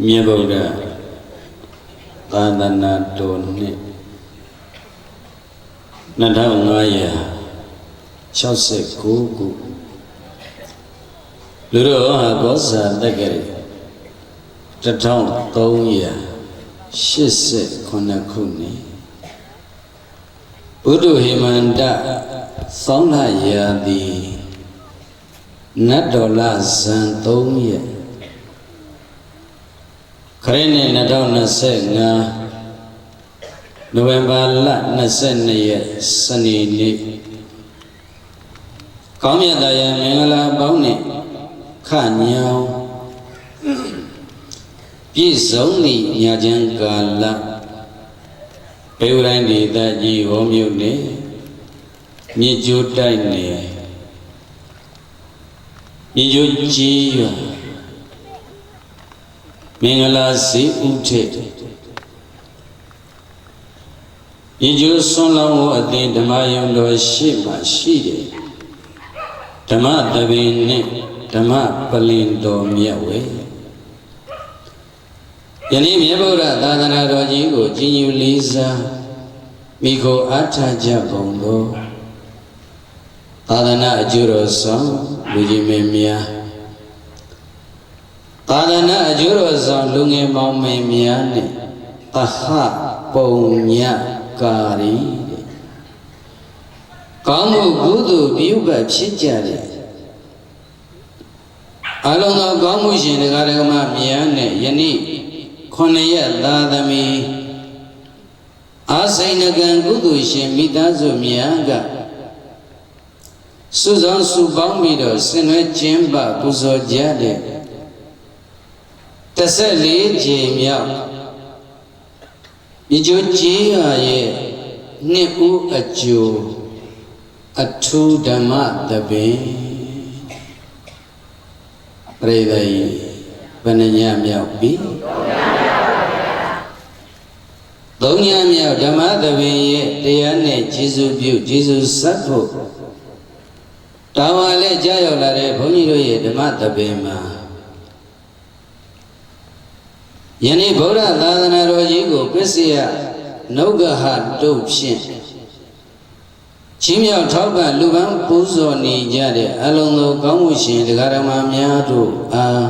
မြေဗုဒ္ဓသာသနာတော်နှစ်2569ခုလူတော်ဟာကောဇာတက္ကရာ1389ခုနှစ်ဘုဒ္ဓဟိမန္တသောင်းလရာတိနတ်တော်လဇန်3ရက်ခရစ်နှစ်2025နိုဝင်ဘာလ22ရက်စနေနေ့ကောင်းမြတ်တရားမင်္ဂလာပေါင်းနဲ့ခညောင်းပြည့်စုံသည့်ညချမ်းကာလဘေဝတိုင်းဒေသကြီးဟောမြို့နယ်မြစ်ကျိုးတိုက်နယ်မြစ်ကျိုးကြီးရွာမင်္ဂလာစီဥထေမြစ်ကျိုးဆွမ်းလောင်းဝအသင်ဓမ္မယုံတော်ရှိမှရှိတယ်ဓမ္မတပင်နဲ့ဓမ္မပလင်တော်မြတ်ဝဲယနေ့မြတ်ဗုဒ္ဓသာသနာတော်ကြီးကိုကြီးညိုလေးစားမိခိုအားထားကြပုံသောသာသနာအကျိုးတော်ဆောင်လူကြီးမင်းများသာသနာအကျိုးတော်ဆောင်လူငယ်မောင်မင်းများနဲ့သဟပုံညကာရီကောင်းမှုကုသိုလ်ပြုပတ်ဖြစ်ကြတယ်အလုံးစုံကောင်းမှုရှင်တရားဓမ္မများနဲ့ယနေ့9ရက်သာသမီအာစိဏကံကုသိုလ်ရှင်မိသားစုများကစုဆောင်စုပေါင်းပြီးတော့ဆင်နွှဲခြင်းပပူဇော်ကြတဲ့14ကြိမ်မြောက်မြစ်ကျိုးကြီးဟာရဲ့နှစ်ဦးအကျိုးအထူးဓမ္မတပင်ပရိသေဘယ်နှညမြောက်ပြီ3ညမြောက်ဓမ္မတပင်ရဲ့တရားနဲ့ကျေးဇူးပြုကျေးဇူးဆက်ဖို့တာဝန်လည်းကြားရောက်လာတဲ့ဘုန်းကြီးတို့ရဲ့ဓမ္မတပင်မှာယနေ့ဗုဒ္ဓသာသနာတော်ကြီးကိုပစ္စယနုဂဟတုတ်ဖြင့်ချင်းမြောက်ထောက်ပံ့လူပန်းပူဇော်နေကြတဲ့အလုံးစုံကောင်းမှုရှင်တရားဓမ္မများတို့အား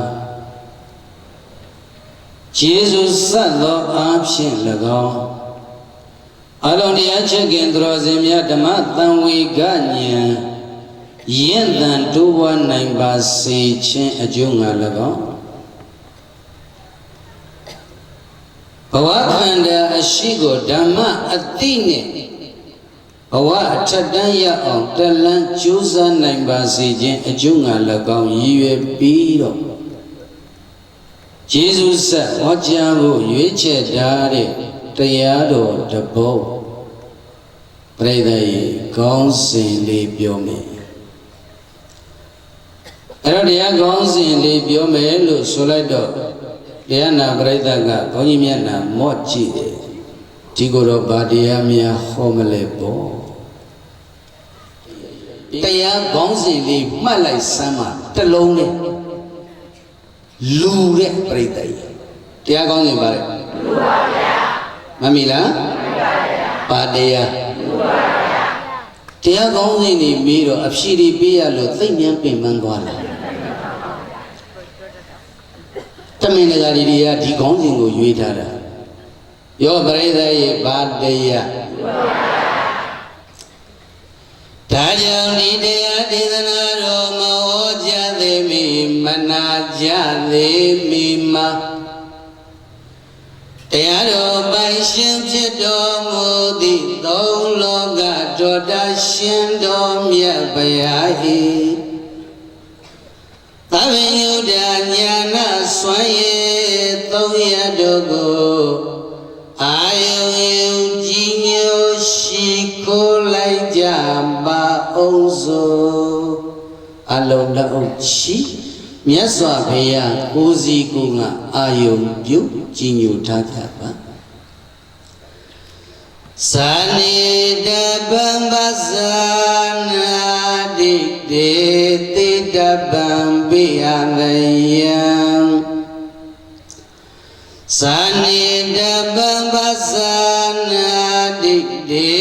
ကျေးဇူးဆက်သောအားဖြင့်၎င်းအလုံးတရားချက်ခင်သူတော်စင်များဓမ္မသံဝေကဉာဏ်ရင့်သန်တိုးပွားနိုင်ပါစေခြင်းအကျိုးငါ၎င်းဘဝခန္ဓာအရှိကိုဓမ္မအသိနဲ့ဘဝအထက်တန်းရအောင်တလန်းကြိုးစားနိုင်ပါစေခြင်းအကျိုးငါ၎င်းရည်ရွယ်ပြီးတော့ကျေးဇူးဆက်ဟောကြားဖို့ရွေးချယ်ထားတဲ့တရားတော်တစ်ပုဒ်ပရိသတ်ရဲ့ခေါင်းစဉ်လေးပြောမယ်အဲ့တော့တရားခေါင်းစဉ်လေးပြောမယ်လို့ဆိုလိုက်တော့ တရားနာပရိသတ်ကဘုန်းကြီးမျက်နှာမော့ကြည့်တယ်ဒီကိုတော့ဗာတရားများဟောမလဲပေါ့တရားကောင်းစီလေးမှတ်လိုက်စမ်းမှတစ်လုံးနဲ့လူတဲ့ပရိသတ်ကြီးတရားကောင်းစီပါလေလူပါဗျာမမီလားမှန်ပါဗျာဗာတရားလူပါဗျာတရားကောင်းစီနေပြီးတော့အဖြေတွေပေးရလို့သိဉာဏ်ပင်ပန်းသွားတာတမင်တကာတွေကဒီကောင်းစဉ်ကိုရွေးထားတာယောပရိသတ်ရဲ့ဗာတရားဒါကြောင့်ဒီတရားဒေသနာတော်မဟောကြားသေးမီမနာကြသေးမီမှာတရားတော်ပိုင်ရှင်ဖြစ်တော်မူသည့်သုံးလောကတော်တာရှင်တော်မြတ်ဗျာ၏သဗ္ဗညုတညာနာစွမ်းရည်သုံးရတို့ကိုအာယုံယုံကြည်ညိုရှိခိုးလိုက်ကြပါအောင်စို့အလုံးလက်အုပ်ရှိမြတ်စွာဘုရားကိုယ်စီကိုယ်ငါအာယုံပြုကြည်ညိုထားကြပါဇာနိတပံပဇာနာတိတေတိတပံပိယလယံဇာနိတပံပဇာနာတိတေ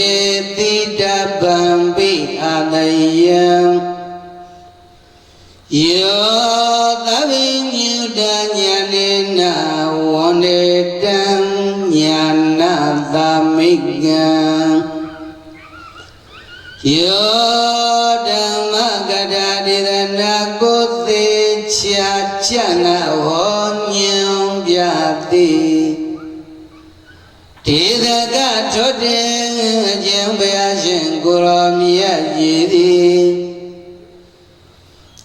တိတပံပိယလယံယောသဗ္ဗညုတညာနေနာဝန္ဒေတံညာနာသမိကံယောဓမ္မကထာဒေသနာကိုသေချာကျန်နာဟောညံပြသည်ဒေသကထွတ်တဲ့အကျင့်ဘုရားရှင်ကိုရောမြတ်ရည်သည်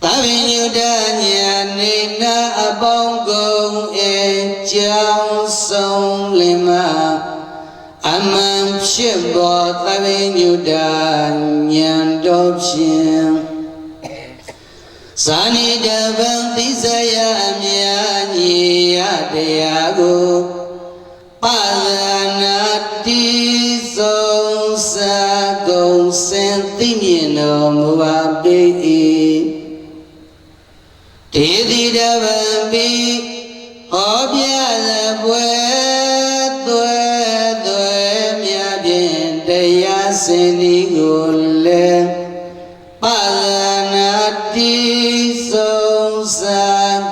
သဗ္ဗညုတညာနေနာအပေါင်းကုန်အကြောင်းဆုံးလင်မအမှန်ဖြစ်ပေါ်သဗ္ဗညုတညာတော်ဖြင့်ဇာနိတပံသီစယအမြာညီယတရားကိုပဇာနာတိဆုံးစာကုန်စင်သိမြင်တော်မူပါပေ၏ဒေတိတပံပိဟောပြသပွဲသွဲမြဖြင့်တရားစင်ဒီကိုလည်းပဇာနာတိဆုံးစာ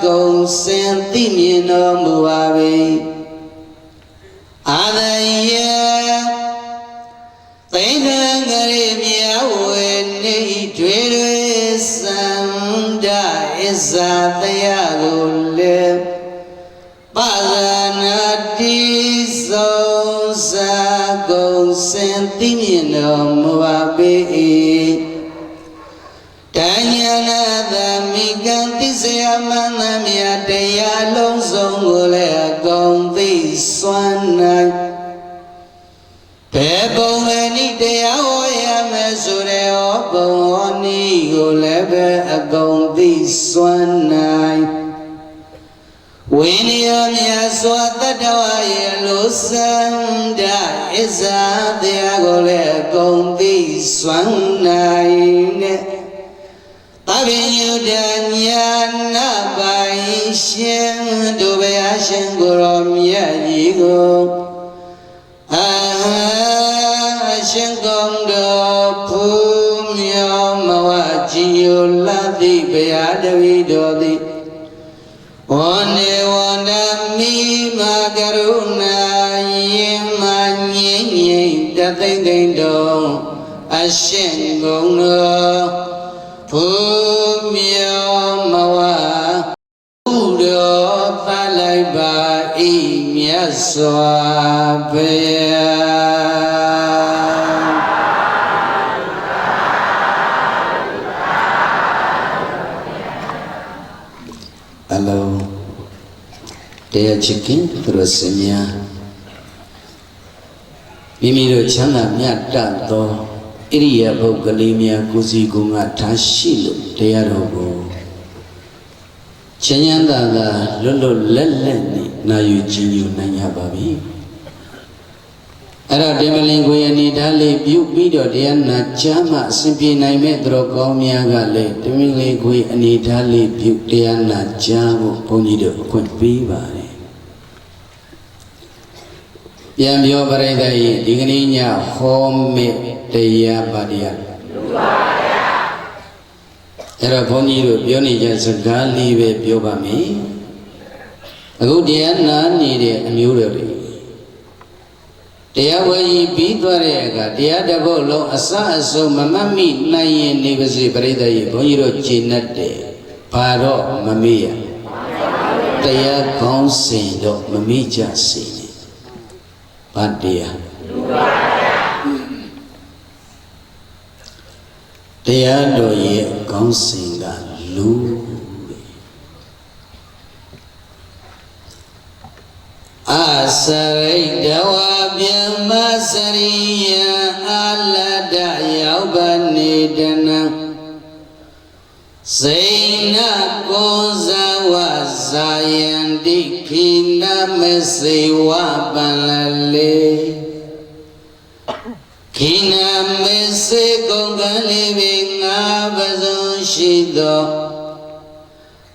ကုန်စင်သိမြင်တော်မူပါပေအာသယသိဏ္ဍငရေမြဝေနေတွေသန္ဒဣဇာတရားကိုလည်းပဇာနာတိဆုံးစာကုန်စင်သိမြင်တော်မူပါပေ၏တညာနာသမိကံသစ္စယမန္တမြတ်တရားလုံးစုံကိုလည်းအကုန်သိစွမ်းနိုင်ဘေပုံပဲနိတရားဟောရမယ်ဆိုတဲ့ဟောပုံဟောနည်းကိုလည်းပဲအကုန်သိစွမ်းနိုင်ဝိနည်းမြတ်စွာတတ္တဝါရဲ့လိုစန္ဒဣဇာတရားကိုလည်းအကုန်သိစွမ်းနိုင်တဲ့သဗ္ဗညုတညာနာပိုင်ရှင်တို့ဘုရားရှင်ကိုရောမြတ်ကြီးကိုရှင်ကုန်တော်ဖူးမြောမဝကြည်ညိုလာသည့်ဘုရားတပည့်တော်သည်ဝန္ဒေဝန္ဒမိမကရုဏာယင်မငြိမ့်ငြိမ့်တသိမ့်သိမ့်တော်အရှင်ကုန်တော်ဖူးမြောမဝဘုတော်သလိုက်ပါဤမြတ်စွာဘုရားအလုံးတရားချစ်ခင်သူတို့စင်များမိမိတို့ချမ်းသာမြတ်တတ်သောဣရိယာပုဂ္ဂလေးများကိုယ်စီကိုယ်ငါထားရှိလို့တရားတော်ကို ချမ်းသာသာလွတ်လွတ်လပ်လပ်နဲ့နာယူကြည်ညိုနိုင်ရပါပြီအဲ့တော့တင်မလင်ကိုရအနေထားလေးပြုပြီးတော့တရားနာကြားမှအစဉ်ပြေနိုင်မဲ့သူတော်ကောင်းများကလည်းတင်မလင်ကိုအနေထားလေးပြုတရားနာကြားဖို့ဘုန်းကြီးတို့အခွင့်ပေးပါတယ်ပြန်ပြောပရိသတ်ကြီးဒီကနေ့ညဟောမဲ့တရားပါတရားလူပါဗျာအဲ့တော့ဘုန်းကြီးတို့ပြောနေကြစကားလေးပဲပြောပါမယ်အခုတရားနာနေတဲ့အမျိုးတော်တွေတရားဝယ်ကြီးပြီးသွားတဲ့အခါတရားတစ်ပုဒ်လုံးအစအဆုံးမမတ်မိနိုင်ရင်နေပါစေပရိသတ်ကြီးဘုန်းကြီးတို့ခြေနှက်တယ်ဘာတော့မမေ့ရတရားကောင်းစဉ်တော့မမေ့ကြစေနဲ့ဘာတရားလူပါဗျာတရားတော်ရဲ့ကောင်းစဉ်ကလူအစရိတဝဗျမစရိယအလဒယောဘနေတနံစိဏကောဇဝဇာယန္တိခိနမစေဝပန္လလေခိနမစေကုန်ကလေးပဲငါပဇွန်ရှိသော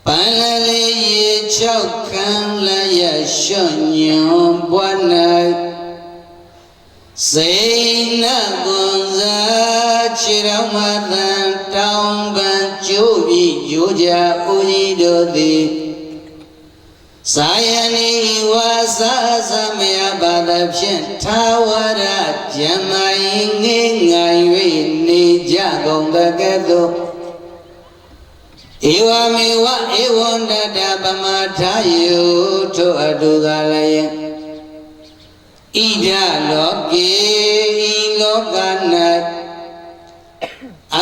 ပန္လလေးရေ6ခန်းလည်းရရှော့ညွန်ပွား၌စိဏကွန်စာခြေတော်မသံတောင်းပန်ကျိုးပြီးကြိုးကြဦးကြီးတို့သည်စာယနိဝါစာသမယပါဒဖြင့်သာဝရကျမ်းမာရင်ငေးငိုင်၍နေကြကုန်တကဲ့သို့ဧဝမေဝဧဝံတတပမထာယုထိုအတုကလည်းဣဒလောကေဤလောက၌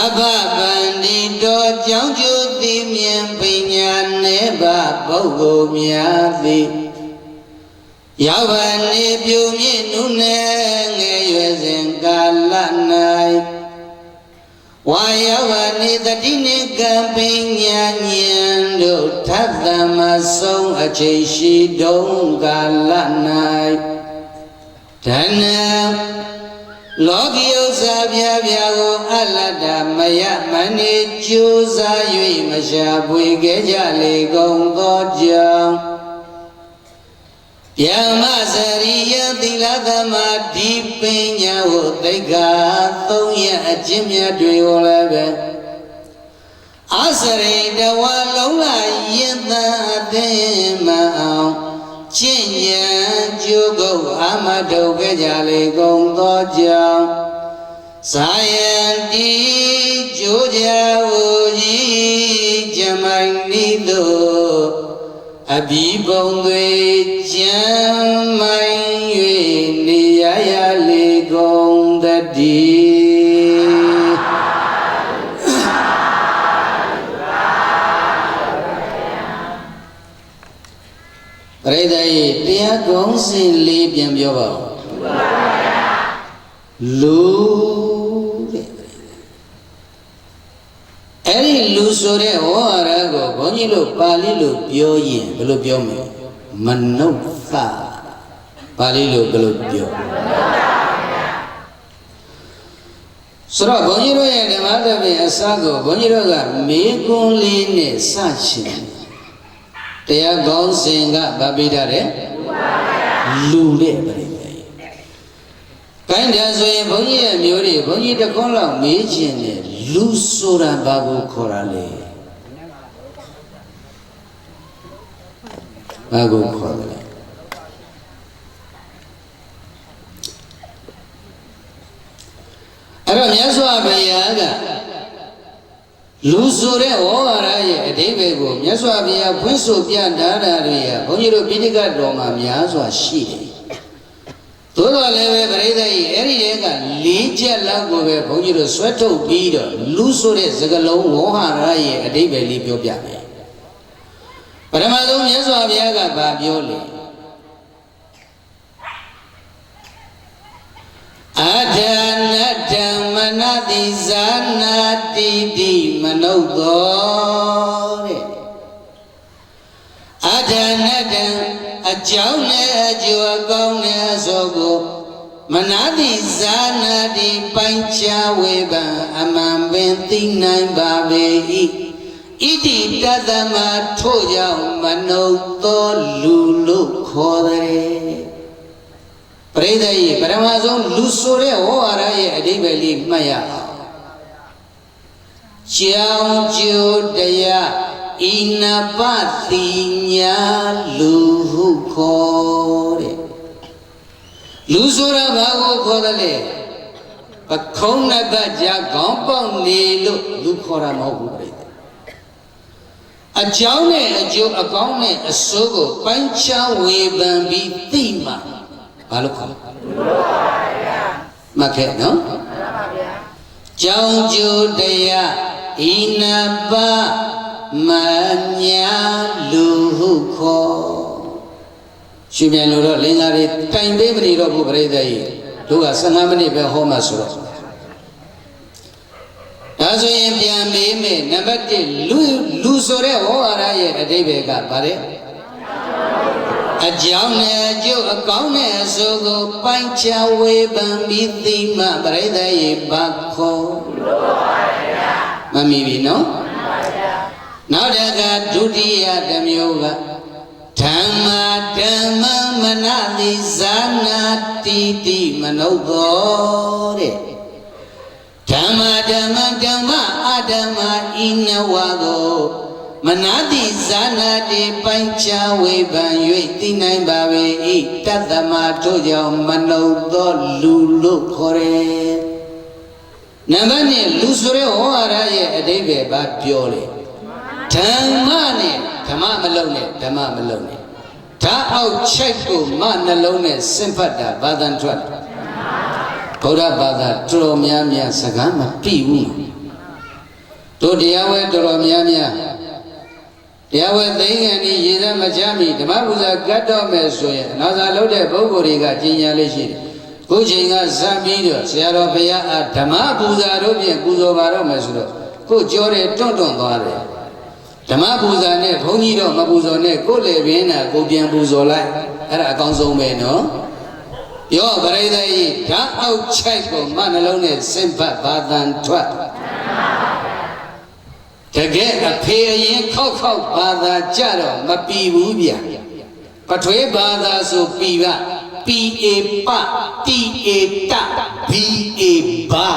အဘဗန္တိတောကြောင့်ကျိုးသိမြင်ပညာနေပါပုဂ္ဂိုလ်များသည်ရောက်ပါနေပြုမြင့်နုနယ်ငယ်ရွယ်စဉ်ကာလ၌ဝါရောက်ပါနေတတိနေကံပညာဉာဏ်တို့ထပ်သမဆုံးအချိန်ရှိတုံးကာလ၌ဓန္နလောကီဥစ္စာပြပြကိုအလတ္တမယမနေကြိုးစား၍မရှာပွေခဲ့ကြလေကုန်သောကြောင့်ဗျမစရိယသီလသမာဓိပညာကိုသိက္ခာ3ရပ်အကျင့်မြတ်တွေကိုလည်းပဲအစရိတဝါလုံးလာရင်သံအသိမအောင်ကျင့်ဉာဏ်ကျိုးကုန်အမထုတ်ခဲ့ကြလေကုန်သောကြောင့်ဇာယန္တိကျိုးကြဝူကြီးကျမိုင်နိသို့အဘိဘုံတွေကျမ်းမိုင်၍နေရရလေကုန်တည်းပရိသတ်ရေတရားကုံးစဉ်လေးပြန်ပြောပါဦးလူတဲ့အဲ့ဒီလူဆိုတဲ့ဝါရကိုဘုန်းကြီးတို့ပါဠိလိုပြောရင်ဘယ်လိုပြောမလဲမနုဿပါဠိလိုဘယ်လိုပြောဆိုတော့ဘုန်းကြီးတို့ရဲ့ဓမ္မသဘင်အစကိုဘုန်းကြီးတို့ကမေကွန်းလေးနဲ့စရှင်တရားကောင်းစဉ်ကဗပိဒတဲ့လူတဲ့ပရိသေကိုင်းတယ်ဆိုရင်ဘုန်းကြီးရဲ့မျိုးတွေဘုန်းကြီးတခွန်းလောက်မေးခြင်းနဲ့လူဆိုတာဘာကိုခေါ်တာလဲဘာကိုခေါ်တယ်အဲ့တော့မြတ်စွာဘုရားကလူဆိုတဲ့ဝေါ်ဝါဒရဲ့အဓိပ္ပာယ်ကိုမြတ်စွာဘုရားဖွင့်ဆိုပြထားတာတွေကဘုန်းကြီးတို့ပိဋကတ်တော်မှာများစွာရှိတယ်။သို့တော်လည်းပဲပရိသတ်ကြီးအဲ့ဒီတည်းက4ချက်လောက်ကိုပဲဘုန်းကြီးတို့ဆွဲထုတ်ပြီးတော့လူဆိုတဲ့စကားလုံးဝေါ်ဝါဒရဲ့အဓိပ္ပာယ်လေးပြောပြမယ်။ပထမဆုံးမြတ်စွာဘုရားကဗာပြောလေအထာနတ္တမနတိဇာနာတိတိမနုဿောတဲ့ ကြောင်းနဲ့အကျိုးအကောင်းနဲ့အစောကိုမနာတိဇာနာတိပိုင်းခြားဝေဖန်အမှန်ပင်သိနိုင်ပါပေ၏ဣတိတသမထို့ကြောင့်မနုသောလူလို့ခေါ်တယ်ပရိသေယပရမဆုံးလူဆိုတဲ့ဟောဝါဒရဲ့အဓိပ္ပာယ်လေးမှတ်ရအောင်ကြောင်းကျိုးတရားဣနပတိညာလူဟုခေါ်တဲ့လူဆိုတာဘာကိုခေါ်တယ်လဲပခုံးနှစ်ပတ်ကြာခေါင်းပေါက်နေလို့လူခေါ်တာမဟုတ်ဘူးပြိတ္တာအကြောင်းနဲ့အကျိုးအကောင်းနဲ့အဆိုးကိုပိုင်းခြားဝေဖန်ပြီးသိမှဘာလို့ခေါ်လဲမှတ်ခဲ့နော်ကြောင်းကျိုးတရားဣနပမညာလူဟုခေါ်ရှင်ပြန်လို့တော့လင်္ကာတွေတိုင်ပေးမနေတော့ဘူးပြိတ္တာကြီးတို့က15မိနစ်ပဲဟောမှဆိုတော့ဒါဆိုရင်ပြန်မေးမယ်နံပါတ်1လူဆိုတဲ့ဟောဝါဒရဲ့အဓိပ္ပာယ်ကဘာလဲအကြောင်းနဲ့အကျိုးအကောင်းနဲ့အဆိုးကိုပိုင်းခြားဝေဖန်ပြီးသိမှပြိတ္တာကြီးဘာခေါ်မမီပြီနော်နောက်တကဒုတိယတစ်မျိုးကဓမ္မမနတိဇာနာတိတိမနုသောတဲ့ဓမ္မအဓမ္မဣနဝကိုမနတိဇာနာတိပိုင်းခြားဝေဖန်၍သိနိုင်ပါပေ၏တတ္တမထို့ကြောင့်မနုသောလူလို့ခေါ်တယ်နံပါတ်1လူဆိုတဲ့ဟောဝါဒရဲ့အဓိပ္ပာယ်ဘာပြောလဲဓမ္မနဲ့ဓမ္မမလုံးနဲ့ဓမ္မမလုံးနဲ့ဓာတ်အောက်ချိုက်ကိုမနှလုံးနဲ့စင်ဖတ်တာဘာသာထွက်ဘုရားဘာသာတော်တော်များများစကားမပြည့်ဘူးတို့တရားဝဲတော်တော်များများတရားဝဲသိငန်ဒီရေစမချမ်းမီဓမ္မပူဇာကတ်တော်မယ်ဆိုရင်အနာသာလုပ်တဲ့ပုဂ္ဂိုလ်တွေကကြီးညာလေးရှိတယ်ခုချိန်ကဇတ်ပြီးတော့ဆရာတော်ဘုရားအားဓမ္မပူဇာတို့ဖြင့်ပူဇော်ပါတော့မယ်ဆိုတော့ကိုကြောတဲ့တွန့်သွားတယ်ဓမ္မပူဇာနဲ့ဘုန်းကြီးတော့မပူဇော်နဲ့ကိုလေပင်တာကိုပြန်ပူဇော်လိုက်အဲ့ဒါအကောင်းဆုံးပဲနော်ရောပရိသေယဓာတ်အောက်ချိုက်ကိုမနှလုံးနဲ့စင်ဖတ်ဘာသာထွက်တကယ်အဖေအရင်ခောက်ဘာသာကြတော့မပီဘူးဗျပထွေးဘာသာဆိုပီကပီအေပတီအေတဘီအေဘာ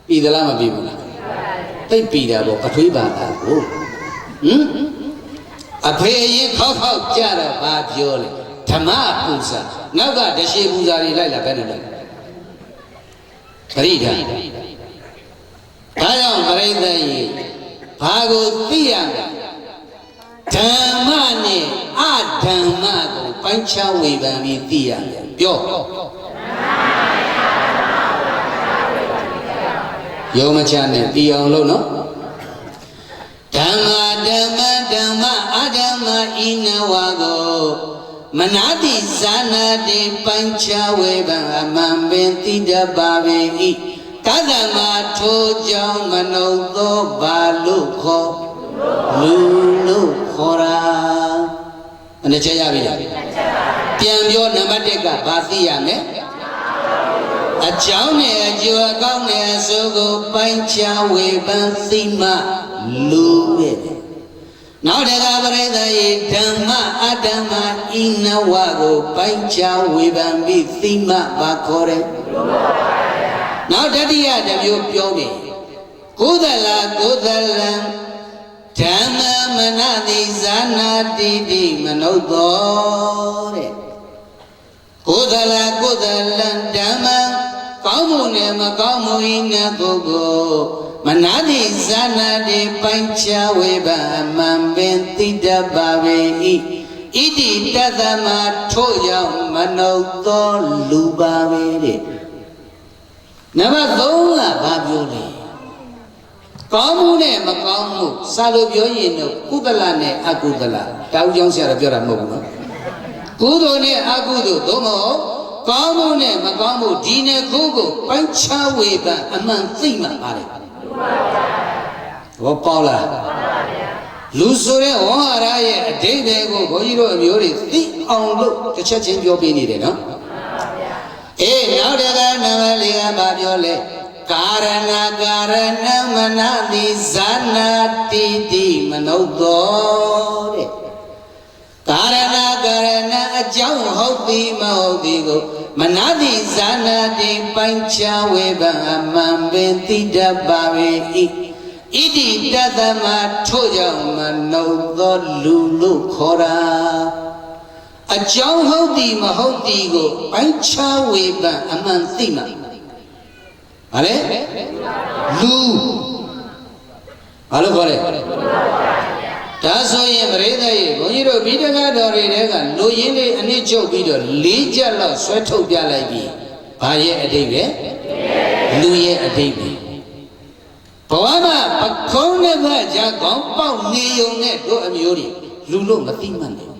ပီသလားမပီဘူးလားသိပ်ပီတာပေါ့ပထွေးဘာသာကိုအဖေအရင်ခောက်ကြတော့ဘာပြောလဲဓမ္မပူဇာနောက်ကတရှိပူဇာတွေလိုက်လာဘယ်နဲ့လဲပရိဒါဒါကြောင့်ပရိသတ်ကြီးဘာကိုသိရမလဲဓမ္မနဲ့အဓမ္မကိုပိုင်းခြားဝေဖန်ပြီးသိရမယ်ပြောယုံမချနဲ့တီအောင်လို့နော်ဓမ္မအဓမ္မဣနဝကိုမနာတိဇာနာတိပိုင်းခြားဝေဖန်အမှန်ပင်သိတတ်ပါပေ၏တသမာထိုးကြောင့်မနုသောဘာလို့ခေါ်လူလို့ခေါ်တာအနေချရပြီလားပြန်ပြောနံပါတ်1ကဘာသိရမလဲအကြောင်းနဲ့အကျိုးအကောင်းနဲ့အဆိုးကိုပိုင်းခြားဝေဖန်သိမှလူရဲ့နောက်တကပရိသတ်ဤဓမ္မအဓမ္မဣနဝကိုပိုင်းခြားဝေဖန်ပြီးသိမှဘာခေါ်တယ်နောက်တတိယတစ်မျိုးပြောပြီကုသလဓမ္မမနတိဇာနာတိတိမနုသောတဲ့ကုသလဓမ္မကောင်းမှုနဲ့မကောင်းမှုဤနဲ့ကိုမနာတိဇာနာတိပိုင်းခြားဝေဖန်အမှန်ပင်သိတတ်ပါပေ၏ဣတိတသမထို့ကြောင့်မနုသောလူပါပဲတဲ့နံပါတ်3ကဘာပြောလဲကောင်းမှုနဲ့မကောင်းမှုစာလို့ပြောရင်တော့ကုသလနဲ့အကုသလတောင်းကြောင်းဆရာတော်ပြောတာမဟုတ်ဘူးနော်ကုသိုလ်နဲ့အကုသိုလ်သို့မဟုတ်ကောင်းမှုနဲ့မကောင်းမှုဒီနှစ်ခုကိုပိုင်းခြားဝေဖန်အမှန်သိမှပါလေဘောပေါလား လူဆိုတဲ့ဝါရရဲ့အတိတ်တွေကိုဘုန်းကြီးတို့အမျိုးတွေသိအောင်လို့တစ်ချက်ချင်းပြောပြနေတယ်နော်အေးနောက်တကနံပါတ်၄ကဘာပြောလဲကာရဏကာရဏမနတိဇာနာတိတိမနုဿောတဲ့ကာရဏကာရဏအကြောင်းဟုတ်သည်မဟုတ်သည်ကိုမနတိဇာနာတိပိုင်းခြားဝေဖန်အမှန်ပင်သိတတ်ပါပေ၏ဣတိတသမထို့ကြောင့်မနုဿောလူလို့ခေါ်တာအကြောင်းဟုတ်သည်မဟုတ်သည်ကိုပိုင်းခြားဝေဖန်အမှန်သိမှဟာလေလူဘာလို့ခေါ်လဲဒါဆိုရင်ပရိသတ်ရေဘုန်းကြီးတို့ဘိဒကတော်တွေတဲကလူရင်းလေးအနည်းချုပ်ပြီးတော့၄ချက်လောက်ဆွဲထုတ်ပြလိုက်ပြီဘာရဲ့အတိတ်ပဲလူရဲ့အတိတ်ပဲဘဝမှာပခုံးနဲ့ကကြာကောင်းပေါက်နေုံနဲ့တို့အမျိုးတွေလူလို့မသိမှန်းတယ်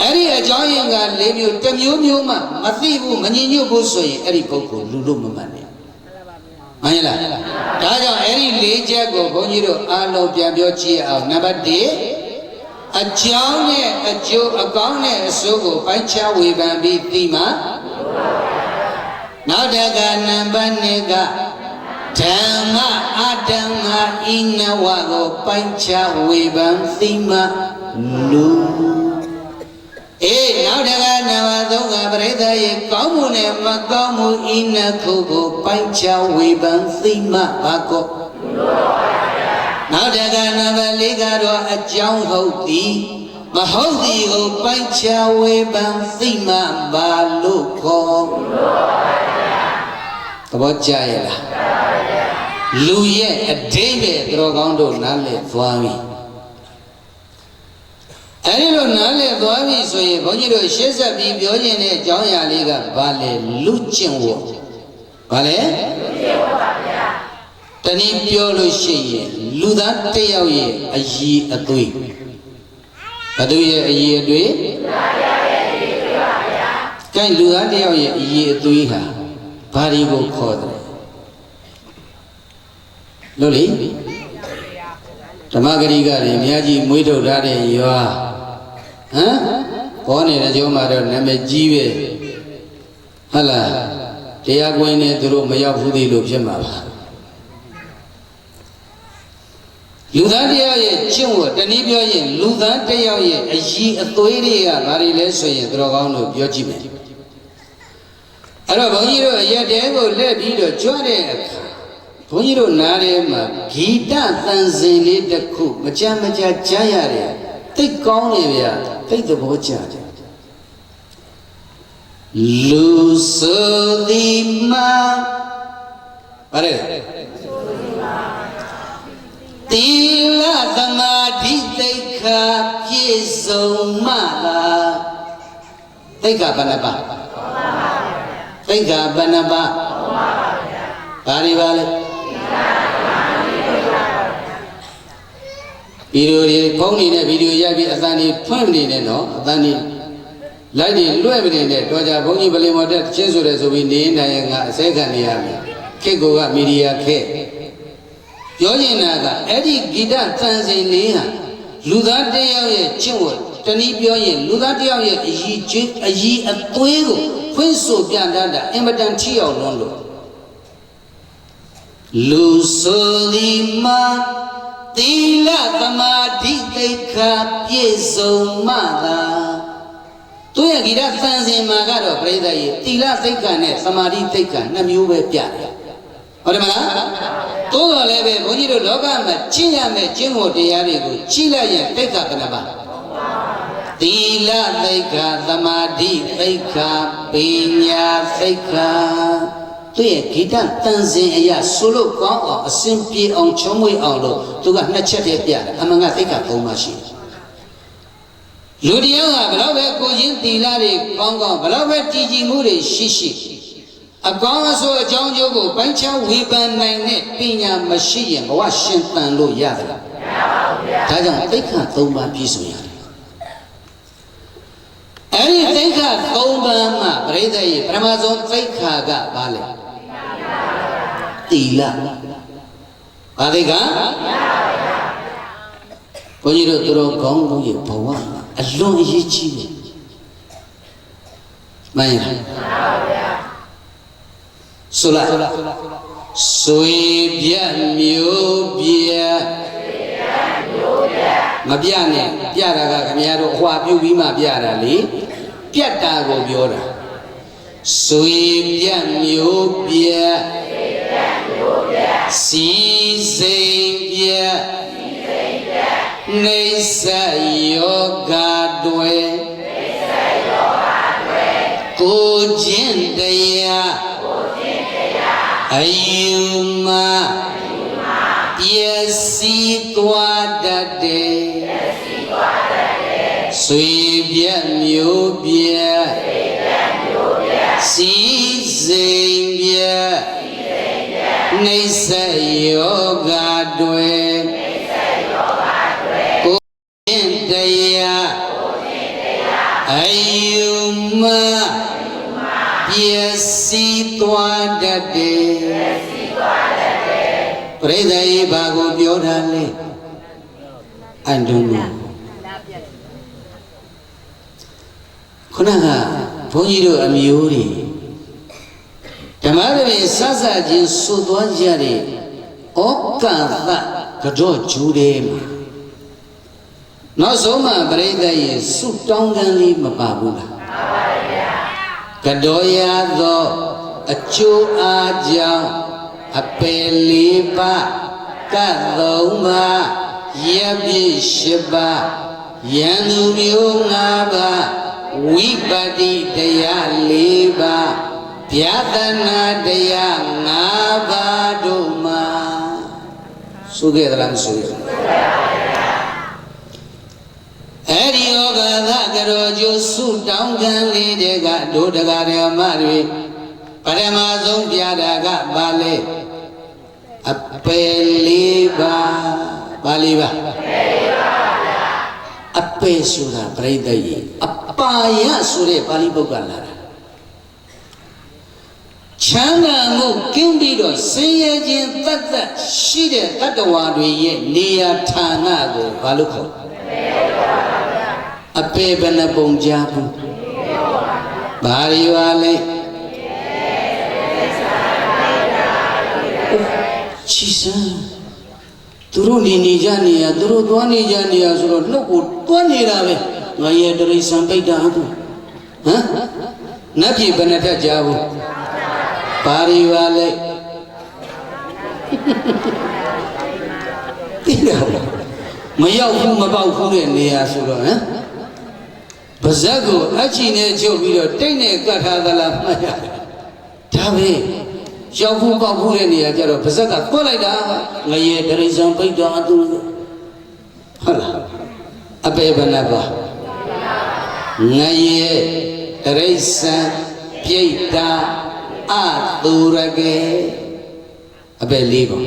အဲ့ဒီအကြောင်းရင်းက၄မျိုးတစ်မျိုးမျိုးမှမသိဘူးမငြိညွတ်ဘူးဆိုရင်အဲ့ဒီပုဂ္ဂိုလ်လူလို့မမှန်နဲ့မှန်လားဒါကြောင့်အဲ့ဒီ၄ချက်ကိုဘုန်းကြီးတို့အားလုံးပြန်ပြောကြည့်အောင်နံပါတ်1အကြောင်းနဲ့အကျိုးအကောင်းနဲ့အဆိုးကိုပိုင်းခြားဝေဖန်ပြီးသိမှနောက်တကနံပါတ်2ကဓမ္မအတ္တမဤနဝကိုပိုင်းခြားဝေဖန်သိမှလူအေးနောက်တကနံပါတ်3ကပရိသတ်ရေကောင်းမှုနဲ့မကောင်းမှုဤနှစ်ခုကိုပိုင်းခြားဝေဖန်သိမှဘာကောနောက်တကနံပါတ်4ကတော့အကြောင်းဟုတ်သည်မဟုတ်သည်ကိုပိုင်းခြားဝေဖန်သိမှဘာလို့ခေါ်သဘောကျရဲ့လားလူရဲ့အဓိပ္ပာယ်တော်ကောင်းတို့နားလည်သွားပြီအဲဒီလိုနားလည်သွားပြီဆိုရင်ဘုန်းကြီးတို့ရှေ့ဆက်ပြီးပြောခြင်းတဲ့အကြောင်းအရာလေးကဘာလဲလူကျင့်ဝတ်ဘာလဲလူကျင့်ဝတ်ပါဗျာတနည်းပြောလို့ရှိရင်လူသားတစ်ယောက်ရဲ့အရည်အသွေးဘသူရဲ့အရည်အသွေးလူသားရဲ့အရည်အသွေးပါဗျာကဲလူသားတစ်ယောက်ရဲ့အရည်အသွေးဟာဘာဒီကိုခေါ်တယ်လို့လေဓမ္မဂရိကတွေအများကြီးမွေးထုတ်ထားတဲ့ရွာဟမ်ဘောနေတဲ့ကျုံးမှာတော့နာမည်ကြီးပဲဟုတ်လားတရားကွင်းနဲ့သူတို့မရောက်ဘူးသေးလို့ဖြစ်မှာပါလူသားတရားရဲ့ကျင့်ဝတ်တနည်းပြောရင်လူသားတရားရဲ့အရည်အသွေးတွေကဘာတွေလဲဆိုရင်သူတော်ကောင်းတို့ပြောကြည့်မယ်အဲ့တော့ဘုန်းကြီးတို့အရက်တဲကိုလက်ပြီးတော့ကြွတဲ့အခါဘုန်းကြီးတို့နားထဲမှာဂီတသံစဉ်လေးတစ်ခုမကြမ်းမကြကြားရတယ်သိကောင်းနေဗျာသိသဘောကျတယ်လူဆိုသည်မှာဗါတယ်တိလသမာဓိသိက္ခာပြည့်စုံမှလားသိက္ခာဘယ်နှပါသိက္ခာဘယ်နှပါဘာတွေပါလဲဗီဒီယိုတွေဖုန်းနေနဲ့ဗီဒီယိုရိုက်ပြီးအသံတွေဖွင့်နေတယ်နော်အသံတွေလိုက်တွေလွှဲမနေနဲ့တော့ကြဘုန်းကြီးဗလင်မော်တက်ချင်းဆိုတယ်ဆိုပြီးနေနိုင်ရင်ကအစဲခံနေရမယ်ခေတ်ကမီဒီယာခေတ်ပြောနေတာကအဲ့ဒီဂီတသံစဉ်လေးဟာလူသားတစ်ယောက်ရဲ့ကျင့်ဝတ်တနည်းပြောရင်လူသားတစ်ယောက်ရဲ့အရည်အသွေးကိုဖွင့်ဆိုပြတတ်တာအင်မတန်ထိရောက်လွန်းလို့လူဆိုဒီမှာသီလသမာဓိသိက္ခာပြည့်စုံမှသာသူရဲ့ဂီတသံစဉ်မှာကတော့ပြိဿရဲ့သီလသိက္ခာနဲ့သမာဓိသိက္ခာနှစ်မျိုးပဲပြတယ်ဟုတ်တယ်မလားသို့တော်လည်းပဲဘုန်းကြီးတို့လောကမှာကျင့်ရမယ့်ကျင့်ဝတ်တရားတွေကိုကြည့်လိုက်ရင်သိက္ခာဘယ်နှပါသီလသိက္ခာသမာဓိသိက္ခာပညာသိက္ခာသူရဲ့ဂီတတန်စင်အရာဆိုလို့ကောင်းအောင်အစဉ်ပြေအောင်ချုံးမွေးအောင်လို့သူကနှစ်ချက်တည်းပြတယ်အမှန်ကသိက္ခာ၃ပါးရှိတယ်လူတယောက်ကဘယ်တော့ပဲကိုချင်းသီလတွေကောင်းကောင်းဘယ်တော့ပဲတည်ကြည်မှုတွေရှိရှိအကောင်းအဆိုးအကြောင်းကျိုးကိုပိုင်းခြားဝေဖန်နိုင်တဲ့ပညာမရှိရင်ဘဝရှင်သန်လို့ရတယ်မရပါဘူးဗျာဒါကြောင့်သိက္ခာ၃ပါးပြည့်စုံရတယ်အဲ့ဒီသိက္ခာ၃ပါးမှာပရိသတ်ရဲ့ပထမဆုံးသိက္ခာကဘာလဲသီလဘာသိက္ခာ ဘုန်းကြီးတို့သူတော်ကောင်းတို့ရဲ့ဘဝအလွန်အရေးကြီးတယ်မှန်ရလားဆိုလိုက်ဆွေပြတ်မျိုးပြတ်မပြနဲ့ပြတာကခင်ဗျားတို့အဟွာပြုတ်ပြီးမှပြတာလေပြတ်တာကိုပြောတာဆွေပြတ်မျိုးပြတ်စီစိမ်ပြတ်နေဆယောဂတွေကိုခြင်းတရားအယူမပျက်စီးသွားတတ်တယ်ဆွေပြတ်မျိုးပြတ်စီစိမ်ပြတ်နေဆယောဂတွေကိုခြင်းတရားအယူမပျက်စီးသွားတတ်တယ်ပရိသေယဘာကိုပြောတာလဲအန်တုံးခုနကဘုန်းကြီးတို့အမျိုးတွေဓမ္မရမေစစချင်းစွတ်သွားကြတဲ့ဩကံသကတော့ဂျူတယ်မှာနောက်ဆုံးမှပရိသေယစွတ်တောင်းကန်းလေးမပါဘူးလားကတော့ရသောအကျိုးအားကြောင့်အပယ်လေးပါးကတ်သုံးပါးရပ်ပြည့်၈ပါးယန္တုမျိုး၅ပါးဝိပတ္တိတရား၄ပါးဗျာဒနာတရား၅ပါးတို့မှာဆိုခဲ့သလားမဆိုခဲ့ဘူးအဲ့ဒီဩဃသကရောကျိုးဆုတောင်းခံလေးတွေကတို့တရားဓမ္မတွေပရမဆုံးပြတာကပါလေအပယ်လေးပါပါလေးပါအပယ်ဆိုတာပြိတ္တကြီးအပါယဆိုတဲ့ပါဠိပုဒ်ကလာတာချမ်းသာမှုကင်းပြီးတော့ဆင်းရဲခြင်းတတ်တတ်ရှိတဲ့တတ္တဝါတွေရဲ့နေရာဌာနကိုဘာလို့ခေါ်အပေဘယ်နှပုံကြဘူးဘာရီပါလဲချီစံသူတို့နေကြနေရသူတို့သွားနေကြနေရဆိုတော့နှုတ်ကိုတွန်းနေတာပဲငါရဲ့တရိษံပိတ်တာဘူးဟမ်နတ်ပြည်ဘယ်နှထက်ကြဘူးဘာရီပါလဲတိတယ်မရောက်ဘူးမပေါက်ဘူးတဲ့နေရာဆိုတော့ဟမ်ပါဇက်ကိုအချီနဲ့ချုပ်ပြီးတော့တိတ်နဲ့ကတ်ထားသလားမှတ်ရတယ်ဒါပဲရောက်ဘူးပေါက်ဘူးတဲ့နေရာကျတော့ပါဇက်ကတွတ်လိုက်တာငရေဒရိษံပိတ်တာအတူဟုတ်လားအပေဘနာပါငရေဒရိษံပိတ်တာအတူရကေအပေလေးပါ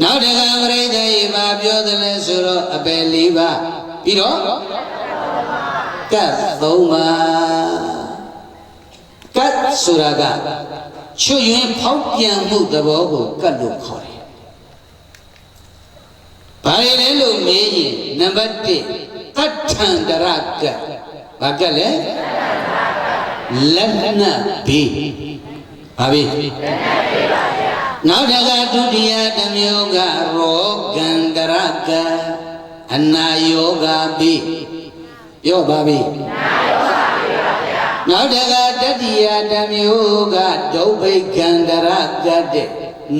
နောက်တကပရိသေယဘာပြောတယ်လဲဆိုတော့အပေလေးပါပြီးတော့ကတ်သုံးပါကတ်ဆိုတာကချွတ်ယွင်းဖောက်ပြန်မှုသဘောကိုကတ်လို့ခေါ်တယ်။ဘာလဲလို့မေးရင်နံပါတ်1တဋ္ဌံတရကတ်ဘာကတ်လဲလက်နက်ဘေးဘာဘေးနောက်တကဒုတိယတစ်မျိုးကရောဂန္တရကအနာယောဂဘေးပြောပါပြီနောက်တကတတိယတစ်မျိုးကဒုဗ္ဗိကန္တရကတဲ့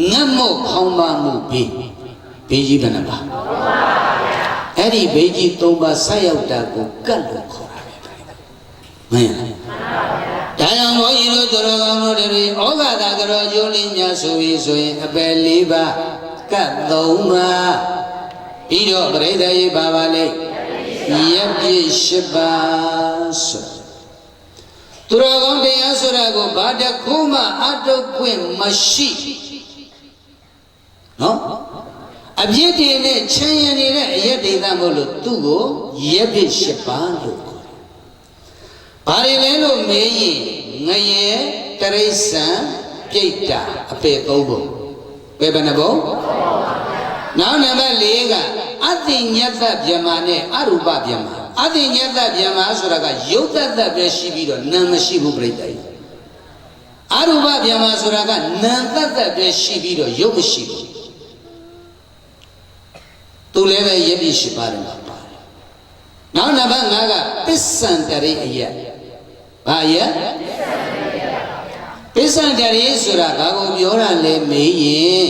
ငတ်မို့ခေါင်းပါမှုဘေးကြီးဘယ်နှပါအဲ့ဒီဘေးကြီး၃ပါးဆက်ရောက်တာကိုကတ်လို့ခေါ်တာပဲမင်းဒါကြောင့်ဘုန်းကြီးတို့သူတော်ကောင်းတို့တွေဩဃာတကရောကျိုးလေးများဆိုပြီးဆိုရင်အပယ်၄ပါးကတ်၃ပါးပြီးတော့ပရိသေယဘာပါလဲရပ်ပြည့်၈ပါးဆိုသူတော်ကောင်းတရားဆိုတာကိုဘာတခုမှအတုခွင့်မရှိနော်အပြစ်တွေနဲ့ချမ်းရံနေတဲ့အယက်ဒေသမို့လို့သူ့ကိုရပ်ပြည့်၈ပါးလို့ခေါ်တယ်။ဘာတွေလဲလို့မေးရင်ငရေတရိษံပြိတ္တာအပေ၃ပုံပဲဘယ်နှပုံနောက်နံပါတ်၄က အတိညတ္တဗျမနဲ့အရူပဗျမအတိညတ္တဗျမဆိုတာကယုတ်တတ်ပဲရှိပြီးတော့နာမရှိဘူးပြိတ္တိအရူပဗျမဆိုတာကနာတတ်ပဲရှိပြီးတော့ယုတ်မရှိဘူးသူလည်းပဲယက်ပြရှိပါတယ်မှာပါတယ်နောက်နံပါတ်5ကပစ္စံတရိအယဘာယပစ္စံတရိဆိုတာဘာကိုပြောတာလဲမေးရင်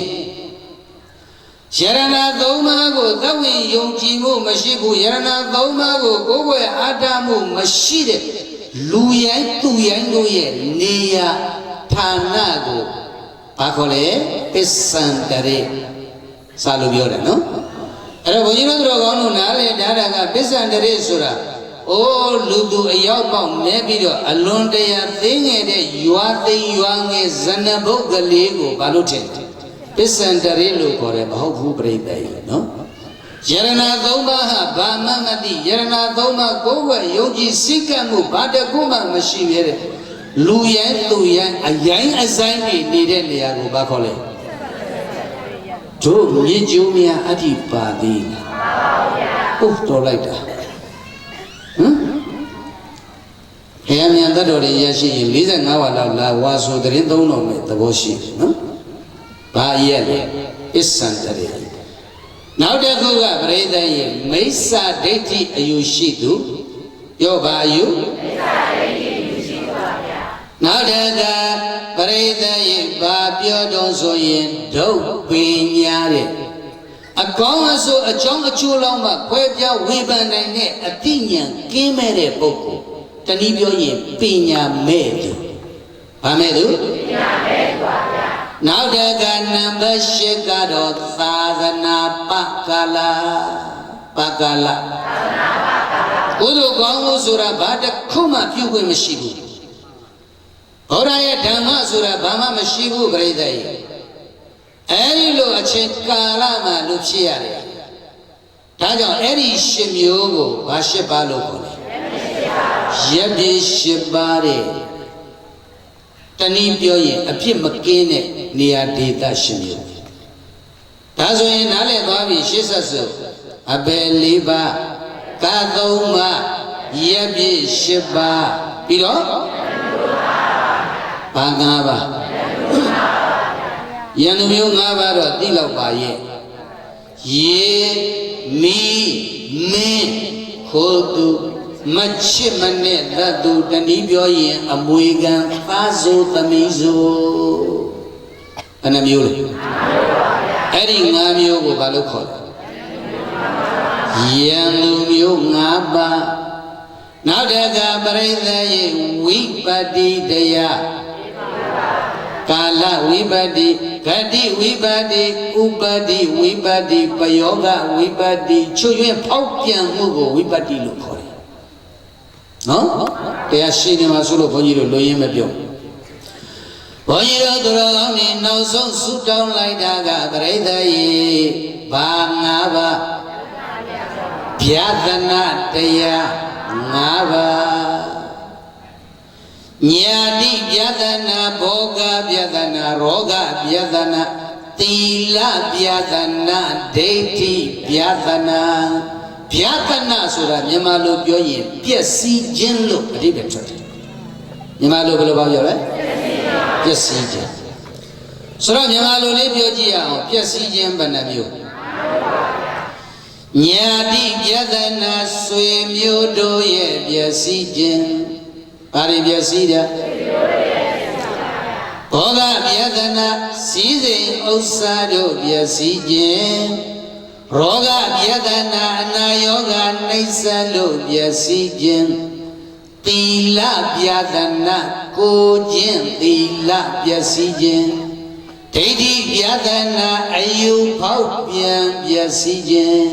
ယရဏသုံးပါးကိုသဝိယုံကြည်မှုမရှိဘူးယရဏသုံးပါးကိုကိုယ်ွယ်အားထားမှုမရှိတဲ့လူရိုင်းသူရိုင်းတို့ရဲ့နေရာဌာနကိုဘာခေါ်လဲပစ္စံတရိစာလို့ပြောတယ်နော်အဲ့တော့ဘုန်းကြီးတို့တော်ကောင်းတို့နားလေဒါကပစ္စံတရိဆိုတာအိုးလူသူအရောက်ပေါက်နေပြီးတော့အလွန်တရာသိငယ်တဲ့ရွာသိမ်းရွာငယ်ဇနဘုတ်ကလေးကိုဘာလို့ထင်တယ်ပစ္စံတရိလို့ခေါ်တယ်မဟုတ်ဘူးပြိတ္တိနော်ယရဏသုံးပါးဟာဘာမှမသိယရဏသုံးပါးကိုယ်ွယ်ယုံကြည်စိတ်ကပ်မှုဘာတခုမှမရှိရတဲ့လူရိုင်းသူရိုင်းအရိုင်းအဆိုင်တွေနေတဲ့နေရာကိုဘာခေါ်လဲတို့မြေကျိုးများအဋ္ဌိပါသည်မှန်ပါဗျာဟုတ်တော်လိုက်တာဟမ်ဘုရားမြန်တတ်တော်တွေရရှိရင်45ဝါလောက်လာဝါဆိုတရင်သုံးတော်မယ်သဘောရှိတယ်နော်ဘာရဲ့လဲပစ္စံတရိနောက်တစ်ခုကပရိသတ်ရဲ့မိစ္ဆာဒိဋ္ဌိအယူရှိသူပြောပါအယူမိစ္ဆာဒိဋ္ဌိအယူရှိပါဗျာနောက်တစ်ခါပရိသတ်ရဲ့ဘာပြောတော့ဆိုရင်ဒုတ်ပညာတဲ့အကောင်းအဆိုးအကြောင်းအကျိုးလောက်မှခွဲပြားဝေဖန်နိုင်တဲ့အသိဉာဏ်ကင်းမဲ့တဲ့ပုဂ္ဂိုလ်တနည်းပြောရင်ပညာမဲ့သူဘာမဲ့သူပညာမဲ့သူပါဗျာနောက်တစ်ခါနံပါတ်8ကတော့သာသနာပကလာပကလာကုသိုလ်ကောင်းမှုဆိုတာဘာတစ်ခုမှပြုခွင့်မရှိဘူးဘုရားရဲ့ဓမ္မဆိုတာဘာမှမရှိဘူးပြိတ္တိအဲဒီလိုအချိန်ကာလမှာလူဖြစ်ရတယ်ဒါကြောင့်အဲ့ဒီ10မျိုးကိုဘာ10ပါးလို့ခေါ်လဲရက်ပြည့်10ပါးတဲ့တနည်းပြောရင်အဖြစ်မကင်းတဲ့နေရာဒေသ10မျိုးဒါဆိုရင်နားလည်သွားပြီရှေ့ဆက်စို့အဘယ်4ပါးကာ3ပါးရက်ပြည့်10ပါးပြီးတော့ဘာ5ပါးယန္တုမျိုး5ပါးတော့သိလောက်ပါရဲ့ရေမီမင်းခိုးသူမချစ်မနဲ့သတ်သူတနည်းပြောရင်အမွေခံသားစိုးသမီးစိုးဘယ်နှမျိုးလဲအဲ့ဒီ5မျိုးကိုဘာလို့ခေါ်လဲယန္တုမျိုး5ပါးနောက်တစ်ခါပရိသတ်ရဲ့ဝိပတ္တိတရားကာလဝိပတ္တိဂတိဝိပတ္တိဥပတ္တိဝိပတ္တိပယောဂဝိပတ္တိချွတ်ရွံ့ဖောက်ပြန်မှုကိုဝိပတ္တိလို့ခေါ်တယ်နော်တရားရှိနေမှာဆိုလို့ဘုန်းကြီးတို့လိုရင်းမပြောဘုန်းကြီးတို့သူတော်ကောင်းတွေနောက်ဆုံးဆုတောင်းလိုက်တာကပရိသတ်ရေဘာ5ပါးဗျာဒနာတရား5ပါးညာတိဗျာဒနာဘောဂဗျာဒနာရောဂဗျာဒနာသီလဗျာဒနာဒိဋ္ဌိဗျာဒနာဗျာဒနာဆိုတာမြန်မာလိုပြောရင်ပျက်စီးခြင်းလို့အဓိပ္ပာယ်ထွက်တယ်မြန်မာလိုဘယ်လိုပြောလဲပျက်စီးခြင်းဆိုတော့မြန်မာလိုလေးပြောကြည့်ရအောင်ပျက်စီးခြင်းဘယ်နှမျိုးညာတိဗျာဒနာဆွေမျိုးတို့ရဲ့ပျက်စီးခြင်းဘာတွေပျက်စီးတယ်ဘောဂဗျာဒနာစည်းစိမ်ဥစ္စာတို့ပျက်စီးခြင်းရောဂဗျာဒနာအနာယောဂနှိစ္စလို့ပျက်စီးခြင်းသီလဗျာဒနာကိုခြင်းသီလပျက်စီးခြင်းဒိဋ္ဌိဗျာဒနာအယူဖောက်ပြန်ပျက်စီးခြင်း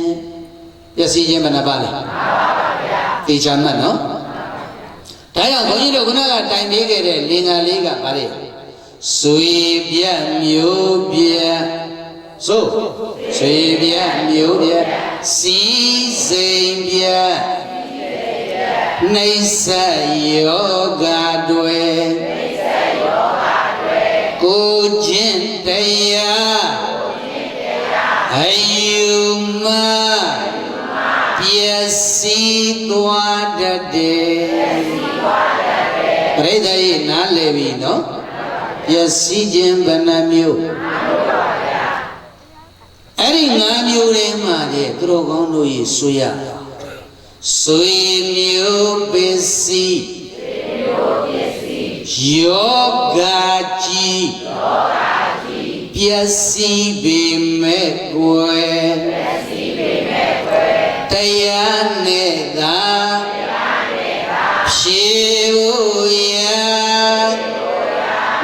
ပျက်စီးခြင်းဘယ်နှပါလဲမှန်ပါဗျာသိချမ်းမှတ်နော်ဒါကြောင့်ဘုန်းကြီးတို့ခုနကတိုင်ပေးခဲ့တဲ့လင်္ကာလေးကဗါတဲ့ဆွေပြတ်မျိုးပြတ်ဆိုဆွေပြတ်မျိုးပြတ်စီစိမ်ပြတ်နှိစ္စယောဂတွေကိုခြင်းတရားအယူမ သွားတတ်တယ်ပရိသတ်ရဲ့နားလည်ပြီနော်ပျက်စီးခြင်းဘယ်နှမျိုးအဲ့ဒီ၅မျိုးထဲမှာလေသူတော်ကောင်းတို့ရဲ့ဆိုရဆွေမျိုးပစ္စည်းယောဂကြီးပျက်စီးပေမဲ့ကိုယ်တရားနဲ့သာဖြေဖို့ရ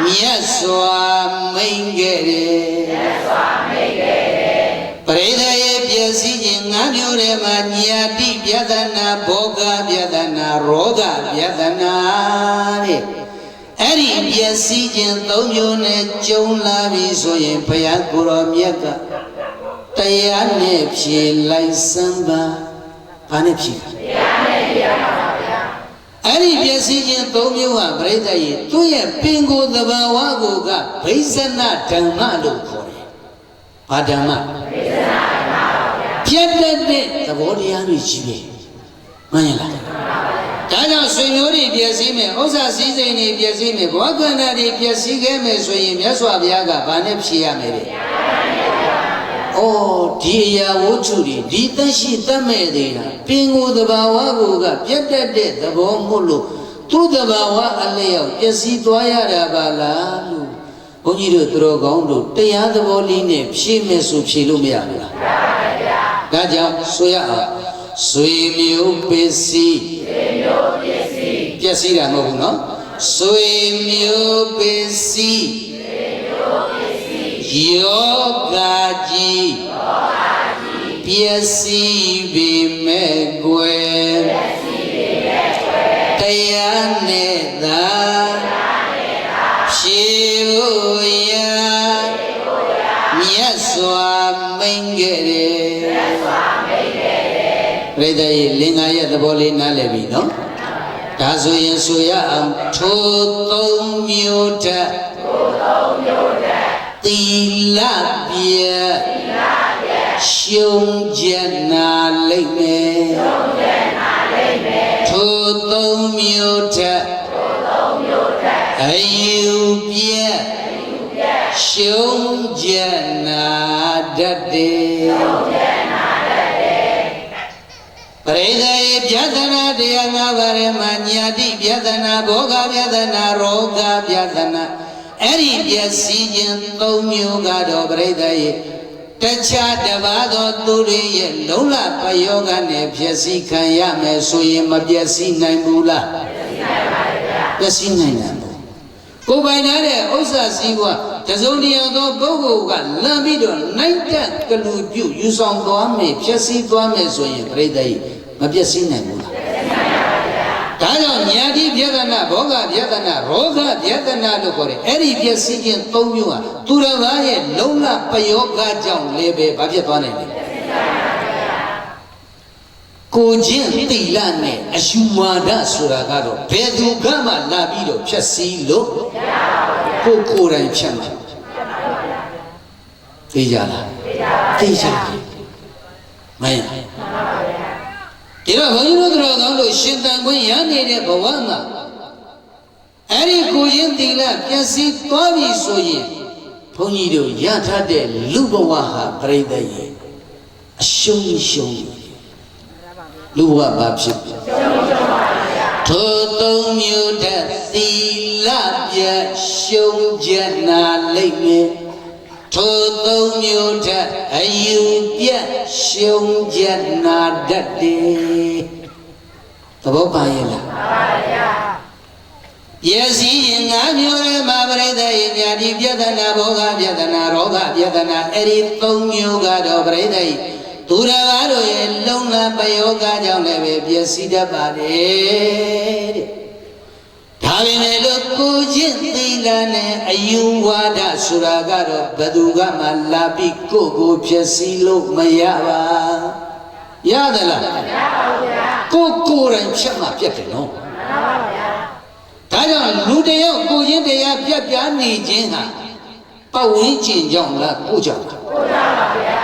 မြတ်စွာမိန့်ခဲ့တယ်ပရိသတ်ရဲ့ပျက်စီးခြင်း၅မျိုးထဲမှာညာတိပြဒနာဘောဂပြဒနာရောဂပြဒနာတဲ့အဲ့ဒီပျက်စီးခြင်း၃မျိုးနဲ့ကြုံလာပြီဆိုရင်ဘုရားကိုယ်တော်မြတ်ကတရားနဲ့ဖြေလိုက်စမ်းပါဘာနဲ့ဖြေတရားနဲ့ဖြေပါဗျာအဲ့ဒီပျက်စီးခြင်း၃မျိုးဟာပြိဿရဲ့သူ့ရဲ့ပင်ကိုယ်သဘာဝကိုကဘိဇနဓမ္မလို့ခေါ်တယ်ဘာဓမ္မဘိဇနဓမ္မပါဗျာပြတ်တဲ့သဘောတရားတွေကြီးပဲမှန်ရလားဒါကြောင့်ဆွေမျိုးတွေပျက်စီးမယ်ဥစ္စာစည်းစိမ်တွေပျက်စီးမယ်ဘဝကန္နာတွေပျက်စီးခဲ့မယ်ဆိုရင်မြတ်စွာဘုရားကဘာနဲ့ဖြေရမယ်လဲအော်ဒီအရာဝတ္ထုတွေဒီတရှိတတ်မဲ့နေတာပင်ကိုယ်သဘာဝကိုကပြတ်တတ်တဲ့သဘောမို့လို့သူ့သဘာဝအလျောက်ပျက်စီးသွားရတာပါလားလို့ဘုန်းကြီးတို့သူတော်ကောင်းတို့တရားသဘောလေးနဲ့ဖြေမယ်ဆိုဖြေလို့မရဘူးလားမရပါဘူးဗျာဒါကြောင့်ဆိုရအောင်ဆွေမျိုးပစ္စည်းပျက်စီးတာမဟုတ်ဘူးနော်ဆွေမျိုးပစ္စည်းယောဂကြီးပျက်စီးပေမဲ့ကိုယ်တရားနဲ့သာဖြေဖို့ရမြတ်စွာမိန့်ခဲ့တယ်ပရိသတ်ရဲ့လင်္ကာရဲ့သဘောလေးနားလည်ပြီနော်ဒါဆိုရင်ဆိုရအောင်ထိုသုံးမျိုးထက်သီလပြည့်ရှုံးချက်နာလိမ့်မယ်ထိုသုံးမျိုးထက်အယူပြည့်ရှုံးချက်နာတတ်တယ်ပရိသတ်ရဲ့ပြဒနာတရား၅ပါးထဲမှာညာတိပြဒနာဘောဂပြဒနာရောဂပြဒနာအဲ့ဒီပျက်စီးခြင်း၃မျိုးကတော့ပရိသတ်ရဲ့တခြားတစ်ပါးသောသူတွေရဲ့လုံးလပယောဂနဲ့ပျက်စီးခံရမယ်ဆိုရင်မပျက်စီးနိုင်ဘူးလားပျက်စီးနိုင်ပါဘူးကိုယ်ပိုင်ထားတဲ့ဥစ္စာစည်းဝါးတစုံတရာသောပုဂ္ဂိုလ်ကလမ်းပြီးတော့နိုင်တဲ့ကလူပြုယူဆောင်သွားမယ်ပျက်စီးသွားမယ်ဆိုရင်ပရိသတ်ရဲ့မပျက်စီးနိုင်ဘူးလားဒါကြောင့်ညာတိပြဒနာဘောဂပြဒနာရောဂပြဒနာလို့ခေါ်တယ်အဲ့ဒီပျက်စီးခြင်း၃မျိုးဟာသူတစ်ပါးရဲ့လုံးလပယောဂကြောင့်လည်းပဲဘာဖြစ်သွားနိုင်လဲကိုချင်းတိလနဲ့အရှုဝါဒဆိုတာကတော့ဘယ်သူကမှလာပြီးတော့ဖြတ်စည်းလို့ကိုယ်တိုင်ဖြတ်မှာသိကြလားသိကြပါမင်းဒီတော့ဘုန်းကြီးတို့တော်ကောင်းတို့ရှင်သန်ခွင့်ရနေတဲ့ဘဝမှာအဲ့ဒီကိုရင်သီလပျက်စီးသွားပြီဆိုရင်ဘုန်းကြီးတို့ရထားတဲ့လူဘဝဟာပြိတ္တရဲ့အရှုံးရှုံးလူဘဝဘာဖြစ်ထိုသုံးမျိုးတည်းသီလပြည့်ရှုံးချက်နာလိမ့်မယ်ထိုသုံးမျိုးထက်အယူပြတ်ရှုံးချက်နာတတ်တယ်သဘောပါရဲ့လားပါပါဗျာပျက်စီးရင်၅မျိုးထဲမှာပရိသတ်ရဲ့ညာတိပြဒနာဘောဂပြဒနာရောဂပြဒနာအဲ့ဒီ၃မျိုးကတော့ပရိသတ်သူတော်ဘာတို့ရဲ့လုံးလပယောဂကြောင့်လည်းပဲပျက်စီးတတ်ပါတယ်တဲ့ဒါပေမဲ့လို့ကိုချင်းသီလနဲ့အယူဝါဒဆိုတာကတော့ဘယ်သူကမှလာပြီးကိုဖြည့်စည်းလို့မရပါရသလားမရပါဘူးဗျာကိုယ်တိုင်ဖြတ်မှပြတ်တယ်နော်မှန်ပါဗျာဒါကြောင့်လူတယောက်ကိုချင်းတရားပြတ်ပြားနေခြင်းဟာပတ်ဝန်းကျင်ကြောင့်လားကိုကြောင့်လားကိုကြောင့်ပါဗျာ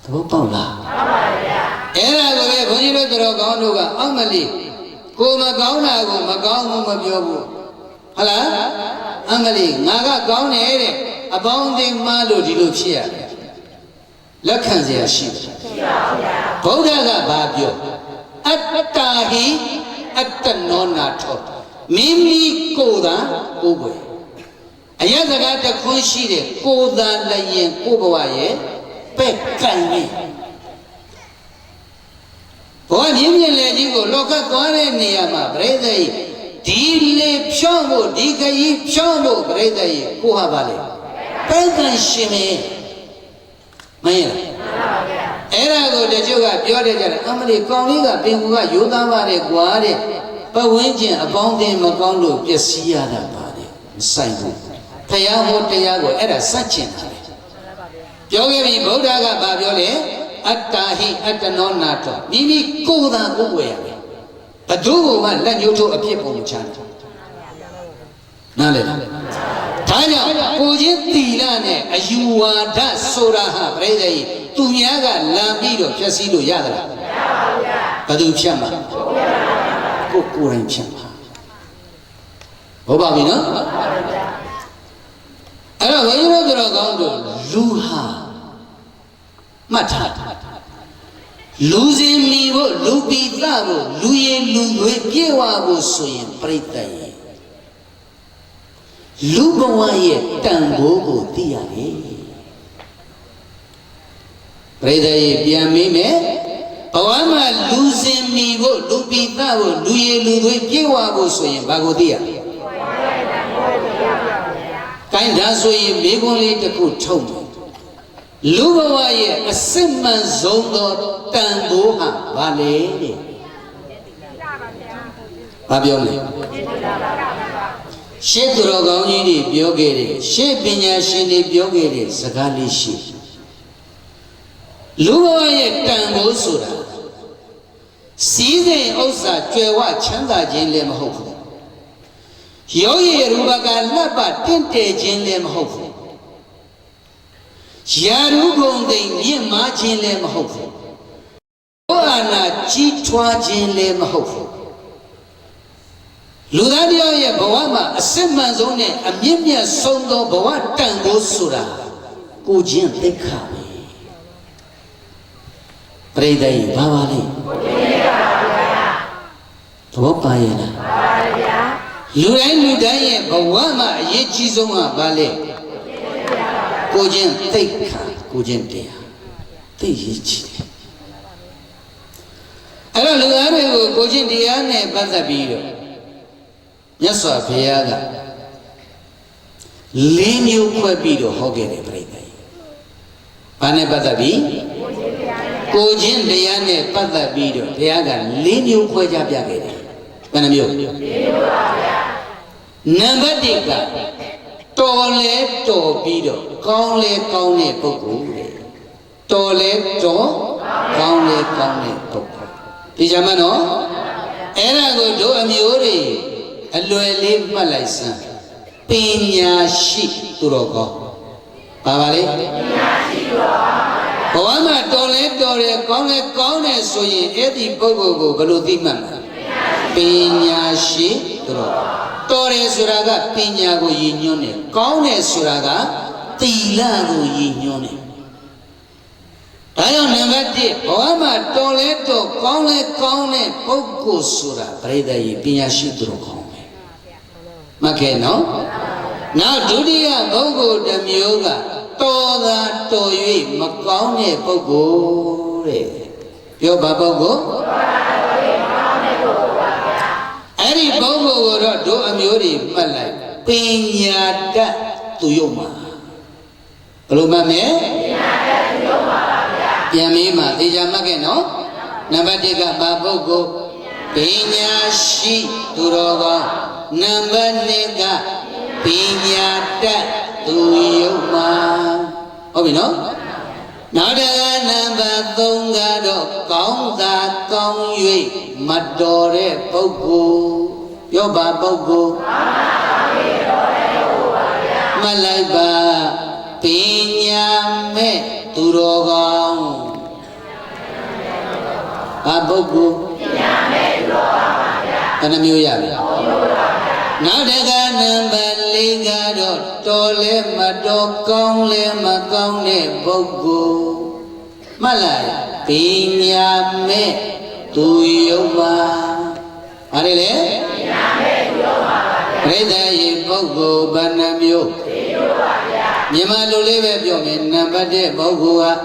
သဘောပေါက်လားမှန်ပါဗျာ အဲ့ဒါကိုပဲဘုန်းကြီးတို့တော်ကောင်းတို့ကအမလီကိုမကောင်းတာကိုမကောင်းဘူးမပြောဘူးဟုတ်လားအမလီငါကကောင်းတယ်တဲ့အပေါင်းအသင်းမှားလို့ဒီလိုဖြစ်ရတယ်လက်ခံเสียရှိတယ်ဘုရားကဘာပြောအတ္တာဟိအတ္တနောနာထောမိမိကိုယ်သာကိုယ်ွယ်အယစကားတစ်ခွန်းရှိတယ်ကိုယ်သာလည်းရင်ကိုယ်ဘဝရဲ့ပဲ့ကန်နေဘောမြင်းမြင်းလေကြီးကိုလောကသွားတဲ့နေရာမှာပြိဿကြီးဒီလေဖြောင်းဖို့ဒီခရီးဖြောင်းဖို့ပြိဿကြီးကိုဟာပါလေပဲ့ကန်ရှင်မင်းမင်းအဲ့ဒါကိုတချို့ကပြောတယ်ကြတယ်အမလီကောင်လေးကပင်ကူကရိုးသားပါတယ်ကွာတဲ့ပတ်ဝန်းကျင်အပေါင်းအသင်းမကောင်းလို့ပျက်စီးရတာပါတယ်မဆိုင်ဘူးဖယားဟောတရားကိုအဲ့ဒါစัจကျင်တာပဲပြောခဲ့ပြီဗုဒ္ဓကဘာပြောလဲအတ္တာဟိအတ္တနောနာတောမိမိကိုယ်သာကိုယ်ွယ်ရမယ်ဘယ်သူမှလက်ညှိုးထိုးအဖြစ်ပုံမချမ်းနားလေဒါကြောင့်ကိုချင်းသီလနဲ့အယူဝါဒဆိုတာဟာပြိဿကြီးသူများကလမ်းပြီးတော့ဖြည့်ဆည်းလို့ရသလားမရပါဘူးဗျာဘယ်သူဖြတ်မှာကိုယ်တိုင်ဖြတ်မှာဟုတ်ပါပြီနော်အဲ့တော့ဘုရားတို့တော်ကောင်းတို့လူဟာမှတ်ထားလူစင်မီဖို့လူပိသဖို့လူရင်လူငွေပြေဝဖို့ဆိုရင်ပြိဿရဲ့လူဘဝရဲ့တန်ဖိုးကိုသိရတယ်ပြိဿရဲ့ပြန်မိမယ်ဘဝမှာလူစင်မီဖို့လူပိသဖို့လူရင်လူငွေပြေဝဖို့ဆိုရင်ဘာကိုသိရလဲကိုင်းဒါဆိုရင်မိခွန်းလေးတစ်ခုထုတ်တယ်လူဘဝရဲ့အစစ်မှန်ဆုံးသောတန်ဖိုးဟာဘာလဲတဲ့ဘာပြောလဲရှေးသူတော်ကောင်းကြီးတွေပြောခဲ့တယ်ရှေးပညာရှင်တွေပြောခဲ့တဲ့စကားလေးရှိလူဘဝရဲ့တန်ဖိုးဆိုတာစီးစိမ်ဥစ္စာကြွယ်ဝချမ်းသာခြင်းလည်းမဟုတ်ဘူးယောဂီရူပကလှပတင့်တယ်ခြင်းလည်းမဟုတ်ဘူးယာရုဂုံသိမြင့်မားခြင်းလည်းမဟုတ်ဘူးဘုရားနာကြီးထွားခြင်းလည်းမဟုတ်ဘူးလူသားတယောက်ရဲ့ဘဝမှာအစစ်မှန်ဆုံးနဲ့အမြင့်မြတ်ဆုံးသောဘဝတန်ဖိုးဆိုတာကိုချင်းသိက္ခာပဲပရိသတ်ကြီးဘာပါလဲကိုချင်းသိက္ခာပါဗျာသဘောပါရဲ့လားပါပါဗျာလူတိုင်းရဲ့ဘဝမှာအရေးကြီးဆုံးကဘာလဲကိုချင်းသိက္ခာကိုချင်းတရားသိရေးချတယ်အဲ့တော့လူသားတွေကိုကိုချင်းတရားနဲ့ပတ်သက်ပြီးတော့မြတ်စွာဘုရားက၄မျိုးခွဲပြီးတော့ဟောခဲ့တယ်ပြိဿကြီးဘာနဲ့ပတ်သက်ပြီးကိုချင်းတရားနဲ့ပတ်သက်ပြီးတော့ဘုရားက၄မျိုးခွဲခြားပြခဲ့တယ်ဘယ်နှမျိုး၄မျိုးပါဗျာနံပါတ်1ကတော်လဲတော်ပြီးတော့ကောင်းလဲကောင်းတဲ့ပုဂ္ဂိုလ်တဲ့တော်လဲတော်ကောင်းလဲကောင်းတဲ့ပုဂ္ဂိုလ်ဒီကြမှာနော်အဲ့ဒါကိုတို့အမျိုးတွေအလွယ်လေးမှတ်လိုက်စမ်းပညာရှိသူတော်ကောင်းပါပါလေပညာရှိသူတော်ကောင်းဘဝမှာတော်လဲတော်တယ်ကောင်းလဲကောင်းတယ်ဆိုရင်အဲ့ဒီပုဂ္ဂိုလ်ကိုဘယ်လိုသိမှတ်မလဲပညာရှိသူတော်တော်တယ်ဆိုတာကပညာကိုရည်ညွှန်းတယ်ကောင်းတယ်ဆိုတာကသီလကိုရည်ညွှန်းတယ်ဒါကြောင့်နံပါတ်1ဘဝမှာတော်လဲတော်ကောင်းလဲကောင်းတဲ့ပုဂ္ဂိုလ်ဆိုတာပရိသတ်ကြီးပညာရှိသူတော်ကောင်းပဲမှတ်ခဲ့နော်နောက်ဒုတိယပုဂ္ဂိုလ်တစ်မျိုးကတော်သာတော်၍မကောင်းတဲ့ပုဂ္ဂိုလ်တဲ့ပြောပါပုဂ္ဂိုလ်အဲ့ဒီပုဂ္ဂိုလ်ကိုတော့တို့အမျိုးတွေမှတ်လိုက်ပညာတတ်သူယုံမှာဘယ်လိုမှတ်မလဲပညာတတ်သူယုံမှာပါဗျာပြန်မေးမှာသေချာမှတ်ခဲ့နော်နံပါတ်1ကဘာပုဂ္ဂိုလ်ပညာရှိသူတော်ကောင်းနံပါတ်2ကပညာတတ်သူယုံမှာဟုတ်ပြီနော်နောက်တစ်ခါနံပါတ်3ကတော့ကောင်းသာကောင်း၍မတော်တဲ့ပုဂ္ဂိုလ်ပြောပါပုဂ္ဂိုလ်မှတ်လိုက်ပါပညာမဲ့သူတော်ကောင်း ဘာပုဂ္ဂိုလ်ဘယ်နှမျိုးရပြီနောက်တစ်ခါနံပါတ်၄ကတော့တော်လဲမတော်ကောင်းလဲမကောင်းတဲ့ပုဂ္ဂိုလ်မှတ်လိုက်ပညာမဲ့သူယုံပါဘာလဲလဲပညာမဲ့သူယုံပါပါဗျာပြိဿရေပုဂ္ဂိုလ်ဘယ်နှမျိုးမြန်မာလူလေးပဲပြောမယ်နံပါတ်1ပုဂ္ဂိုလ်က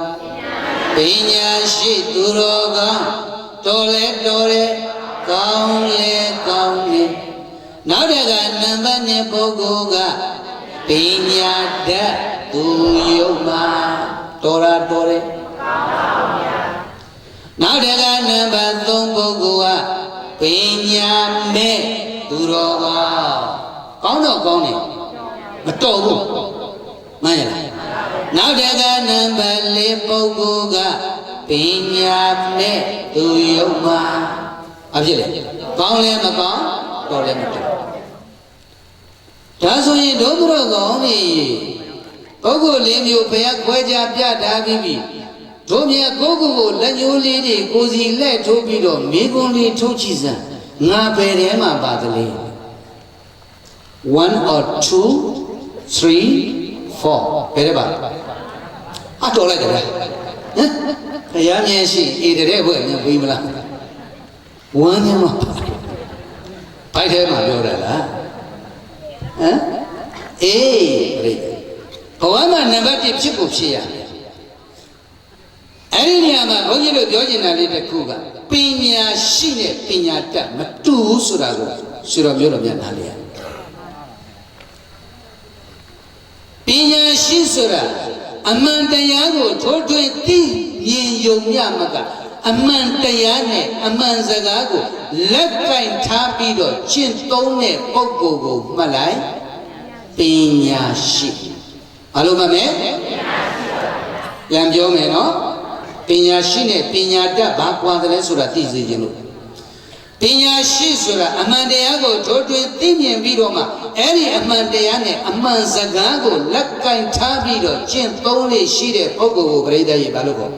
ပညာရှိသူတော်ကောင်းတော်လဲတော်တယ်ကောင်းလဲကောင်းတယ်နောက်တစ်ခါနံပါတ်2ပုဂ္ဂိုလ်ကပညာတတ်သူယုံမှာတော်တာတော်တယ်ကောင်းပါဗျာနောက်တစ်ခါနံပါတ်3ပုဂ္ဂိုလ်ကပညာမဲ့သူတော်ကောင်းတော့ကောင်းတယ်မတော်ဘူးမှန်ရလားနောက်တစ်ခါနံပါတ်4ပုဂ္ဂိုလ်ကပညာမဲ့သူယုံမှာအဖြစ်လေကောင်းလဲမကောင်းတော်လဲမတော်ဒါဆိုရင်ဒုက္ခကောင်းပြီပုဂ္ဂိုလ်၄မျိုးဘုရားခွဲခြားပြထားပြီးပြီတို့မြတ်ကိုကိုကိုလက်ညှိုးလေးတွေကိုစီလက်ထိုးပြီးတော့မိကွန်းလေးထုတ်ချစမ်းငါပဲထဲမှာပါသလဲ1 or 2 3 4ဘယ်ထဲပါအတော်လိုက်တယ်ဗျာဟမ်ဘုရားမြတ်ရှိအေးတဲ့ဘွဲ့မြတ်ပြီးမလားဝမ်းထဲမှာဘိုက်ထဲမှာပြောတာလားဟမ်အေးပြိတ္တဘဝမှာနံပါတ်1ဖြစ်ဖို့ဖြစ်ရတယ်အဲ့ဒီနေရာမှာဘုန်းကြီးတို့ပြောချင်တာလေးတစ်ခုကပညာရှိနဲ့ပညာတတ်မတူဘူးဆိုတာကိုဆွေတော်မျိုးတော်များနားလည်ရပညာရှိဆိုတာအမှန်တရားကိုထိုးထွင်းသိမြင်ယုံမြမကအမှန်တရားနဲ့အမှန်စကားကိုလက်ကင်ထားပြီးတော့ကျင့်သုံးတဲ့ပုဂ္ဂိုလ်ကိုမှတ်လိုက်ပညာရှိဘာလို့မှတ်မယ်ပြန်ပြောမယ်နော်ပညာရှိနဲ့ပညာတတ်ဘာကွာတယ်လဲဆိုတာသိစေခြင်းလို့ပညာရှိဆိုတာအမှန်တရားကိုထိုးထွင်းသိမြင်ပြီးတော့မှအဲ့ဒီအမှန်တရားနဲ့အမှန်စကားကိုလက်ကင်ထားပြီးတော့ကျင့်သုံးလေးရှိတဲ့ပုဂ္ဂိုလ်ကိုပြိတ္တရေဘာလို့ခေါ်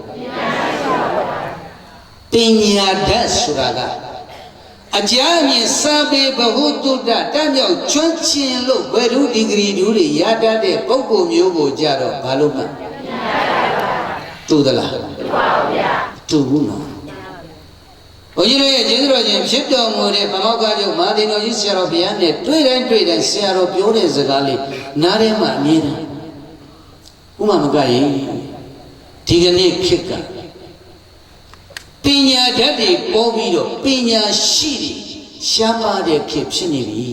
ပညာတတ်ဆိုတာကအကြအမြင်စာပေဘဟုတုတ္တတတ်မြောက်ကျွမ်းကျင်လို့ဘယ်လိုဒီဂရီတူတွေရတတ်တဲ့ပုဂ္ဂိုလ်မျိုးကိုကြတော့ဘာလို့မှတူသလားတူပါဗျာတူဘူးနော်ဘုန်းကြီးတို့ရဲ့ကျေးဇူးတော်ရှင်ဖြစ်တော်မူတဲ့ဗမောက္ခကျုပ်မာသီတော်ကြီးဆရာတော်ဘုရားနဲ့တွေ့တိုင်းဆရာတော်ပြောတဲ့စကားလေးနားထဲမှာအမြဲတမ်းဥမာမကရင်ဒီကနေ့ခေတ်ကပညာဓာတ်တွေပေါ်ပြီးတော့ပညာရှိတွေရှားပါတဲ့ခေတ်ဖြစ်နေပြီ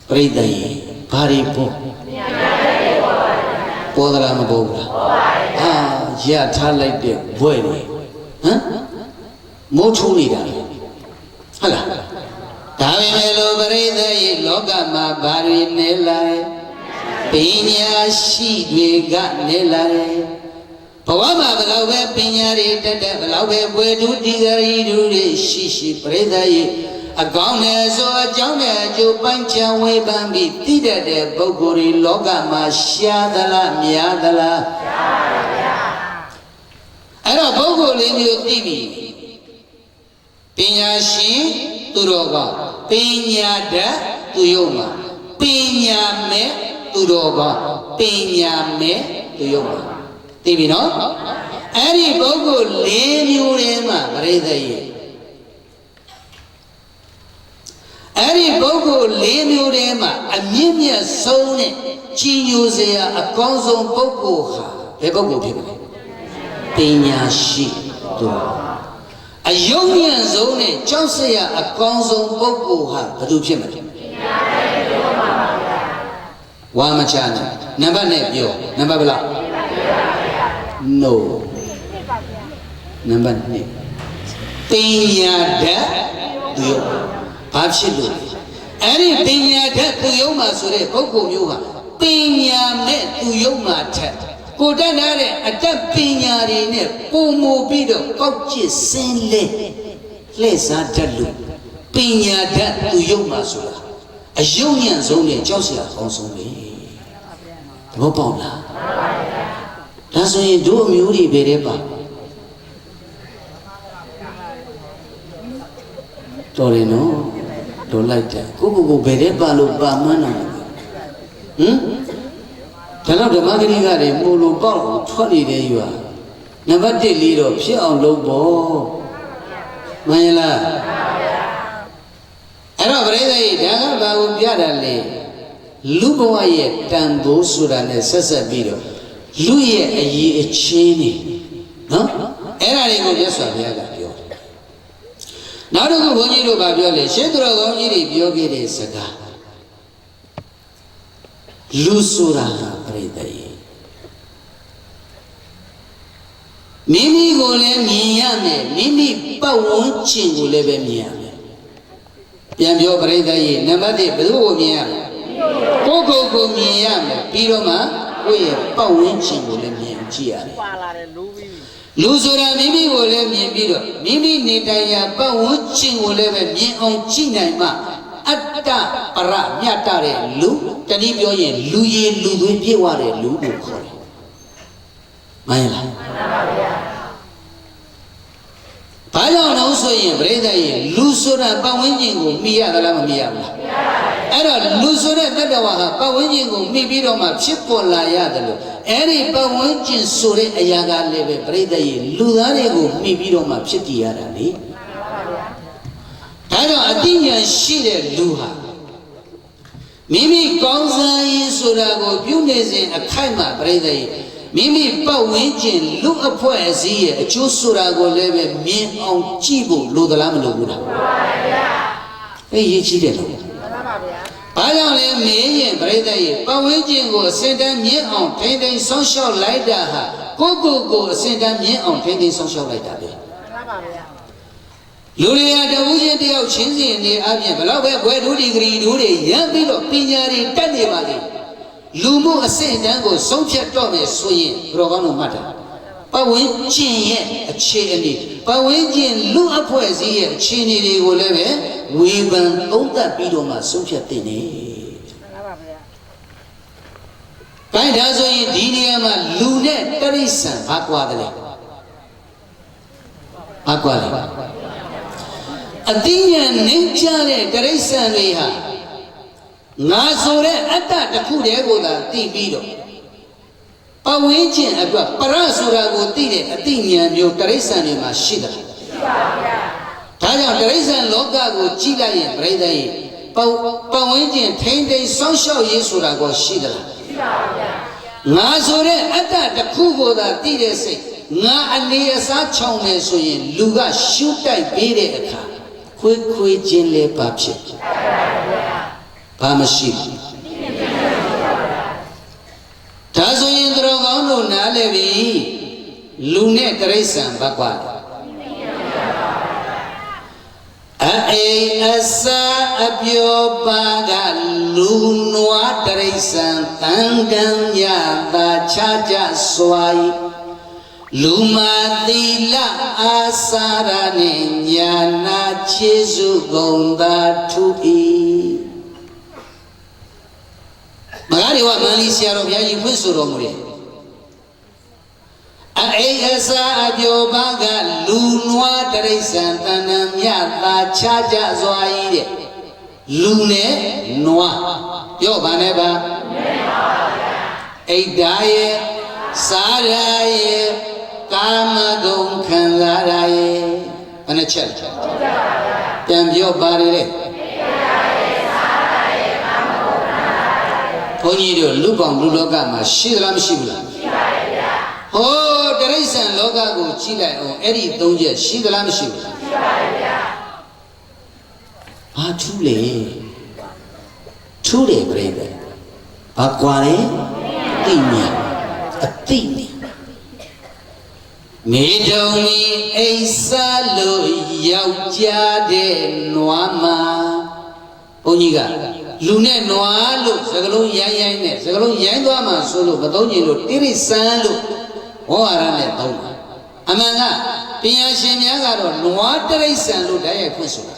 ပြိတ္တရေဘာတွေပေါ်ပေါ်သလားမပေါ်ဘူးလားဟာရထားလိုက်တဲ့ဘွဲ့တွေဟမ်မိုးထိုးနေတာဟုတ်လားဒါပေမဲ့လို့ပြိတ္တရေလောကမှာဘာတွေနေလာလဲပညာရှိတွေကနေလာတယ်ဘဝမှာဘလောက်ပဲပညာတွေတက်တက်ဘလောက်ပဲဘွယ်တူဒီဂရီတူတွေရှိပြိတ္တရေအကောင်းနဲ့ဆိုအကြောင်းနဲ့အကျိုးပိုင်းခြားဝေဖန်ပြီးသိတတ်တဲ့ပုဂ္ဂိုလ်တွေလောကမှာရှားသလားများသလားရှားပါဗျာအဲ့တော့ပုဂ္ဂိုလ်လေးမျိုးသိပြီပညာရှိသူတော်ကောင်းပညာတတ်သူယုံမှာပညာမဲ့သူတော်ကောင်းပညာမဲ့သူယုံမှာသိပြီနော်အဲ့ဒီပုဂ္ဂိုလ်၄မျိုးထဲမှာပြိတ္တရေအဲ့ဒီပုဂ္ဂိုလ်၄မျိုးထဲမှာအမြင့်မြတ်ဆုံးနဲ့ကြီးညိုစရာအကောင်းဆုံးပုဂ္ဂိုလ်ဟာဘယ်ပုဂ္ဂိုလ်ဖြစ်မလဲပညာရှိသူအယုံညံ့ဆုံးနဲ့ကြောက်စရာအကောင်းဆုံးပုဂ္ဂိုလ်ဟာဘယ်သူဖြစ်မလဲဝါမချနဲ့နံပါတ်နဲ့ပြောနံပါတ်ဘယ်လောက် no နံပါတ်2ပညာဓာတ်သူယုံဘာဖြစ်လို့အဲ့ဒီပညာဓာတ်သူယုံမှာဆိုတဲ့ပုဂ္ဂိုလ်မျိုးဟာပညာမဲ့သူယုံမှာထက်ကိုတတ်တဲ့အတတ်ပညာတွေနဲ့ပုံမူပြီးတော့ကောက်ကျစ်စင်းလဲလှည့်စားတတ်လို့ပညာဓာတ်သူယုံမှာဆိုတာအယုံညံ့ဆုံးနဲ့ကြောက်စရာကောင်းဆုံးပဲသဘောပေါက်လားဒါဆိုရင်တို့အမျိုးတွေဘယ်ထဲပါ တော်တယ်နော်တော်လိုက်တယ်ကိုဘယ်တဲ့ပါလို့ပါမှန်းတာဒါတော့ဓမ္မဂရိကတွေမို့လို့ပေါက်ထွက်နေတဲ့ယူဟာနံပါတ်1လေးတော့ဖြစ်အောင်လုပ်ဖို့မှန်လားအဲ့တော့ပြိဿကြီးဒါကဘာကိုပြတာလဲလူဘဝရဲ့တန်ဖိုးဆိုတာနဲ့ဆက်ဆက်ပြီးတော့လူရဲ့အရေးအချင်းနေနော်အဲ့ဒါတွေကိုမြတ်စွာဘုရားကပြောတယ်နောက်တစ်ခုဘုန်းကြီးတို့ဗာပြောလေရှင်းတော်ကောင်းကြီးတွေပြောခဲ့တဲ့စကားလူဆိုတာပြိဿကြီးမိမိကိုလည်းမြင်ရမယ်မိမိပတ်ဝန်းကျင်ကိုလည်းပဲမြင်ရမယ်ပြန်ပြောပြိဿကြီးနံပါတ်1ဘယ်သူ့ကိုမြင်ရလဲကိုမြင်ရမယ်ပြီးတော့မှကိုယ့်ရဲ့ပတ်ဝန်းကျင်ကိုလည်းမြင်ကြည့်ရတယ်ပါလာတယ်လူဆိုတာမိမိကိုလည်းမြင်ပြီးတော့မိမိနေထိုင်ရာပတ်ဝန်းကျင်ကိုလည်းပဲမြင်အောင်ကြည့်နိုင်မှအတ္တပရမြတ်တဲ့လူတနည်းပြောရင်လူရည်လူသွေးပြည့်ဝတဲ့လူကိုခေါ်တယ်မှန်လားမှန်ပါဗျာဘာကြောင့်လို့ဆိုရင်ပြိဿရဲ့လူဆိုတာပတ်ဝန်းကျင်ကိုမိရသလားမမိရဘူးလားမိရပါဘူးအဲ့တော့လူဆိုတဲ့တတ္တဝါဟာပတ်ဝန်းကျင်ကိုမိပြီးတော့မှဖြစ်ပေါ်လာရတယ်လို့အဲ့ဒီပတ်ဝန်းကျင်ဆိုတဲ့အရာကလည်းပဲပြိဿရဲ့လူသားတွေကိုမိပြီးတော့မှဖြစ်တည်ရတာလေမှန်ပါဗျာဒါကြောင့်အတိညာရှိတဲ့လူဟာမိမိကောင်းစားရေးဆိုတာကိုပြုနေစဉ်အခိုက်မှာပြိဿရဲ့မိမိပတ်ဝန်းကျင်လူအဖွဲ့အစည်းရဲ့အကျိုးဆိုတာကိုလည်းပဲမြင်အောင်ကြည့်ဖို့လိုသလားမလိုဘူးလားမှန်ပါဗျာအေးရေးကြည့်တယ်လို့မှန်ပါဗျာဘာကြောင့်လဲမင်းရင်ပြိဿရဲ့ပတ်ဝန်းကျင်ကိုအစင်တန်းမြင်အောင်ထိမ့်သိမ်းဆောင်းလျှောက်လိုက်တာဟာကိုအစင်တန်းမြင်အောင်ထိမ့်သိမ်းဆောင်းလျှောက်လိုက်တာပဲမှန်ပါဗျာလူတွေကတဝူးချင်းတယောက်ချင်းစီနေအပြင်ဘလောက်ပဲဘွယ်ဒုဒီဂရီဒုတွေရမ်းပြီးတော့ပညာတွေတက်နေပါလေလူမှုအဆင့်အတန်းကိုဆုံးဖြတ်တော့မယ်ဆိုရင်ဘယ်တော့မှမှတ်တာပတ်ဝန်းကျင်ရဲ့အခြေအနေပတ်ဝန်းကျင်လူအဖွဲ့အစည်းရဲ့အခြေအနေတွေကိုလည်းပဲဝေဖန်သုံးသပ်ပြီးတော့မှဆုံးဖြတ်တင်နေမှန်ပါဗျာ။ဒါဒါဆိုရင်ဒီနေရာမှာလူနဲ့တရိစ္ဆာန်ဘာကွာတယ်လဲဘာကွာလဲအတိညာနှင်းကြတဲ့တရိစ္ဆာန်တွေဟာငါဆိုတဲ့အတ္တတစ်ခုတည်းကိုသာသိပြီးတော့ပတ်ဝန်းကျင်အတွက်ပရဆိုတာကိုသိတဲ့အသိဉာဏ်မျိုးတရိစ္ဆာန်တွေမှာရှိတယ်ရှိပါဗျာဒါကြောင့်တရိစ္ဆာန်လောကကိုကြည့်လိုက်ရင်ပြိဿရဲ့ပတ်ဝန်းကျင်ထိမ့်သိမ်းစောင့်ရှောက်ရေးဆိုတာကိုရှိသလားရှိပါဗျာငါဆိုတဲ့အတ္တတစ်ခုကိုသာသိတဲ့စိတ်ငါအနေအစားချောင်နေဆိုရင်လူကရှုတိုက်ပေးတဲ့အခါခွေးချင်းလည်းပါဖြစ်ဘာမရှိဘူးဒါဆိုရင်သူတော်ကောင်းတို့နားလည်ပြီလူနဲ့တိရစ္ဆာန်ဘာကွာအေးအစာအပြောပါကလူနွားတိရစ္ဆာန်တန်ကံရတာခြားကြစွာလူမာသီလအာစာရနဲ့ညာနာခြေစုကုန်သာထူ၏မဂ္ဂရိဝမန္လိဆရာတော်ဘုရားကြီးဖွင့်ဆိုတော်မူတယ်အေးအစာအပြောပါကလူနွားတိရစ္ဆာန်တဏ္ဍမြတ်သာခြားကြစွာ၏တဲ့လူနဲ့နွားပြောပါနဲ့ပါအိဒါရဲ့စားရရဲ့ကာမဂုဏ်ခံစားရရဲ့ဘယ်နှချက်ပြန်ပြောပါလေဘုန်းကြီးတို့လူပေါင်းလူလောကမှာရှိသလားမရှိဘူးလားရှိပါရဲ့ဗျာဟောတိရစ္ဆာန်လောကကိုကြည့်လိုက်အောင်အဲ့ဒီ၃ချက်ရှိသလားမရှိဘူးလားရှိပါရဲ့ဗျာဘာထူးလဲထူးတယ်ပြိတ္တဘာကွာလဲသိမြတ်အသိမြတ်မေတုံမီအိဆာလို့ယောက်ျားတဲ့နွားမှာဘုန်းကြီးကလူနဲ့နွားလို့စကလုံးရိုင်းနဲ့စကလုံးရိုင်းသွားမှဆိုလို့မသုံးကြလို့တိရိစ္ဆာန်လို့ဟောရတဲ့သုံးတာအမှန်ကပညာရှင်များကတော့နွားတိရိစ္ဆာန်လို့တိုက်ရိုက်ဖွင့်ဆိုတာ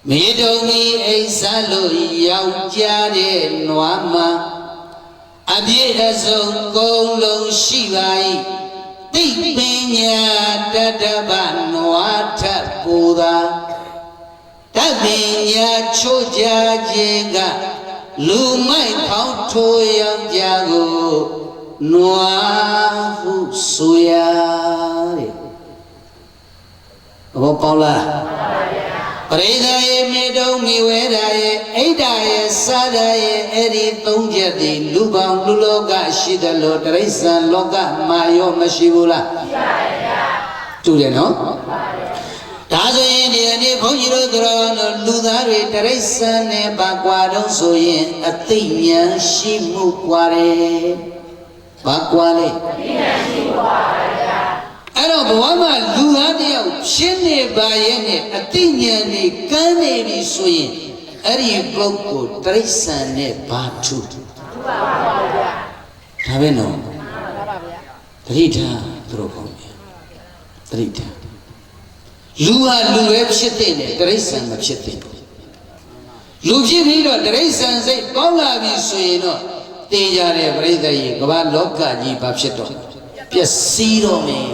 မေတုံမီအိဆာလို့ယောက်ျားတဲ့နွားမှာအပြည့်အစုံကုန်လုံးရှိပါ၏သိပညာတတ္တဗနွားထပူသာ တပညာချိုးကြခြင်းကလူမိုက်ထောင်ထိုးယောက်ျားကိုနွားဟုဆိုရတဲ့ဘောပေါလားပရိသတ်ရဲ့မြေတုံးမြေဝဲတာရဲ့အိဋ္ဌာရဲ့စာတာရဲ့အဲ့ဒီသုံးချက်ဒီလူပေါင်းလူလောကရှိတယ်လို့တရိစ္ဆာန်လောကမှာရောမရှိဘူးလားရှိပါရဲ့တူတယ်နော်ဒါဆိုရင်ဒီနေ့ဘုန်းကြီးတို့တော်တော်လူသားတွေတရိစ္ဆာန်နဲ့ပါကွာတော့ဆိုရင်အသိဉာဏ်ရှိမှုကွာတယ်ပါကွာလေအသိဉာဏ်ရှိမှုကွာတယ်အဲ့တော့ဘဝမှာလူသားတယောက်ရှင်းနေပါရဲ့နဲ့အသိဉာဏ်နဲ့ကမ်းနေပြီဆိုရင်အဲ့ဒီပုဂ္ဂိုလ်တရိစ္ဆာန်နဲ့ဘာထူးပါပါဗျာဒါပဲနော်မှန်ပါဗျာတတိထားသူတို့ကောင်းပြီတတိထားလူဟာလူပဲဖြစ်တဲ့နဲ့တရိစ္ဆာန်မဖြစ်တဲ့လူဖြစ်ပြီးတော့တရိစ္ဆာန်စိတ်ကောင်းလာပြီဆိုရင်တော့တင်ကြတဲ့ပြိဿကြီးကမ္ဘာလောကကြီးဘာဖြစ်တော့ပျက်စီးတော့မယ်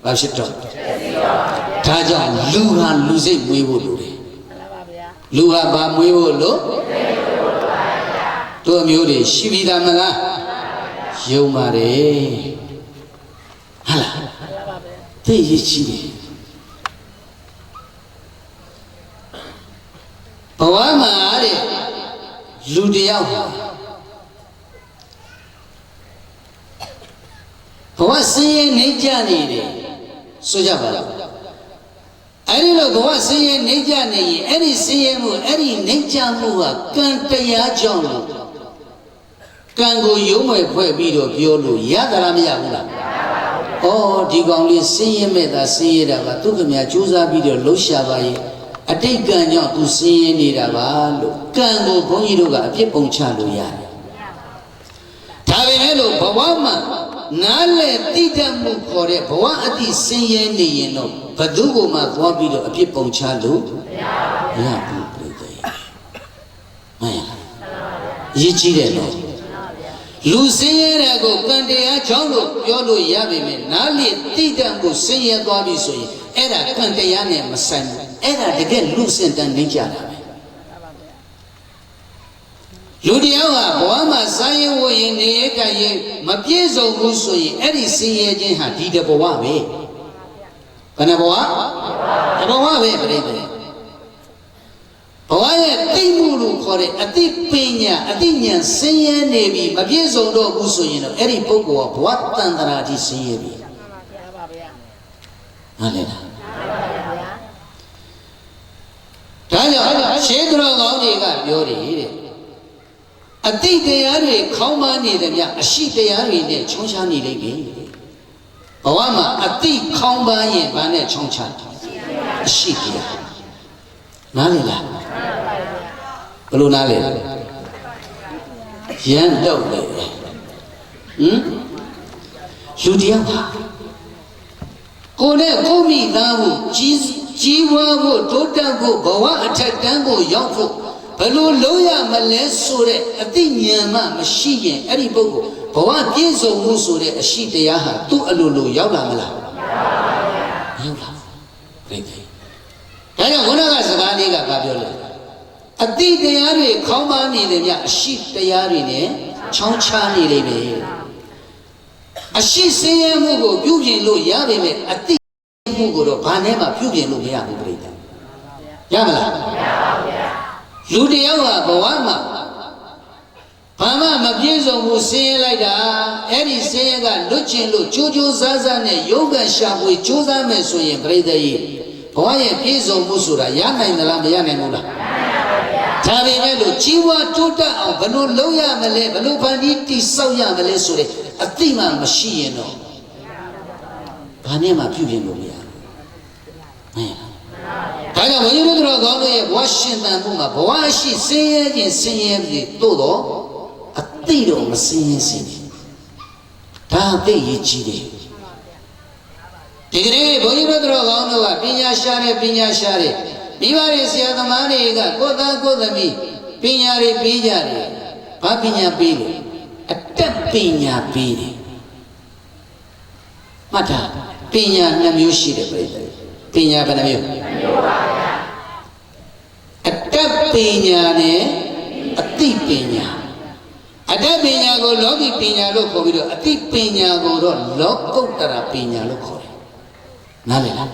ဘာဖြစ်တော့ပျက်စီးတော့ဒါကြောင့်လူဟာလူစိတ်မွေးဖို့လိုတယ်လူဟာဘာမွေးဖို့လို့တို့အမျိုးတွေရှိပြီးသားမလားယုံပါတယ်ဟာလားသိရရှိတယ်ဘဝမှာတဲ့လူတယောက်ဟာဘဝဆင်းရဲနေကြနေတယ်ဆိုကြပါလားအဲ့ဒီလိုဘဝဆင်းရဲနေကြနေရင်အဲ့ဒီဆင်းရဲမှုအဲ့ဒီနေကြမှုဟာကံတရားကြောင့်လို့ကံကိုယုံမဲ့ဖွဲ့ပြီးတော့ပြောလို့ရသလားမရဘူးလားဩဒီကောင်လေးဆင်းရဲမဲ့သာဆင်းရဲတာကသူကမြကြိုးစားပြီးတော့လှုပ်ရှားပါရဲ့အတိတ်ကံကြောင့်သူဆင်းရဲနေတာပါလို့ကံကိုဘုန်းကြီးတို့ကအပြစ်ပုံချလို့ရတယ်ဒါပေမဲ့လို့ဘဝမှာနားလေတိတတ်မှုခေါ်တဲ့ဘဝအတိဆင်းရဲနေရင်တော့ဘသူ့ကိုမှသွားပြီးတော့အပြစ်ပုံချလို့မရဘူးပြိတ္တိမရရေးကြည့်တယ်နော်လူဆင်းရဲတဲ့ကိုကံတရားကြောင့်လို့ပြောလို့ရပါမယ်နားလေတိတတ်မှုဆင်းရဲသွားပြီဆိုရင်အဲ့ဒါကံတရားနဲ့မဆိုင်ဘူးအဲ့ဒါတကယ်လူစင်တန်နေကြတာပဲလူတယောက်ဟာဘဝမှာစားရင်ဝတ်ရင်နေရကြရင်မပြည့်စုံဘူးဆိုရင်အဲ့ဒီဆင်းရဲခြင်းဟာဒီတဘဝပဲဘယ်နှဘဝတဘဝပဲပြိတ္တိဘဝရဲ့သိမှုလို့ခေါ်တဲ့အသိပညာအသိဉာဏ်ဆင်းရဲနေပြီမပြည့်စုံတော့ဘူးဆိုရင်တော့အဲ့ဒီပုဂ္ဂိုလ်ကဘဝတန်တရာတိဆင်းရဲပြီဟုတ်လေလားဒါကြောင့်ရှင်းတော်ကောင်းတွေကပြောတယ်တဲ့အတိတ်တရားတွေခေါင်းမနေတယ်မြအရှိတရားတွေနဲ့ချုံချနေလိမ့်မယ်ဘဝမှာအတိတ်ခေါင်းပန်းရင်ဘာနဲ့ချုံချအရှိတရားနားလေလားဘယ်လိုနားလေရန်တော့လေလူတရားပါကိုယ်နဲ့ကိုမိသားဖို့ကြီးဝါဖို့တိုးတက်ဖို့ဘဝအထက်တန်းကိုရောက်ဖို့ဘယ်လိုလုပ်ရမလဲဆိုတဲ့အသိဉာဏ်မှမရှိရင်အဲ့ဒီပုဂ္ဂိုလ်ဘဝပြည့်စုံမှုဆိုတဲ့အရှိတရားဟာသူ့အလိုလိုရောက်လာမလားရောက်လာပြိတ္တိဒါကြောင့်ဘုရားကစကားလေးကပြောလဲအတိတရားတွေခေါင်းပါနေတယ်မြအရှိတရားတွေနဲ့ချောင်းချနေလိမ့်မယ်အရှိဆင်းရဲမှုကိုပြုပြင်လို့ရပါမယ်အတိမှုကိုတော့ဘာနဲ့မှပြုပြင်လို့မရဘူးပြိတ္တိရမလားမရပါဘူးဗျာလူတယောက်ဟာဘဝမှာဘာမှမပြည့်စုံဘူးဆင်းရဲလိုက်တာအဲ့ဒီဆင်းရဲကလွတ်ချင်လို့ကြိုးကြိုးစားစားနဲ့ယောဂရှာဖွေကြိုးစားမယ်ဆိုရင်ပြိတ္တိဘဝရဲ့ပြည့်စုံမှုဆိုတာရနိုင်သလားမရနိုင်ဘူးလားမရနိုင်ပါဘူးဗျာဒါပေမဲ့လို့ကြီးဝါတိုးတက်အောင်ဘယ်လိုလုပ်ရမလဲဘယ်လိုဖန်တီးတိဆောက်ရမလဲဆိုတဲ့အသိမှမရှိရင်တော့ဘာနဲ့မှပြုပြင်လို့မရဘူးဒါကြောင့်ဘုန်းကြီးတို့တော်ကောင်းတို့ရဲ့ဘဝရှင်သန်မှုမှာဘဝရှိဆင်းရဲခြင်းဆင်းရဲပြီးသို့တော့အသိတော့မဆင်းရဲစေနဲ့ဒါအသိရည်ကြီးတယ်ဒီကနေ့ဘုန်းကြီးတို့တော်ကောင်းတို့ကပညာရှာတဲ့မိဘတွေဆရာသမားတွေကကိုယ်သားကိုယ်သမီးပညာတွေပေးကြတယ်ဘာပညာပေးလဲအတက်ပညာပေးတယ်မှတ်ထားပညာ2မျိုးရှိတယ်ပြိတ္တိပညာဘယ်နှမျိုး2မျိုးပါဗျာ ပညာနဲ့အတိပညာအတ္တပညာကိုလောကီပညာလို့ခေါ်ပြီးတော့အတိပညာကိုတော့လောကုတ္တရာပညာလို့ခေါ်တယ်နားလည်လား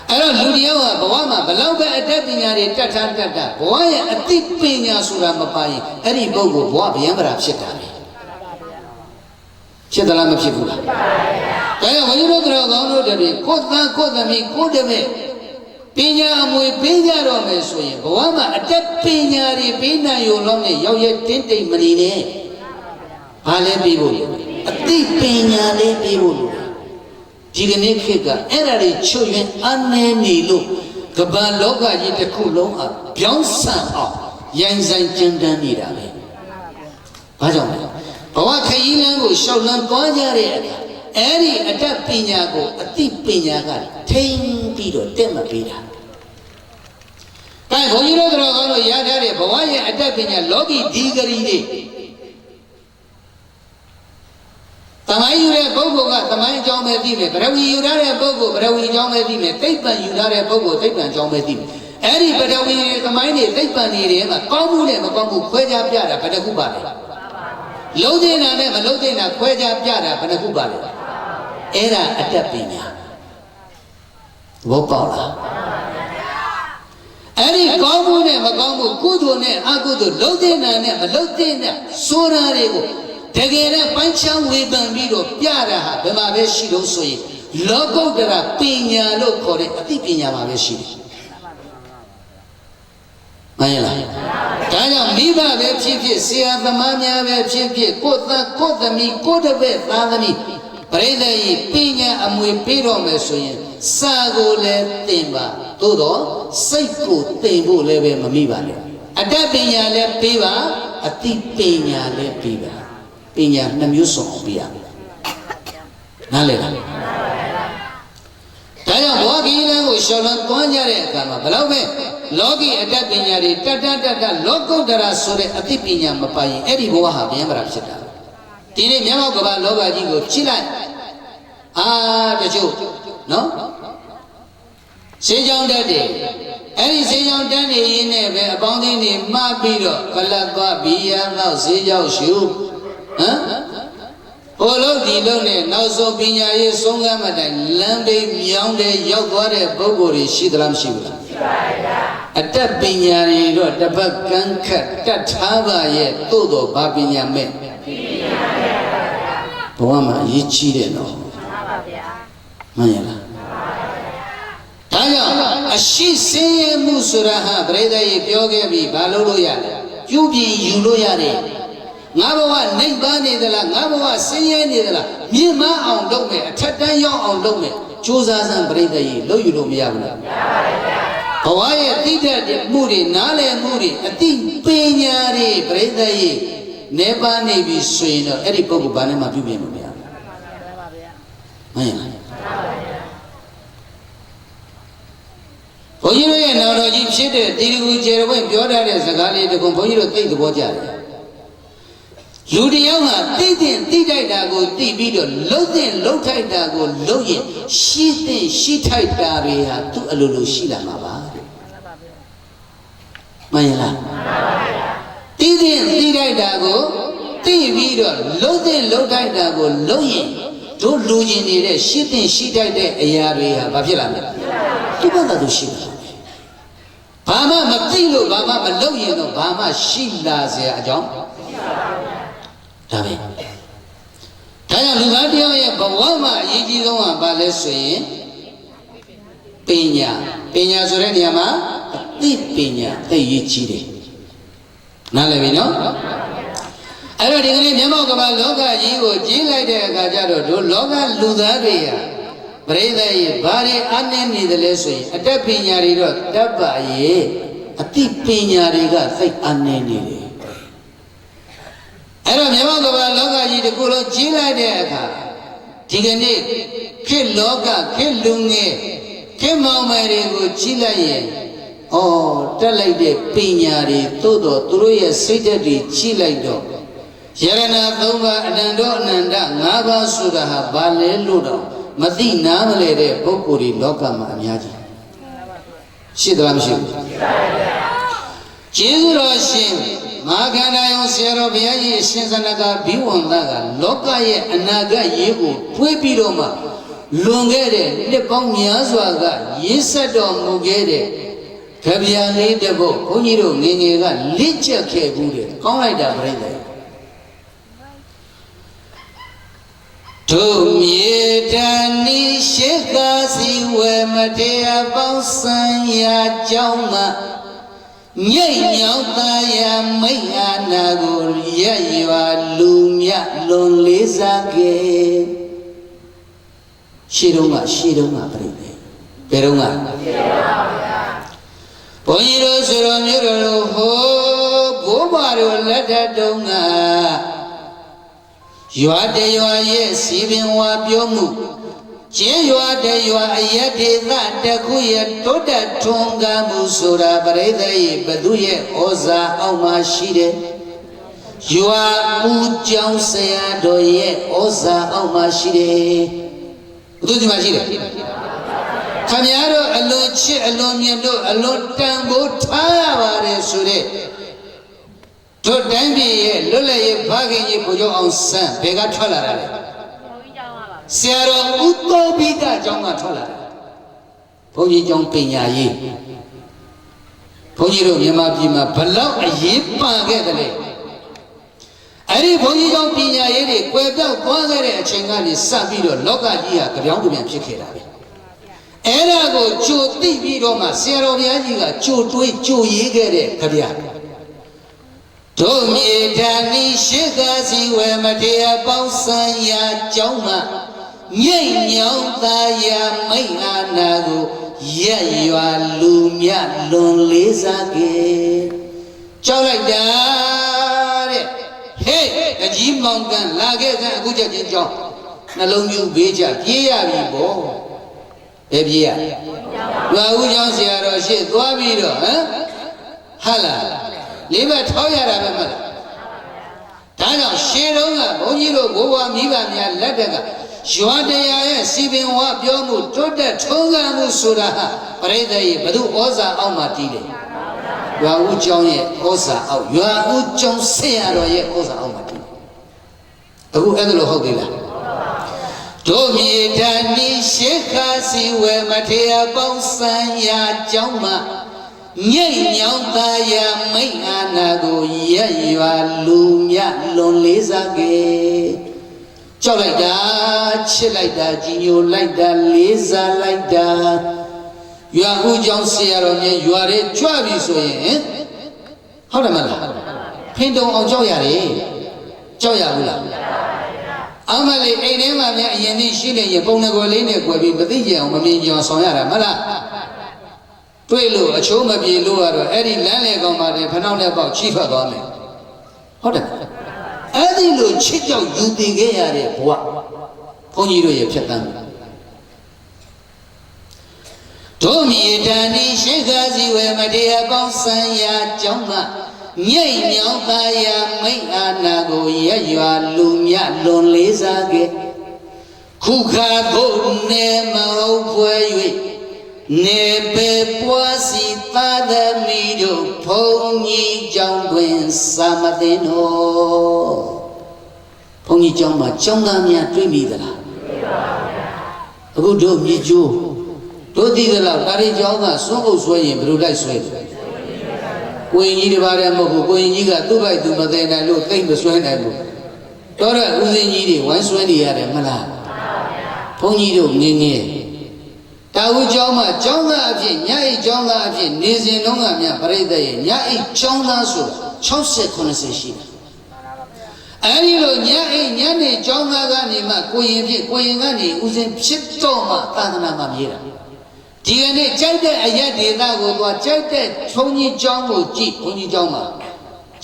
အဲ့တော့လူတယောက်ကဘဝမှာဘလောက်ပဲအတ္တပညာတွေတတ်ထားတတ်တာဘဝရဲ့အတိပညာဆိုတာမပါရင်အဲ့ဒီပုဂ္ဂိုလ်ဘဝဗျံပရာဖြစ်တာပဲဖြစ်သလားမဖြစ်ဘူးလားဒါကြောင့်ဝိရုဒ္ဓရောကောင်းတို့တွေကိုယ်သားကိုယ်သမီးကိုယ်တပည့်ပညာအမွေပေးကြတော့မယ်ဆိုရင်ဘဝမှာအတ္တပညာတွေပေးနိုင်ရုံလောက်နဲ့ရောက်ရတင်းတိမ်မနေနဲ့ဘာလဲပြီးဖို့အသိပညာလေးပြီးဖို့ဒီကနေ့ခေတ်ကအဲ့ဒါတွေချွတ်ရင်အနည်းနေလို့ကမ္ဘာလောကကြီးတစ်ခုလုံးအပြောင်းဆန်အောင်ရိုင်းဆိုင်ကျဉ်းတန်းနေတာပဲဘာကြောင့်လဲဘဝခရီးလမ်းကိုရှောက်လန်းသွားကြတဲ့အခါအဲ့ဒီအတ္တပညာကိုအသိပညာကထိန်းပြီးတော့တက်မပေးတာ ကဲဘုန်းကြီးတို့ကတော့ရထားတဲ့ဘဝရဲ့အတ္တပညာလောကီဒီဂရီတွေတမိုင်းယူတဲ့ပုဂ္ဂိုလ်ကတမိုင်းအကြောင်းပဲသိမယ်ပရဝီယူထားတဲ့ပုဂ္ဂိုလ်ပရဝီအကြောင်းပဲသိမယ်သိပ္ပံယူထားတဲ့ပုဂ္ဂိုလ်သိပ္ပံအကြောင်းပဲသိမယ်အဲ့ဒီပရဝီတမိုင်းတွေသိပ္ပံတွေထဲမှာကောင်းမှုနဲ့မကောင်းမှုခွဲခြားပြတာဘယ်တစ်ခုပါလဲလုံးသိတာနဲ့မလုံးသိတာခွဲခြားပြတာဘယ်တစ်ခုပါလဲအဲ့ဒါအတ္တပညာဘောပေါက်လားအဲ့ဒီကောင်းမှုနဲ့မကောင်းမှုကုသိုလ်နဲ့အကုသိုလ်လုံးသိတာနဲ့မလုံးသိတာဆိုတာတွေကိုတကယ်တော့ပိုင်းခြားဝေဖန်ပြီးတော့ပြတာဟာဘယ်မှာပဲရှိလို့ဆိုရင်လောကုတ္တရာပညာလို့ခေါ်တဲ့အသိပညာမှာပဲရှိတယ်။မှန်ရဲ့လား။ဒါကြောင့်မိဘပဲဖြစ်ဖြစ်ဆရာသမားများပဲဖြစ်ဖြစ်ကိုယ်သားကိုယ်သမီးကိုယ်တပည့်သားသမီးပရိသတ်ကြီးပညာအမွေပေးတော့မယ်ဆိုရင်စာကိုလည်းသင်ပါသို့တော့စိတ်ကိုသင်ဖို့လည်းပဲမမိပါနဲ့အတ္တပညာလည်းပေးပါအသိပညာလည်းပေးပါပညာနှမျိုးစုံအောင်ပေးရမယ်နားလည်လားဒါကြောင့်ဘောဂီလန်းကိုရှောက်လန်းသွားကြတဲ့အခါမှာဘယ်လောက်ပဲလောကီအတ္တပညာတွေတတ်လောကုတ္တရာဆိုတဲ့အသိပညာမပါရင်အဲ့ဒီဘဝဟာဗျံပရာဖြစ်တာဒီနေ့မျက်မှောက်ကဘာလောကကြီးကိုကြည့်လိုက်တချို့နော်ရှင်းကြောင်းတတ်တယ်အဲ့ဒီရှင်းကြောင်းတတ်နေရင်းနဲ့ပဲအပေါင်းအသင်းတွေမှားပြီးတော့ကလပ်သွားဘီယာတော့ဈေးကြောက်ရှုဟိုလုံးဒီလုံးနဲ့နောက်ဆုံးပညာရေးဆုံးကမ်းမတိုင်လမ်းဘေးမြောင်းတဲ့ရောက်သွားတဲ့ပုဂ္ဂိုလ်တွေရှိသလားမရှိဘူးလားရှိပါရဲ့အတ္တပညာတွေတော့တစ်ပတ်ကန်းခတ်တတ်ထားပါရဲ့သို့တော့ဘာပညာမဲ့ဘဝမှာအရေးကြီးတယ်နော်မှန်ရဲ့လားဒါကြောင့်အရှိစင်းရဲမှုဆိုတာဟာပရိသတ်ကြီးပြောခဲ့ပြီဘာလို့ရလဲပြုပြင်ယူလို့ရတယ်ငါဘဝနိဗ္ဗာန်နေသလားငါဘဝဆင်းရဲနေသလားမြင့်မအောင်လုပ်မယ်အထက်တန်းရောက်အောင်လုပ်မယ်ကြိုးစားစမ်းပရိသတ်ကြီးလုပ်ယူလို့မရဘူးလားမရပါဘူးဗျာဘဝရဲ့တိတ္တမှုတွေနားလည်မှုတွေအသိပညာတွေပရိသတ်ကြီးနေပါနေပြီဆိုရင်တော့အဲ့ဒီပုဂ္ဂိုလ်ဘာနဲ့မှပြုပြင်လို့မရဘူးမှန်ရဲ့လားဘုန်းကြီးတို့ရဲ့နာတော်ကြီးဖြစ်တဲ့တိရကူကျေရဝင့်ပြောထားတဲ့စကားလေးတခုဘုန်းကြီးတို့သိသဘောကျတယ်လူတယောက်ဟာသိတဲ့သိတိုက်တာကိုသိပြီးတော့လှုပ်တဲ့လှုပ်ထိုက်တာကိုလှုပ်ရင်ရှိတဲ့ရှိထိုက်တာတွေဟာသူ့အလိုလိုရှိလာမှာပါမှန်ရဲ့လားသိတဲ့သိတိုက်တာကိုသိပြီးတော့လှုပ်တဲ့လှုပ်ထိုက်တာကိုလှုပ်ရင်တို့လူကျင်နေတဲ့ရှိတဲ့ရှိထိုက်တဲ့အရာတွေဟာဘာဖြစ်လာမလဲသူ့ဘာသာသူရှိလာဘာမှမသိလို့ဘာမှမလုပ်ရင်တော့ဘာမှရှိလာเสียအကြောင်းဒါပဲဒါကြောင့်လူသားတယောက်ရဲ့ဘဝမှာအရေးကြီးဆုံးကဘာလဲဆိုရင်ပညာဆိုတဲ့နေရာမှာအသိပညာသိရေးကြီးတယ်နားလည်ပြီနော်အဲ့တော့ဒီကနေ့မျက်မှောက်ကမ္ဘာလောကကြီးကိုကြီးလိုက်တဲ့အခါကျတော့တို့လောကလူသားတွေဟာပရိသတ်ရဲ့ဘာတွေအနှင်းနေတယ်လဲဆိုရင်အတ္တပညာတွေတော့တတ်ပါရဲ့အသိပညာတွေကစိတ်အနှင်းနေတယ်အဲ့တော့မြတ်ကဘာလောကကြီးတစ်ခုလုံးကြီးလိုက်တဲ့အခါဒီကနေ့ခေတ်လောကခေတ်လူငယ်ခေတ်မောင်မယ်တွေကိုကြီးလိုက်ရင်တက်လိုက်တဲ့ပညာတွေသို့တော်သူတို့ရဲ့စိတ်ဓာတ်တွေကြီးလိုက်တော့ယရဏ၃ပါးအနန္တောအနန္တ၅ပါးဆိုတာဟာဘာလဲလို့တော့မသိနားမလဲတဲ့ပုဂ္ဂိုလ်တွေလောကမှာအများကြီးရှိသလားမရှိဘူးရှိပါပါ ကျေးဇူးတော်ရှင်မဟာခန္ဓာယုံဆရာတော်ဘုရားကြီးရှင်သနကဘိဝန္တကလောကရဲ့အနာဂတ်ရေးကိုတွေးပြီးတော့မှလွန်ခဲ့တဲ့နှစ်ပေါင်းများစွာကရေးဆက်တော်မူခဲ့တဲ့ကြဗျာလေးတစ်ပုဒ်ဘုန်းကြီးတို့ငယ်ငယ်ကလက်ချက်ခဲ့ဘူးတဲ့ကောင်းလိုက်တာပြိတ္တာတို့မြေတန်ဤရှိခါစီဝေမတေအပေါင်းစံရာကြောင်းမှာညိတ်ညောင်းသားရမိတ်အာနာကိုရက်ရွာလူမြလွန်လေးစားခဲ့ရှိတော့ကပြိတ္တာဘယ်တော့ကဘုန်းကြီးတို့ဆိုတော်မျိုးတို့ဟိုဘိုးဘွားတို့လက်ထက်တုန်းကရွာတရွာရဲ့စီပင်ဝါပြောမှုကျင်းရွာတရွာအရက်ဒေသတခုရဲ့တိုးတက်ထွန်းကားမှုဆိုတာပရိသတ်ရဲ့ဘသူရဲ့ဩဇာအောက်မှာရှိတယ်ရွာဦးကျောင်းဆရာတော်ရဲ့ဩဇာအောက်မှာရှိတယ်ဘသူဒီမှာရှိတယ်ခမည်းတော်အလွန်ချစ်အလွန်မြတ်တို့အလွန်တန်ဖိုးထားရပါတယ်ဆိုတဲ့တို့တိုင်းပြည်ရဲ့လွတ်လပ်ရေးဘာခင်ကြီးဘုရားအောင်ဆန်းဘယ်ကထွက်လာတာလဲဆရာတော်ဥသောဘိကကျောင်းကထွက်လာတာဘုန်းကြီးကျောင်းပညာရေးဘုန်းကြီးတို့မြန်မာပြည်မှာဘလောက်အရေးပန်ခဲ့တယ်လဲအဲ့ဒီဘုန်းကြီးကျောင်းပညာရေးတွေကွယ်ပြောက်သွားခဲ့တဲ့အချိန်ကနေစပြီးတော့လောကကြီးဟာကြောင်ကြပြန်ဖြစ်ခဲ့တာပဲအဲ့ဒါကိုကြိုသိပြီးတော့မှဆရာတော်ဘုရားကြီးကကြိုတွေးကြိုရေးခဲ့တဲ့ကြဗျာတို့မြေဓာနီရှိခါစီဝေမတေအပေါင်းစံရာကြောင်းမှာညိတ်ညောင်းသားရမိတ်အာနာကိုရက်ရွာလူမြလွန်လေးစားခဲ့ကြောက်လိုက်တာတဲ့ဟေးအကြီးမောင်ကန်လာခဲ့စမ်းအခုချက်ချင်းကြောင်းနှလုံးပြူဘေးချပြေးရပြီပေါ့ဘယ်ပြေးရရွာဦးကျောင်းဆရာတော်ရှေ့သွားပြီးတော့ဟမ်ဟာလားလေးဘက်ထောက်ရတာပဲမဟုတ်လားဒါကြောင့်ရှေးတုန်းကဘုန်းကြီးတို့ဘိုးဘွားမိဘများလက်ထက်ကရွာတရားရဲ့စီပင်ဝါပြောမှုတိုးတက်ထုံးကားမှုဆိုတာဟာပရိသတ်ရဲ့ဘု து ဩဇာအောက်မှာတည်တယ်ရွာဦးကျောင်းရဲ့ဩဇာအောက်ရွာဦးကျောင်းဆရာတော်ရဲ့ဩဇာအောက်မှာတည်တယ်အခုအဲ့ဒါလို့ဟုတ်သေးလားတို့မြေဓာနီရှိခါစီဝေမထေရပေါင်းစံရာကျောင်းမှာညိတ်ညောင်းသားရမိတ်အာနာကိုရက်ရွာလူမြလွန်လေးစားခဲ့ကြောက်လိုက်တာချစ်လိုက်တာကြီးညိုလိုက်တာလေးစားလိုက်တာရွာဦးကျောင်းဆရာတော်မြတ်ရွာရဲကြွပြီဆိုရင်ဟုတ်တယ်မလားဖင်တုံအောင်ကြောက်ရတယ်ကြောက်ရဘူးလားအမလေးအိမ်ထဲမှာများအရင်နေ့ရှိနေရင်ပုံငယ်လေးနဲ့꿰ပြီးမသိကြအောင်မမြင်ကြအောင်ဆောင်ရတာမလားတွေ့လို့အချိုးမပြေလို့ကတော့အဲ့ဒီလမ်းလေကောင်ပါတယ်ဖနှောက်နဲ့ပေါက်ချိထွက်သွားမယ်ဟုတ်တယ်အဲ့ဒီလိုချစ်ကြောက်ယူတည်ခဲ့ရတဲ့ဘဝဘုန်းကြီးတို့ရဲ့ဖြတ်တန်းတို့မြေတန်ဒီရှိခါစီဝေမတေအပေါင်းစံရာကျောင်းကညိတ်ညောင်းသားရမိတ်အာနာကိုရက်ရွာလူမြလွန်လေးစားခဲ့ခုခါတို့နေမဟုတ်ဖွယ်၍နေပေပွားစီသာသမီတို့ဘုန်းကြီးကျောင်းတွင်စာမသိတော်ဘုန်းကြီးကျောင်းမှာကျောင်းသားများတွေ့မိသလားတွေ့ပါဗျာအခုတို့မြေကျိုးတို့သိသလားဒါရီကျောင်းကစွန့်အုပ်ဆွဲရင်ဘယ်လိုလိုက်ဆွဲလဲကိုရင်ကြီးတပါးတည်းမဟုတ်ဘူးကိုရင်ကြီးကသူ့ဘိုက်သူမသိနိုင်လို့သိမ့်မဆွဲနိုင်ဘူးတော်တော့ဦးစင်းကြီးတွေဝိုင်းဆွဲနေရတယ်မလားဘုန်းကြီးတို့ငင်းငယ်တာဝူကျောင်းမှာကျောင်းသားအဖြစ်ညအိကျောင်းသားအဖြစ်နေစဉ်လုံးကမြပရိသတ်ရဲ့ညအိကျောင်းသားဆိုတာ60-90ရှိတယ်အဲဒီလိုညအိညနေကျောင်းသားကနေမှကိုရင်ဖြစ်ကိုရင်ကနေဦးစင်းဖြစ်တော့မှသာသနာမှာမြေးတာဒီကနေ့ကြိုက်တဲ့အရက်ဒေသကိုသွားကြိုက်တဲ့ဘုန်းကြီးကျောင်းကိုကြည့်ဘုန်းကြီးကျောင်းမှာ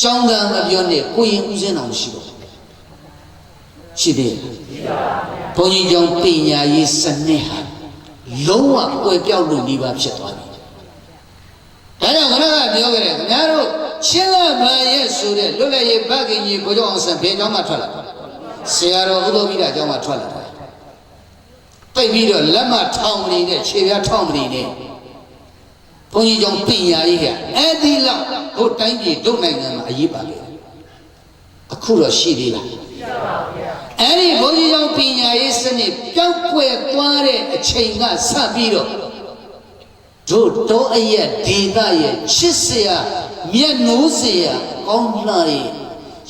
ကျောင်းသားမပြောနဲ့ကိုရင်ဦးစင်းတော်ရှိတော့ရှိသေးတယ်ဘုန်းကြီးကျောင်းပညာရေးစနစ်ဟာလုံးဝကွယ်ပြောက်လို့နေပါဖြစ်သွားပြီဒါကြောင့်ခဏကပြောကြတယ်ခင်ဗျားတို့ချင်းလာဘာရဲ့ဆိုတဲ့လွတ်လပ်ရေးဘဂင်ကြီးဘုရားအောင်ဆန်ဘယ်ကျောင်းမှာထွက်လာဆရာတော်ဥဒ္ဓပိဒကျောင်းမှာထွက်လာတာတိတ်ပြီးတော့လက်မထောင်မနေနဲ့ခြေပြားထောင်မနေနဲ့ ဘုန်းကြီးကြောင့်ပညာရေးကအဲ့ဒီလောက်တို့တိုင်းပြည်တို့နိုင်ငံမှာအရေးပါလေအခုတော့ရှိသေးလားမရှိပါဘူးဗျာအဲ့ဒီဘုန်းကြီးကြောင့်ပညာရေးစနစ်ပျောက်ကွယ်သွားတဲ့အချိန်ကစပြီးတော့တို့တော့အရက်ဒေသရဲ့ချစ်စရာမျက်နှိုးစရာကောင်းလှတဲ့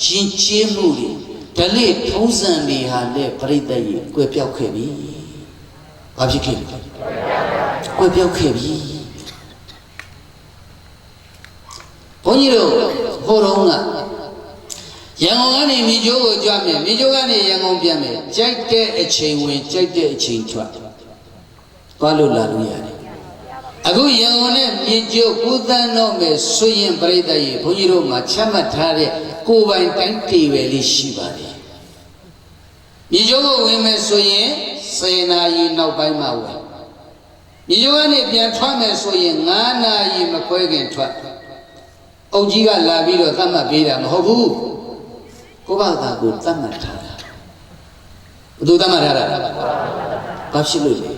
ရင်ကျေးမှုတွေဓလေ့ထုံးစံတွေဟာလည်းပြိတ္တရဲ့ကွယ်ပြောက်ခဲ့ပြီ။ဘာဖြစ်ခဲ့လဲ။ကွယ်ပြောက်ခဲ့ပြီ။ဘုန်းကြီးတို့ဟိုတုန်းကရန်ကုန်ကနေမြေကျိုးကိုကြွမယ်မြေကျိုးကနေရန်ကုန်ပြန်မယ်ကြိုက်တဲ့အချိန်ဝင်ကြိုက်တဲ့အချိန်ထွက်သွားလို့လာလို့ရတယ်အခုရန်ကုန်နဲ့မြေကျိုးကုသန်းတော့မယ်ဆိုရင်ပြိတ္တရဲ့ဘုန်းကြီးတို့မှာချမှတ်ထားတဲ့ကိုယ်ပိုင်တိုင်းတေပဲလေးရှိပါတယ်မြေကျိုးကိုဝင်မယ်ဆိုရင်10 နာရီနောက်ပိုင်းမှာဝင်မြေကျိုးကနေပြန်ထွက်မယ်ဆိုရင်9 နာရီမခွဲခင်ထွက်အုပ်ကြီးကလာပြီးတော့သတ်မှတ်ပေးတာမဟုတ်ဘူးကိုယ့်ဘာသာကိုသတ်မှတ်ထားတာဘယ်သူသတ်မှတ်ထားတာဘာဖြစ်လို့လဲ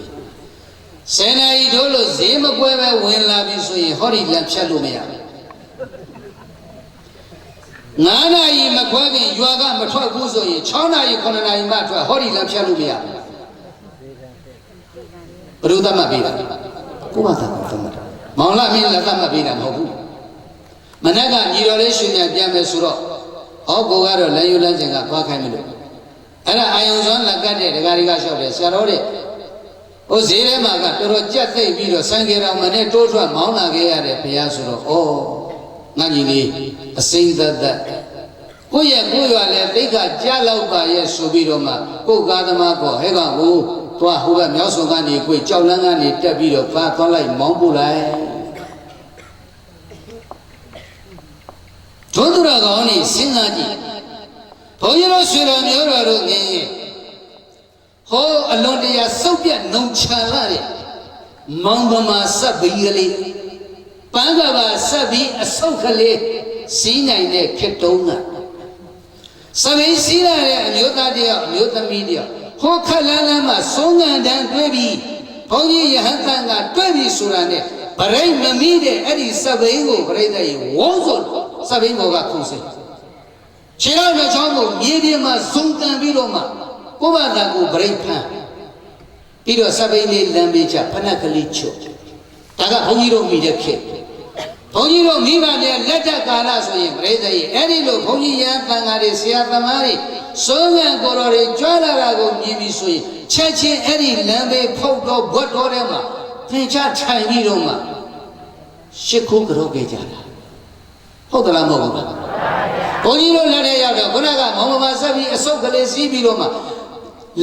10 နာရီထိုးလို့ဈေးမကွဲပဲဝင်လာပြီဆိုရင်ဟောဒီလမ်းဖြတ်လို့မရဘူး9 နာရီမခွဲခင်ရွာကမထွက်ဘူးဆိုရင်6 နာရီ9 နာရီမှထွက်ဟောဒီလမ်းဖြတ်လို့မရဘူးဘယ်သူသတ်မှတ်ပေးတာကိုယ့်ဘာသာကိုသတ်မှတ်တာမောင်လာမင်းလည်းသတ်မှတ်ပေးတာမဟုတ်ဘူးမနက်ကညီတော်လေးရွှေမြတ်ပြန်မယ်ဆိုတော့ဟောကိုကတော့လမ်းယူလမ်းစဉ်ကသွားခိုင်းမလို့အဲ့ဒါအာယုံစွမ်းလက်ကတ်တဲ့ဒကာတွေကလျှောက်တယ်ဆရာတော်တဲ့ဟိုဈေးထဲမှာကတော်တော်ကြက်သိပ်ပြီးတော့ဆိုင်ကယ်တော်မနဲ့တိုးထွက်မောင်းလာခဲ့ရတယ်ဘုရားဆိုတော့ဩငါကြီးလေးအစိမ့်သက်သက်ကိုယ့်ရဲ့ရွာလဲတိတ်ခါကြားလောက်ပါရဲ့ဆိုပြီးတော့မှကိုယ်ကားသမားကောဟဲ့ကောင်ကိုသွားဟိုဘက်မြောက်စုံကနေကိုကြောက်လန်းကနေတက်ပြီးတော့ကားသွားလိုက်မောင်းပို့လိုက်ဒုသူရကောင်းနေစဉ်းစားကြည့်ဘုန်းကြီးတို့ဆွေတော်မျိုးတော်တို့ငင်းရင်ဟောအလွန်တရာစုပ်ပြတ်နှုံချလာတဲ့မောင်ပမာဆက်ပြီးကလေးပန်းကပါဆက်ပြီးအဆုတ်ကလေးစီးနိုင်တဲ့ခေတ်တုံးကစပင်းစီးရတဲ့အမျိုးသားတယောက်အမျိုးသမီးတယောက်ဟောခက်လန်းလန်းမှာဆုံးငံတန်းတွဲပြီးဘုန်းကြီးယဟန်တန်ကတွဲပြီးဆိုတာနဲ့ဗရိတ်မမီးတဲ့အဲ့ဒီစပင်းကိုပြိတ္တရေဝုန်းစုံစပင်းဘောကခုန်စေခြေတော်နှချောင်းကိုမြေပြင်မှာဇုံတန်ပြီးတော့မှကိုယ့်ဘာသာကိုဗရိတ်ဖမ်းပြီးတော့စပင်းလေးလမ်းပေးချဖနက်ကလေးချုပ်ဒါကဘုန်းကြီးတို့မိတဲ့ခေတ်ဘုန်းကြီးတို့မိဘတွေလက်ထက်ကာလဆိုရင်ပြိတ္တရေအဲ့ဒီလိုဘုန်းကြီးရန်တန်ဃာတွေဆရာသမားတွေစိုးငံကိုယ်တော်တွေကြွလာတာကိုမြင်ပြီးဆိုရင်ချက်ချင်းအဲ့ဒီလမ်းပေးဖုတ်တော့ဘွတ်တော်ထဲမှာသင်္ချထိုင်ပြီးတော့မှရှစ်ခိုးကြောက်ခဲ့ကြတာဟုတ်သလားမဟုတ်ဘူးလားဘုန်းကြီးတို့လက်ထဲရောက်တော့ခုနကမောင်မမဆက်ပြီးအစုပ်ကလေးစီးပြီးတော့မှ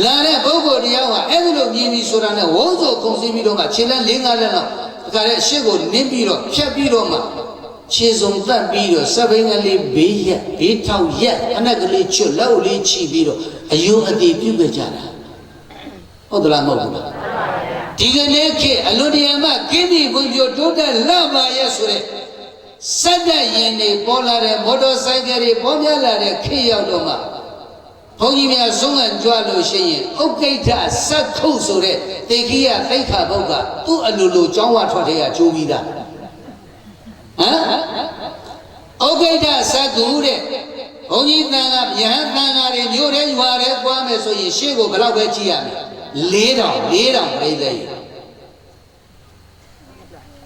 လာတဲ့ပုဂ္ဂိုလ်တရားကအဲ့ဒီလိုမြင်ပြီးဆိုတာနဲ့ဝုန်းဆိုခုန်စီးပြီးတော့မှခြေလမ်း၄-၅ လက်လောက်ဒါကြတဲ့ရှစ်ကိုနင်းပြီးတော့ဖြတ်ပြီးတော့မှခြေစုံတက်ပြီးတော့စပိန်ကလေးဘေးရက်ဘေးထောက်ရက်အနက်ကလေးချွတ်လက်လေးချီပြီးတော့အယုံအတိပြုတ်ခဲ့ကြတာဟုတ်သလားမဟုတ်ဘူးလားဒီကနေ့ခေတ်အလွန်တရာမှကင်းပြီးဘုံပြတိုးတက်လာပါရဲ့ဆိုတဲ့စက်တဲ့ရင်တွေပေါ်လာတဲ့မော်တော်ဆိုင်ကယ်တွေပေါ်များလာတဲ့ခေတ်ရောက်တော့မှဘုန်းကြီးများဆုံးခံကြွလို့ရှိရင်ဥက္ကိဋ္ဌစက်ခုဆိုတဲ့တေခိယသိက္ခာပုဒ်ကသူ့အလိုလိုကျောင်းဝထွက်တဲ့ကကျိုးပြီးသားဟမ်ဥက္ကိဋ္ဌစက်ကူတဲ့ဘုန်းကြီးတန်ခါယဟန်တန်ခါတွေမြို့ထဲရွာထဲသွားမယ်ဆိုရင်ရှေ့ကိုဘယ်လောက်ပဲကြည့်ရမလဲ4000ပြိတ္တရေ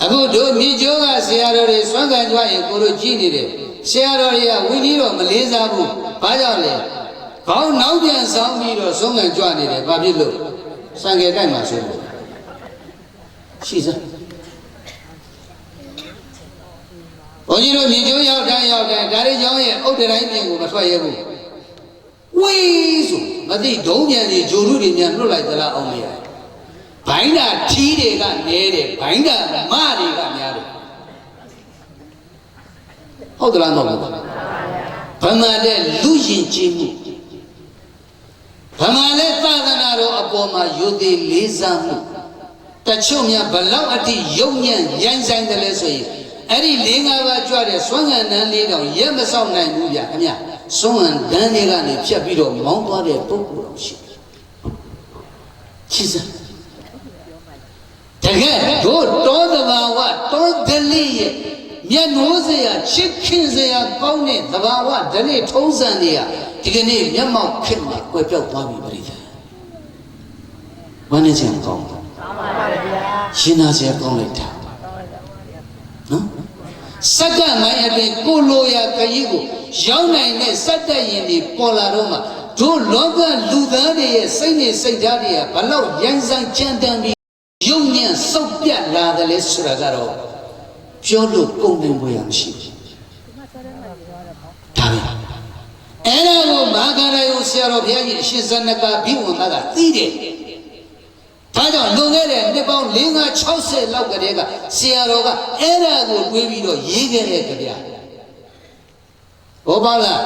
အခုတို့မြေကျိုးကဆရာတော်တွေစွမ်းခံကြွရင်ကိုတို့ကြည့်နေတယ်ဆရာတော်တွေကဝိနည်းတော့မလေးစားဘူးဘာကြောင့်လဲခေါင်းနောက်ပြန်ဆောင်ပြီးတော့စွမ်းခံကြွနေတယ်ဘာဖြစ်လို့စံငယ်တိုက်မှာဆိုလို့ရှိစမ်းဘုန်းကြီးတို့မြေကျိုးရောက်တိုင်းဒါရီကျောင်းရဲ့အုတ်တိုင်းပြင်ကိုမထွက်ရဘူးဝေးဆိုမသိဒုံးပြန်တွေဂျိုရုတွေမြန်လွတ်လိုက်သလားအောင်မရဘိုင်းတာထီးတွေကနဲတယ်ဘိုင်းတာမတွေကများတယ်ဟုတ်သလားမဟုတ်ဘူးဗမာတဲ့လူရင်ကြည်မှုဗမာတဲ့သာသနာတော်အပေါ်မှာယူသည်လေးစားမှုတချို့များဘလောက်အထိယုံညံ့ရိုင်းဆိုင်တယ်လဲဆိုရင်အဲ့ဒီ၄-၅ ပါးကြွတဲ့စွမ်းငံတန်းလေးတောင်ရက်မဆောက်နိုင်ဘူးဗျခင်ဗျစွမ်းငံတန်းလေးကနေဖြတ်ပြီးတော့မောင်းသွားတဲ့ပုဂ္ဂိုလ်တော်ရှိစမ်း တကယ်တို့တောသဘာဝတောဓလေ့ရဲ့မျက်နှိုးစရာချစ်ခင်စရာကောင်းတဲ့သဘာဝဓလေ့ထုံးစံတွေကဒီကနေ့မျက်မှောက်ခေတ်မှာကွယ်ပြောက်သွားပြီပြိတ္တာဝမ်းနေခြင်းကောင်းပါပါဗျာရှင်းနာစရာကောင်းလိုက်တာနော်စက္ကန့်မိုင်းအတွင်းကိုလိုရာခရီးကိုရောက်နိုင်တဲ့စက်တက်ရင်တွေပေါ်လာတော့မှတို့လောကလူသားတွေရဲ့စိတ်နဲ့စိတ်ဓာတ်တွေကဘလောက်ရိုင်းစိုင်းကြမ်းတမ်းပြီးရုပ်ညံ့စုပ်ပြတ်လာတယ်လေဆိုတာကတော့ပြောလို့ကုန်တယ်ဘွေရမရှိဘူးဒါပဲအဲ့ဒါကိုမဟာဂရယုဆရာတော်ဘုရားကြီးအရှင်ဇနကဘိဝန္တကသိတယ်ဒါကြောင့်လွန်ခဲ့တဲ့နှစ်ပေါင်း50-60လောက်ကတည်းကဆရာတော်ကအဲ့ဒါကိုတွေးပြီးတော့ရေးခဲ့တဲ့ကြဗျာဟုတ်ပါလား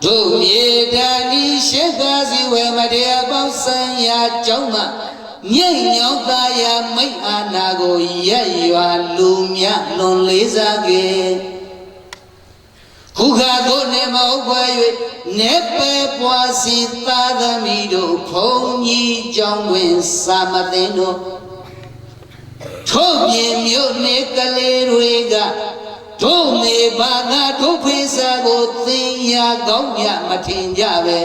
တို့မြေတန်ဤရှေကားစီဝေမတရားပေါင်းဆံရာကြောင့်မှငိမ့်ညောင်းသားရမိတ်အာနာကိုရက်ရွာလူမြလွန်လေးစားခဲ့ခုခါတို့နေမဟုတ်ွယ်၍နေပဲပွားစီသားသမီးတို့ဘုံကြီးကြောင်းတွင်စာမသိန်းတို့ထို့ပြင်မြို့နေကလေးတွေကတို့မေဘာသာတို့ဖေးစာကိုသင်ရကောင်းမြမထင်ကြပဲ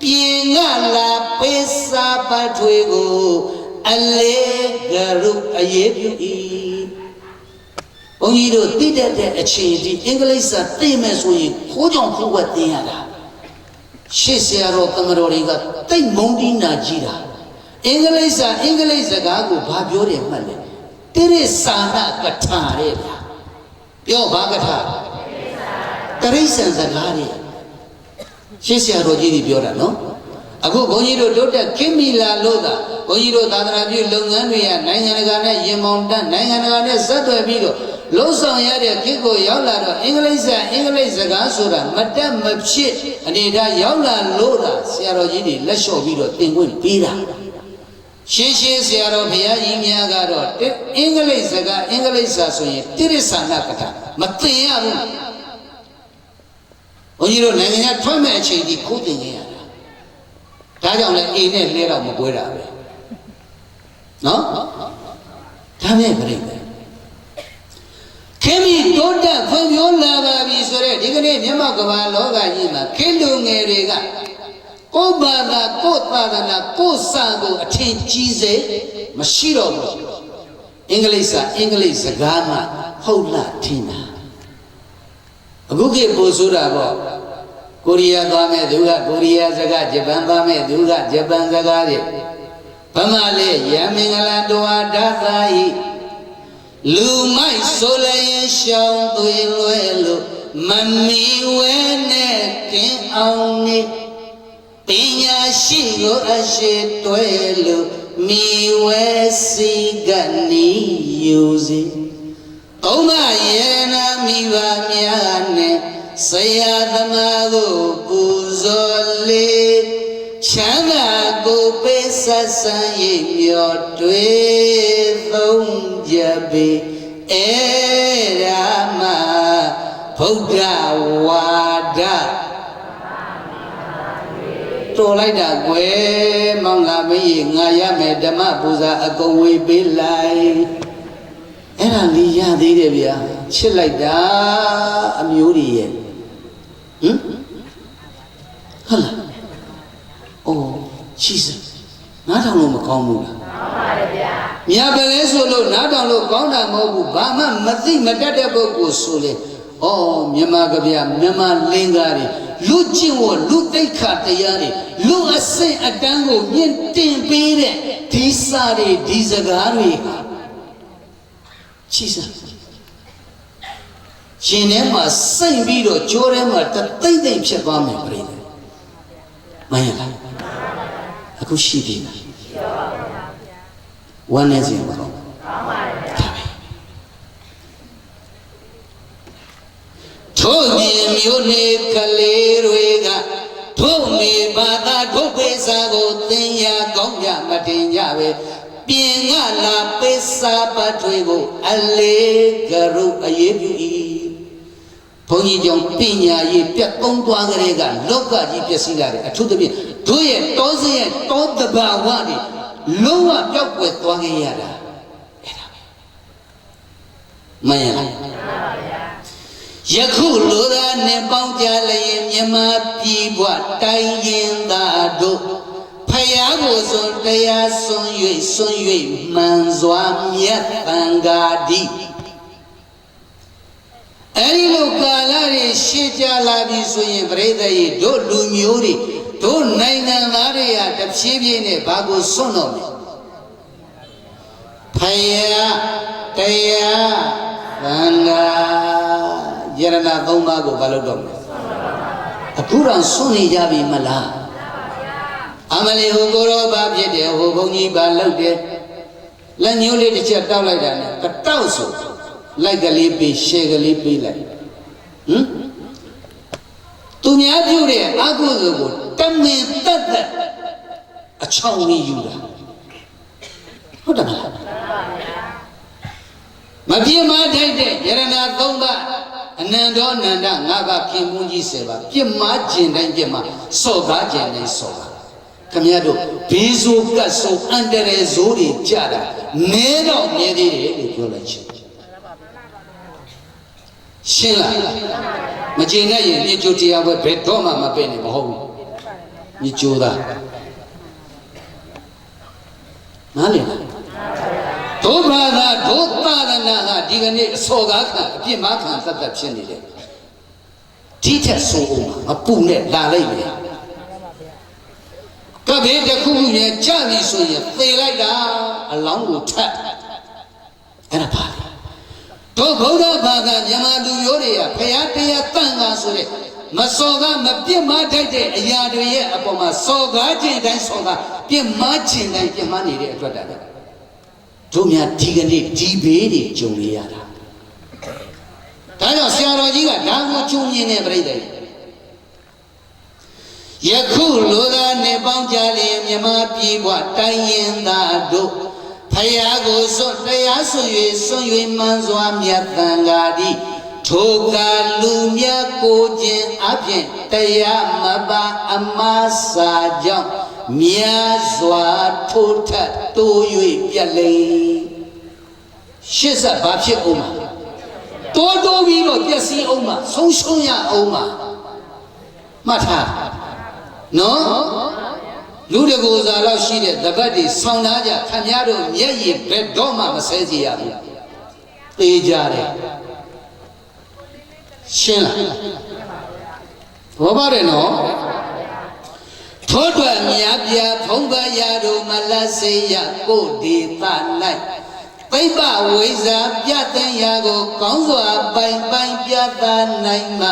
ပြင်ကလာပေးစာပတ်ထွေကိုအလေးကရုအရေးပြု၏ဘုန်းကြီးတို့တိတတ်တဲ့အချိန်ဒီအင်္ဂလိပ်စာသိမယ်ဆိုရင်ခိုးကြောင်ခိုးဝက်သင်ရတာရှေ့ဆရာတော်တမတော်တွေကတိတ်မုန်းတီးနာကြည့်တာအင်္ဂလိပ်စကားကိုဘာပြောတယ်မှတ်လဲတိရစ္ဆာနကထာတဲ့ဗျာပြောဘာကထာတရိစ္ဆာန်စကားတွေရှေ့ဆရာတော်ကြီးတွေပြောတာနော်အခုဘုန်းကြီးတို့တိုးတက်ခင်မီလာလို့သာဘုန်းကြီးတို့သာသနာပြုလုပ်ငန်းတွေကနိုင်ငံတကာနဲ့ရင်မောင်တန်းနိုင်ငံတကာနဲ့ဆက်သွယ်ပြီးတော့လှုပ်ဆောင်ရတဲ့ခေတ်ကိုရောက်လာတော့အင်္ဂလိပ်စကားဆိုတာမတက်မဖြစ်အနေဒါရောက်လာလို့သာဆရာတော်ကြီးတွေလက်လျှော့ပြီးတော့သင်ခွင့်ပေးတာရှင်းဆရာတော်ဘုရားကြီးများကတော့အင်္ဂလိပ်စာဆိုရင်တိရစ္ဆာနကထာမသင်ရဘူးဘုန်းကြီးတို့နိုင်ငံခြားထွက်မဲ့အချိန်ကြီးခိုးသင်ခဲ့ရတာဒါကြောင့်လည်းအိမ်နဲ့လဲတော့မကွဲတာပဲနော်ဒါမဲ့ပြိတ္တာခေမီတိုးတက်ဖွံ့ဖြိုးလာပါပြီဆိုတဲ့ဒီကနေ့မြတ်မောက်ကမ္ဘာလောကကြီးမှာခေလူငယ်တွေကကိုယ်ဘာသာကိုယ်သာသနာကိုယ်စာကိုအထင်ကြီးစေမရှိတော့ဘူးအင်္ဂလိပ်စကားမှဟုတ်လားထင်တာအခုခေတ်ပို့ဆိုတာပေါ့ကိုရီးယားသွားမဲ့သူကကိုရီးယားစကားဂျပန်သွားမဲ့သူကဂျပန်စကားတွေဗမာလေရမင်္ဂလာတော်ဓာသာဤလူမိုက်ဆိုလည်းရှောင်းသွေလွယ်လို့မမီဝဲနဲ့ကင်းအောင်နေပညာရှိကိုအရှိတွဲလို့မိဝဲစီကနေယူစီဥမယေနာမိဘများနဲ့ဆရာသမားကိုပူဇော်လေချမ်းသာကိုပေးဆက်ဆံရိပ်မျောတွေ့သုံးကြပေအဲ့ဒါမှဗုဒ္ဓဝါဒတော်လိုက်တာကွယ်မောင်လာမင်းငါရမယ်ဓမ္မပူဇာအကုန်ဝေပေးလိုက်အဲ့ဒါလေးရသေးတယ်ဗျာချစ်လိုက်တာအမျိုးတွေရဲ့ဟမ်ဟုတ်လားအိုးရှိစနားထောင်လို့မကောင်းဘူးလားကောင်းပါတယ်ဗျာမြတ်ပဲလဲဆိုလို့နားထောင်လို့ကောင်းတာမဟုတ်ဘူးဘာမှမသိမတတ်တဲ့ပုဂ္ဂိုလ်ဆိုလေဩမြန်မာကဗျာမြန်မာလင်္ကာတွေလူကျင့်ဝတ်လူသိက္ခာတရားတွေလူအစိတ်အတန်းကိုမြင့်တင်ပေးတဲ့ဒီစာတွေဒီစကားတွေဟာရှိစရှင်ထဲမှာစိတ်ပြီးတော့ကြိုးထဲမှာတသိမ့်သိမ့်ဖြစ်သွားမယ်ပြိတ္တာမှန်ရလားအခုရှိသေးလားဝမ်းနေစီမကောင်းထို့ပြင်မျိုးနေကလေးတွေကထို့မေဘာသာထို့ပေစာကိုသင်ရကောင်းကြမတင်ကြပဲပြင်ကလာပေစာပတ်တွေကိုအလေးကရုအရေးပြု၏ဘုန်းကြီးကြောင့်ပညာရေးပြတ်သုံးသွားကြတဲ့ကလောကကြီးပြည့်စည်လာတယ်အထူးသဖြင့်တို့ရဲ့တောစရဲ့တောတဘာဝတွေလုံးဝပျောက်ကွယ်သွားခဲ့ရတာ မှန်ရလားယခုလိုသာနဲ့ပေါင်းကြလျင်မြမပြည်ဘွားတိုင်းရင်သားတို့ဖယားကိုစွန်တရားစွန်၍မှန်စွာမြတ်တန်ဃာတိအဲဒီလိုကာလတွေရှေ့ကြလာပြီဆိုရင်ပြိဿရေတို့လူမျိုးတွေတို့နိုင်ငံသားတွေကတဖြည်းဖြည်းနဲ့ဘာကိုစွန့်တော့မယ်ဖယားတရားသံဃာယရဏသုံးပါးကိုဘာလို့တော့မလဲအခုတော့စွန့်နေကြပြီမလားအမလီဟိုကိုရောဘာဖြစ်တယ်ဟိုဘုန်းကြီးဘာလုပ်တယ်လက်ညှိုးလေးတစ်ချက်တောက်လိုက်တာနဲ့ကတောက်ဆိုလိုက်ကလေးပေးရှယ်ကလေးပေးလိုက်သူများပြုတဲ့အကုသိုလ်ကိုတမင်တက်တက်အချောင်းကြီးယူတာဟုတ်တယ်မလားမပြေမထိုက်တဲ့ယရဏသုံးပါးအနန္တောအနန္တငါကခင်ပွန်းကြီး7ပါးပြစ်မှားကျင်တိုင်းပြစ်မှားစော်ကားကျင်တိုင်းစော်ကားခမရတို့ဘေးဆိုးကတ်ဆိုးအန္တရာယ်ဆိုးတွေကြတာနဲတော့နဲသေးတယ်လို့ပြောလိုက်ချင်းရှင်းလားမကျင်တဲ့ရင်မြေကျိုးတရားပဲဘယ်တော့မှမပဲ့နေမဟုတ်ဘူးမြေကျိုးသားနားလည်လားဒုဘာသာဒုသာသနာဟာဒီကနေ့အစော်ကားခံအပြစ်မှားခံသတ်သတ်ဖြစ်နေတယ်ဒီထက်ဆိုးအောင်မပူနဲ့လာလိုက်မယ်ကဘေးတစ်ခုခုနဲ့ကြပြီဆိုရင်သေလိုက်တာအလောင်းကိုထပ်အဲ့ဒါပါလေတို့ဗုဒ္ဓဘာသာမြန်မာလူမျိုးတွေကဖရာတရားတန်ခါဆိုတဲ့မစော်ကားမပြစ်မှားထိုက်တဲ့အရာတွေရဲ့အပေါ်မှာစော်ကားခြင်းတိုင်းစော်ကားပြစ်မှားခြင်းတိုင်းပြစ်မှားနေတဲ့အတွက်တာတို့များဒီကနေ့ဒီဘေးတွေကြုံရတာဒါကြောင့်ဆရာတော်ကြီးကဒါကိုကြုံမြင်နေပြိတ္တိယခုလိုသာနေပေါင်းကြလေမြမပြည်ဘွားတိုင်းရင်သားတို့ဖယားကိုစွန့်တရားစွန့်၍မှန်စွာမြတ်တန်ဃာတိထိုကလူမြတ်ကိုခြင်းအပြင်တရားမပါအမစာကြောင့်မြတ်စွာထိုးထပ်တိုး၍ပြက်လေရှစ်ဆက်ဘာဖြစ်အောင်မှာတိုးပြီးတော့ပျက်စီးအောင်မှာဆုံးရှုံးရအောင်မှာမှတ်ထားနော်လူတကူစားလောက်ရှိတဲ့တပတ်တွေဆောင်းသားကြခမည်းတော်မျက်ရည်ဘယ်တော့မှမဆဲကြရဘူးတေးကြတယ်ရှင်းလားဘောပါတယ်နော်ထို့အတွက်မြတ်ပြဖုံးပရာတို့မလတ်စေရကိုဒေသ၌သိပ္ပဝိဇာပြတ်တဲ့ရာကိုကောင်းစွာပိုင်ပြသနိုင်မှ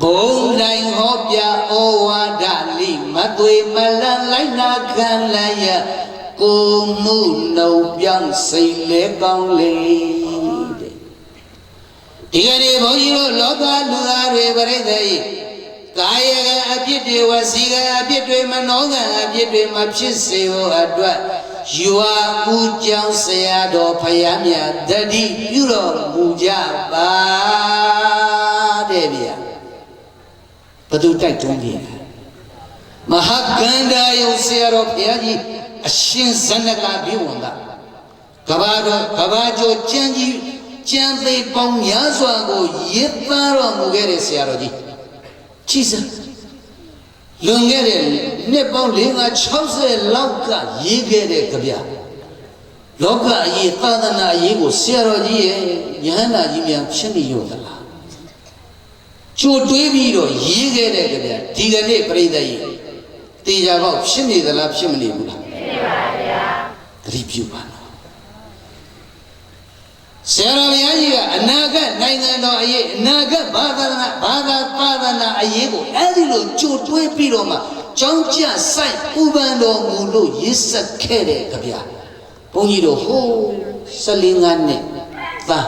ဘုံတိုင်းဟောပြဩဝါဒလိမသွေမလန်လိုက်နာခံလိုက်ရကိုမှုနှုတ်ပြောင်းစိတ်လဲကောင်းလေတဲ့ဒီကနေ့ဘုန်းကြီးတို့လောကလူသားတွေပြိတ္တိကာယကအပြစ်တွေဝစီကအပြစ်တွေမနောကအပြစ်တွေမဖြစ်စေဖို့အတွက်ယူဝဦးကျောင်းဆရာတော်ဖယားမြတ်တတိပြုတော်မူကြပါတဲ့ဗျာဘသူတိုက်တွန်းခဲ့မဟာကန္တာယုံဆရာတော်ဘုရားကြီးအရှင်ဇနကဘိဝန္ဒကဘာကျော်ကျမ်းကြီးကျမ်းသေးပေါင်းများစွာကိုရေးသားတော်မူခဲ့တဲ့ဆရာတော်ကြီးကြည်စံလွန်ခဲ့တဲ့နှစ်ပေါင်း60လောက်ကရေးခဲ့တဲ့ကြပြလောကအရေးသာသနာအရေးကိုဆရာတော်ကြီးရဲ့ယဟန္တာကြီးများဖြစ်နေရောသလားကြိုတွေးပြီးတော့ရေးခဲ့တဲ့ကြပြဒီကနေ့ပြိဿကြီးတေချာပေါက်ဖြစ်နေသလားဖြစ်မနေဘူးလားဖြစ်နေပါဗျာသတိပြုပါနော်ဆရာတော်ဘုရားကြီးကအနာဂတ်နိုင်ငံတော်အရေးအနာဂတ်ဘာသာသာနာအရေးကိုအဲ့ဒီလိုကြိုတွေးပြီးတော့မှကြောင်းကြဆိုင်ဥပန်တော်မူလို့ရစ်ဆက်ခဲ့တဲ့ကြပြဘုန်းကြီးတို့ဟို14နှစ်သား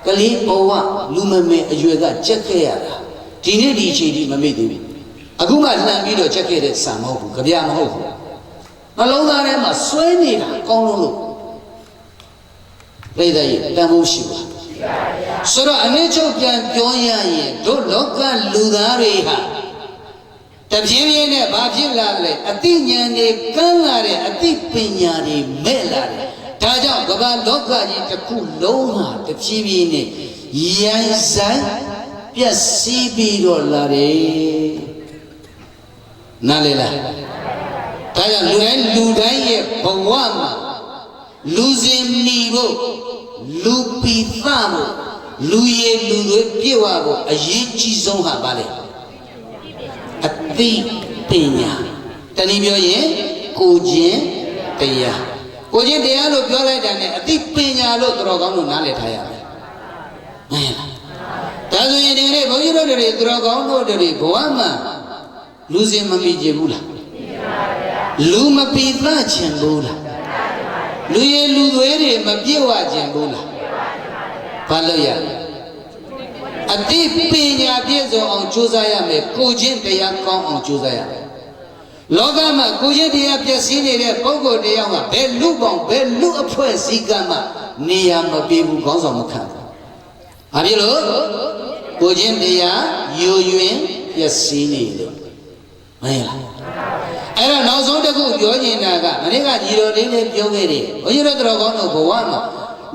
ကလေးဘဝလူမမေအရွယ်ကကြက်ခဲ့ရတာဒီနေ့ဒီအချိန်ဒီမမေ့သေးဘူးအခုမှလှန်ပြီးတော့ကြက်ခဲ့တဲ့ဆံမဟုတ်ဘူးကြပြမဟုတ်ဘူးနှလုံးသားထဲမှာစွဲနေတာကောင်းလို့ပြိဿကြီးတန်ဖိုးရှိပါဆိုတော့အနည်းချုပ်ပြန်ပြောရရင်တို့လောကလူသားတွေဟာတပြေးပြေးနဲ့ဘာဖြစ်လာလဲအသိဉာဏ်တွေကန်းလာတဲ့အသိပညာတွေမဲ့လာတယ်ဒ ဒါကြောင့်ကမ္ဘာလောကကြီးတစ်ခုလုံးဟာတဖြည်းဖြည်းနဲ့ရန်ဆိုင်ပျက်စီးပြီးတော့လာတယ်နားလေလားဒါကြောင့်လူတိုင်းရဲ့ဘဝမှာလူစဉ်မီဖို့လူပီသဖို့လူရည်လူတွေပြည့်ဝဖို့အရေးကြီးဆုံးဟာဘာလဲအသိပညာတနည်းပြောရင်ကိုချင်းတရားကိုချင်းတရားလို့ပြောလိုက်တာနဲ့အသိပညာလို့တော်ကောင်းလို့နားလည်ထားရမယ်မှန်လားဒါဆိုရင်ဒီနေ့ဘုန်းကြီးတို့တွေတော်ကောင်းတို့တွေဘဝမှာလူစဉ်မမီကြဘူးလားလူမပီသချင်ဘူးလားလူရည်လူသွေးတွေမပြည့်ဝချင်ဘူးလားဘာလို့ရအတိပညာပြည့်စုံအောင်ကြိုးစားရမယ်ကိုချင်းတရားကောင်းအောင်ကြိုးစားရမယ်လောကမှာကိုချင်းတရားပြည့်စည်နေတဲ့ပုဂ္ဂိုလ်တရားကဘယ်လူပေါင်းဘယ်လူအဖွဲ့စည်းကမ်းမှနေရာမပေးဘူးခေါင်းဆောင်မခံဘူးဘာဖြစ်လို့ကိုချင်းတရားယိုယွင်းပြည့်စည်နေလို့မဟုတ်လားအဲ့တော့နောက်ဆုံးတစ်ခုပြောနေတာကမနေ့ကညီတော်လေးလည်းပြောခဲ့တယ်ဘုန်းကြီးတို့တော်ကောင်းတို့ဘဝမှာ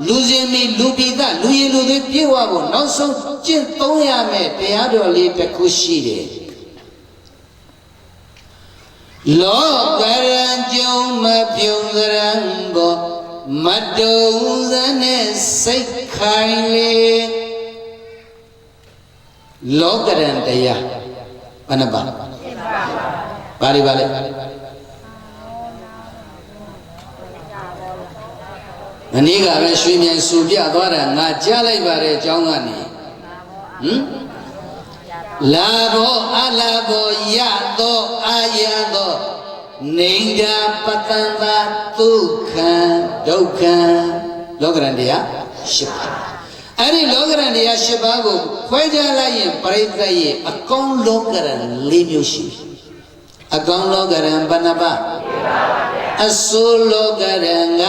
လူစဉ်မီလူပိသလူရည်လူတွေပြေဝဖို့နောက်ဆုံးကျင့်သုံးရမယ်တရားတော်လေးတစ်ခုရှိတယ်လောကရံကြုံမပြုံစရံဘောမတုံစနဲ့စိတ်ခိုင်လေလောကရံတရားဘယ်နှပါဘာတွေပါလဲမနေ့ကပဲရွှေမြိုင်ဆူပြသွားတာငါကြားလိုက်ပါတယ်အကြောင်းကနေလာဘောအလာဘောရသောအာရသောနေဒာပတန္တာဒုက္ခံဒုက္ခံလောကရန်တရား၈ပါးအဲ့ဒီလောကရန်တရား၈ပါးကိုခွဲခြားလိုက်ရင်ပရိသတ်ရဲ့အကောင်းလောကရန်၄မျိုးရှိတယ်အကောင်းလောကရန်ဘယ်နှပါးအဆိုးလောကရန်က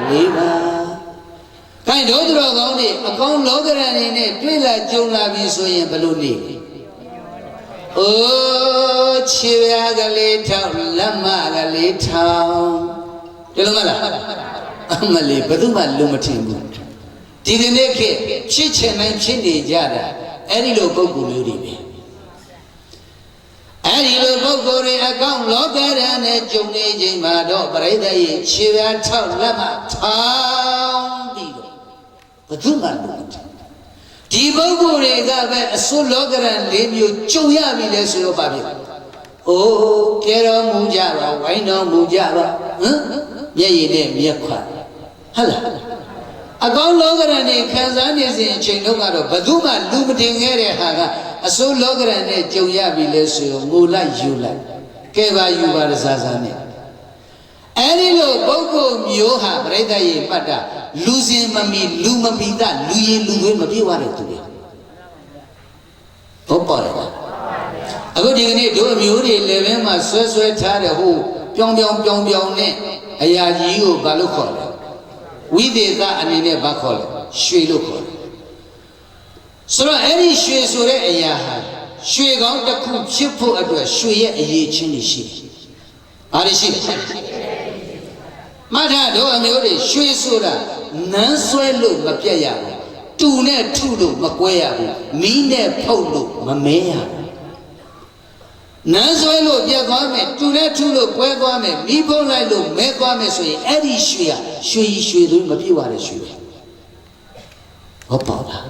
၄ပါးခိုင်တို့တော်ကောင်းတွေအကောင်းလောကရန်တွေနဲ့တွေ့လာကြုံလာပြီဆိုရင်ဘယ်လိုနေအိုးခြေပြားကလေးထောက်လက်မကလေးထောင်ဒီလိုမလားအမလေးဘယ်သူမှလူမထင်ဘူးဒီကနေ့ခေတ်ဖြစ်ချင်တိုင်းဖြစ်နေကြတာအဲ့ဒီလိုပုဂ္ဂိုလ်မျိုးတွေပဲအဲ့ဒီလိုပုဂ္ဂိုလ်တွေအကောင့်လောကရန်နဲ့ကြုံနေချိန်မှာတော့ပရိသတ်ရဲ့ခြေပြားထောက်လက်မထောင်ပြီးတော့ဘယ်သူမှလူမထင်ဒီပုဂ္ဂိုလ်တွေကပဲအစွတ်လောကရန်၄မျိုးကြုံရပြီလဲဆိုတော့ပါပြီ။အိုးကဲတော်မူကြပါဝိုင်းတော်မူကြပါမျက်ရည်နဲ့မျက်ခွဟုတ်လားအကောင်းလောကရန်နဲ့ခံစားနေစဉ်အချိန်တော့ကတော့ဘယ်သူမှလူမတင်ခဲ့တဲ့ဟာကအစွတ်လောကရန်နဲ့ကြုံရပြီလဲဆိုတော့ငိုလိုက်ယူလိုက်ကဲပါယူပါရစားစားနဲ့အဲ့ဒီလိုပုဂ္ဂိုလ်မျိုးဟာပြိဿရေမှတ်တာလူစဉ်မမီလူမမီတာလူရည်လူသွေးမပြေဝတဲ့သူတွေဟုတ်ပါရဲ့အခုဒီကနေ့တို့အမျိုးတွေလည်းပဲမှာဆွဲထားတဲ့ဟိုပြောင်းနဲ့အရာကြီးကိုဘာလို့ခေါ်လဲဝိသေသအနေနဲ့ဘာခေါ်လဲရွှေလို့ခေါ်တယ်ဆိုတော့အဲ့ဒီရွှေဆိုတဲ့အရာဟာရွှေကောင်းတစ်ခုဖြစ်ဖို့အတွက်ရွှေရဲ့အရေးချင်းတွေရှိတယ်ဘာတွေရှိလဲမထတို့အမျိုးတွေရွှေဆိုတာနန်းဆွဲလို့မပြတ်ရဘူးတူနဲ့ထုလို့မကွဲရဘူးမီးနဲ့ဖုတ်လို့မမဲရဘူးနန်းဆွဲလို့ပြတ်သွားမယ်တူနဲ့ထုလို့ကွဲသွားမယ်မီးဖုတ်လိုက်လို့မဲသွားမယ်ဆိုရင်အဲ့ဒီရွှေကရွှေကြီးရွှေသွေးမပြည့်ဝတဲ့ရွှေပဲဟုတ်ပါလား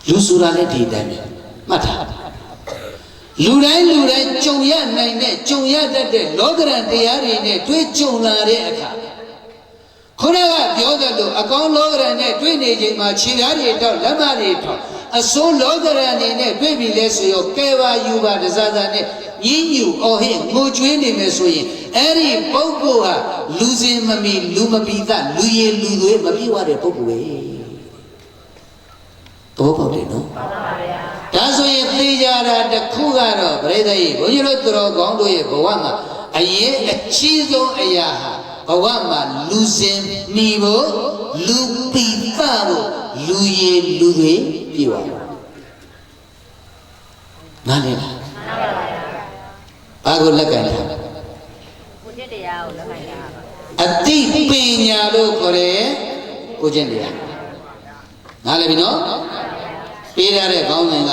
လူဆိုတာလည်းဒီတိုင်းပဲမှတ်ထားလူတိုင်းကြုံရနိုင်တဲ့ကြုံရတတ်တဲ့လောကရန်တရားတွေနဲ့တွေ့ကြုံလာတဲ့အခါခုနကပြောသလိုအကောင်းလောကရန်နဲ့တွေ့နေချိန်မှာခြေဓာတ်တွေတော့လက်မတွေတော့အစိုးလောကရန်အနေနဲ့တွေ့ပြီလဲဆိုရောကဲပါယူပါတစားစားနဲ့ညင်းညူအော်ဟစ်ငိုကြွေးနေမယ်ဆိုရင်အဲ့ဒီပုဂ္ဂိုလ်ဟာလူစဉ်မမီလူမပီသလူရည်လူသွေးမပြေဝတဲ့ပုဂ္ဂိုလ်ပဲတော့ပေါ့တယ်နော်ဒါဆိုရင်သိကြတာတစ်ခုကတော့ပြိဿကြီးဘုန်းကြီးတို့တော်ကောင်းတို့ရဲ့ဘဝမှာအရင်အကြီးဆုံးအရာဟာဘဝမှာလူစဉ်မီဖို့လူပိသဖို့လူရည်လူတွေပြေပါနားလည်လားဘာကိုလက်ကင်ထားကိုကျက်တရားကိုလက်ကင်ထားပါ အတိပညာလို့ခေါ်တယ်ကိုကျင့်တရားနားလည်ပြီနော်ပေးရတဲ့ခေါင်းစဉ်က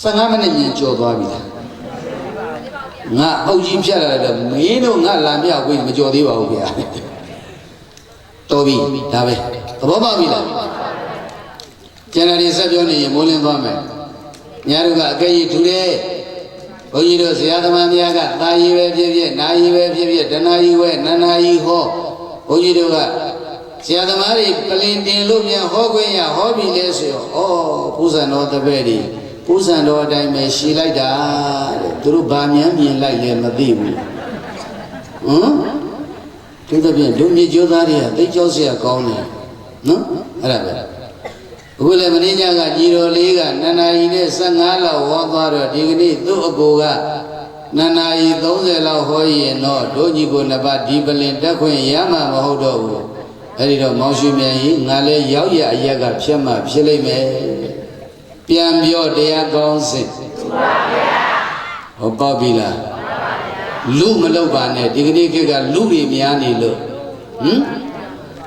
15မိနစ်မြင်ကြော်သွားပြီလားငါအုပ်ကြီးဖြတ်လာတယ်မင်းတို့ငါလာမြောက်ကိုမကြော်သေးပါဘူးခင်ဗျာတော်ပြီဒါပဲသဘောပေါက်ပြီလားကျန်တဲ့ဆက်ပြောနေရင်မိုးလင်းသွားမယ်ညာတို့ကအကဲကြီးထူတယ်ဘုန်းကြီးတို့ဆရာသမားများကတာရီပဲဖြစ်ဖြစ်နာရီပဲဖြစ်ဖြစ်တနာရီဝဲနန္နာရီဟောဘုန်းကြီးတို့ကဆရာသမားတွေပလင်တင်လို့မြန်ဟောခွင့်ရဟောပြီလဲဆိုရောဩပူဇံတော်တပည့်တွေပူဇံတော်အတိုင်းပဲရှည်လိုက်တာတဲ့သူတို့ဗာမြန်းမြင်လိုက်လဲမသိဘူးဒီတပြည့်လူမြေကျိုးသားတွေကသိကြောက်เสียကောင်းတယ်နော်အဲ့ဒါပဲအခုလည်းမင်းညကညီတော်လေးကနန္နာရီနဲ့15လောက်ဟောသွားတော့ဒီကနေ့သူ့အကိုကနန္နာရီ30လောက်ဟောရင်တော့တို့ညီကိုနှစ်ပါးဒီပလင်တက်ခွင့်ရမှာမဟုတ်တော့ဘူးအဲ့ဒီတော့မောင်ရွှေမြန်ကြီးငါလည်းရောက်ရအရက်ကဖြတ်မှဖြစ်လိမ့်မယ်ပြန်ပြောတရားကောင်းစဉ်ဟောပေါက်ပြီလားလူမလောက်ပါနဲ့ဒီကနေ့ခေတ်ကလူတွေများနေလို့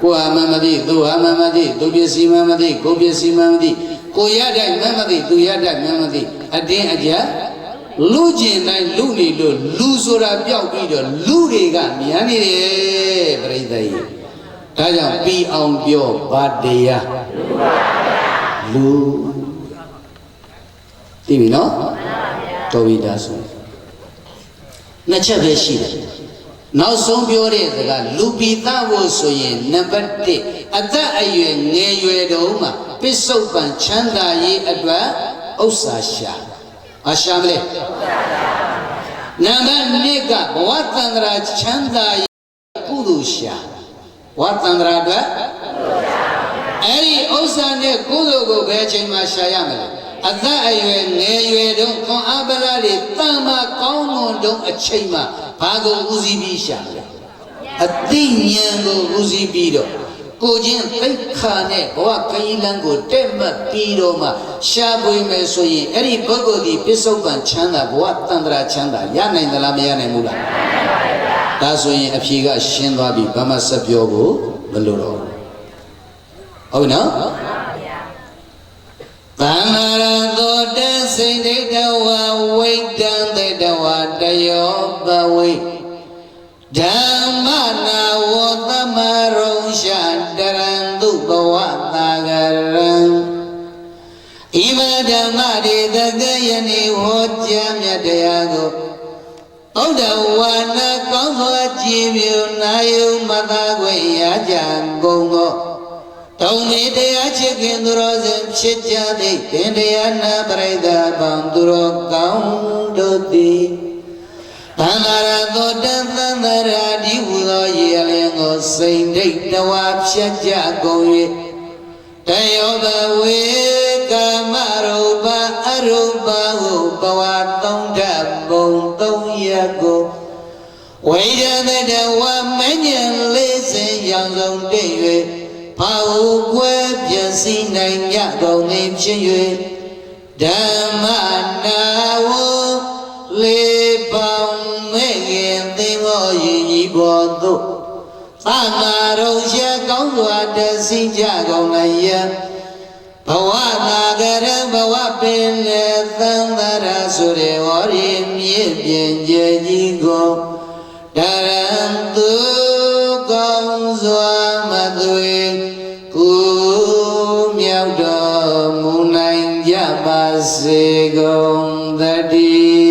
ကိုဟာမမသိသူဟာမမသိသူပစ္စည်းမမသိကိုပစ္စည်းမမသိကိုရတဲ့မမသိသူရတဲ့မမသိအတင်းအကျပ်လူကျင်တိုင်းလူနေလို့လူဆိုတာပျောက်ပြီးတော့လူတွေကများနေတယ်ပြိဿကြီးဒါကြောင့်ပြီးအောင်ပြောဘာတရားလူသိပြီနော်တော်ပြီဒါဆိုနှစ်ချက်ပဲရှိတယ်နောက်ဆုံးပြောတဲ့စကားလူပိသဝဆိုရင်နံပါတ်1အသက်အရွယ်ငယ်ရွယ်တုန်းမှာပစ္စုပန်ချမ်းသာရေးအတွက်ဥစ္စာရှာအရှာမလဲနံပါတ်2ကဘဝတန္တရာချမ်းသာရေးကုသိုလ်ရှာဘဝတန္တရာအတွက်အဲ့ဒီဥစ္စာနဲ့ကုသိုလ်ကိုဘယ်အချိန်မှရှာရမလဲအသက်အရွယ်ငယ်ရွယ်တုန်းခွန်အားပလာတွေတန်မာကောင်းမွန်တုန်းအချိန်မှာဘာကိုဦးစီးပြီးရှာလဲအသိဉာဏ်ကိုဦးစီးပြီးတော့ကိုချင်းသိက္ခာနဲ့ဘဝခရီးလမ်းကိုတက်မှတ်ပြီးတော့မှရှာဖွေမယ်ဆိုရင်အဲ့ဒီပုဂ္ဂိုလ်ဒီပစ္စုပန်ချမ်းသာဘဝတန်တရာချမ်းသာရနိုင်သလားမရနိုင်ဘူးလားဒါဆိုရင်အဖြေကရှင်းသွားပြီဘာမှဆက်ပြောဖို့မလိုတော့ဘူးဟုတ်နော်သံဃာရသောတစိတ်ဒိဋ္ဌဝဝိတံတေတဝတယောပဝိဓမ္မနာဝသမရုံရှာတရံသူဘဝတာဂရံဣမဓမ္မတေတကယနိဟောကြားမြတ်တရားကိုဩဒဝါနာကောင်းစွာကြည်မြူနာယုမသာခွင့်ရကြကုန်သောတောင်းနေတရားချစ်ခင်သူတော်စင်ဖြစ်ကြသည့်သင်တရားနာပရိသတ်ပေါင်းသူတော်ကောင်းတို့သည်သံဃာရသောတန်သံဃာရာဒီဟူသောရေအလင်းကိုစိန်ဒိတ်တဝါဖြတ်ကြကုန်၍တယောဘဝေကမရူပအရူပဟုဘဝသုံးဓာတ်ဘုံ3ရပ်ကိုဝိရဒတဝမဉ္ဇဉ်40ရောင်စုံတည်၍ဘာဟုကွယ်ပြည့်စည်နိုင်ကြကုန်နေဖြစ်၍ဓမ္မနာဝလေးပေါင်းမဲ့ခင်သင်္ဘောရည်ကြီးပေါ်သို့သံဃာတော်ရှာကောင်းစွာတသိကြကုန်လျက်ဘဝနာကရဘဝပင်လေသံဃာရဆိုတဲ့ဟောရီမြင့်ပြင်းကျဲကြီးကိုတရံသူကောင်းစွာမသွေကိုမြောက်တော်မူနိုင်ကြပါစေကုန်သတည်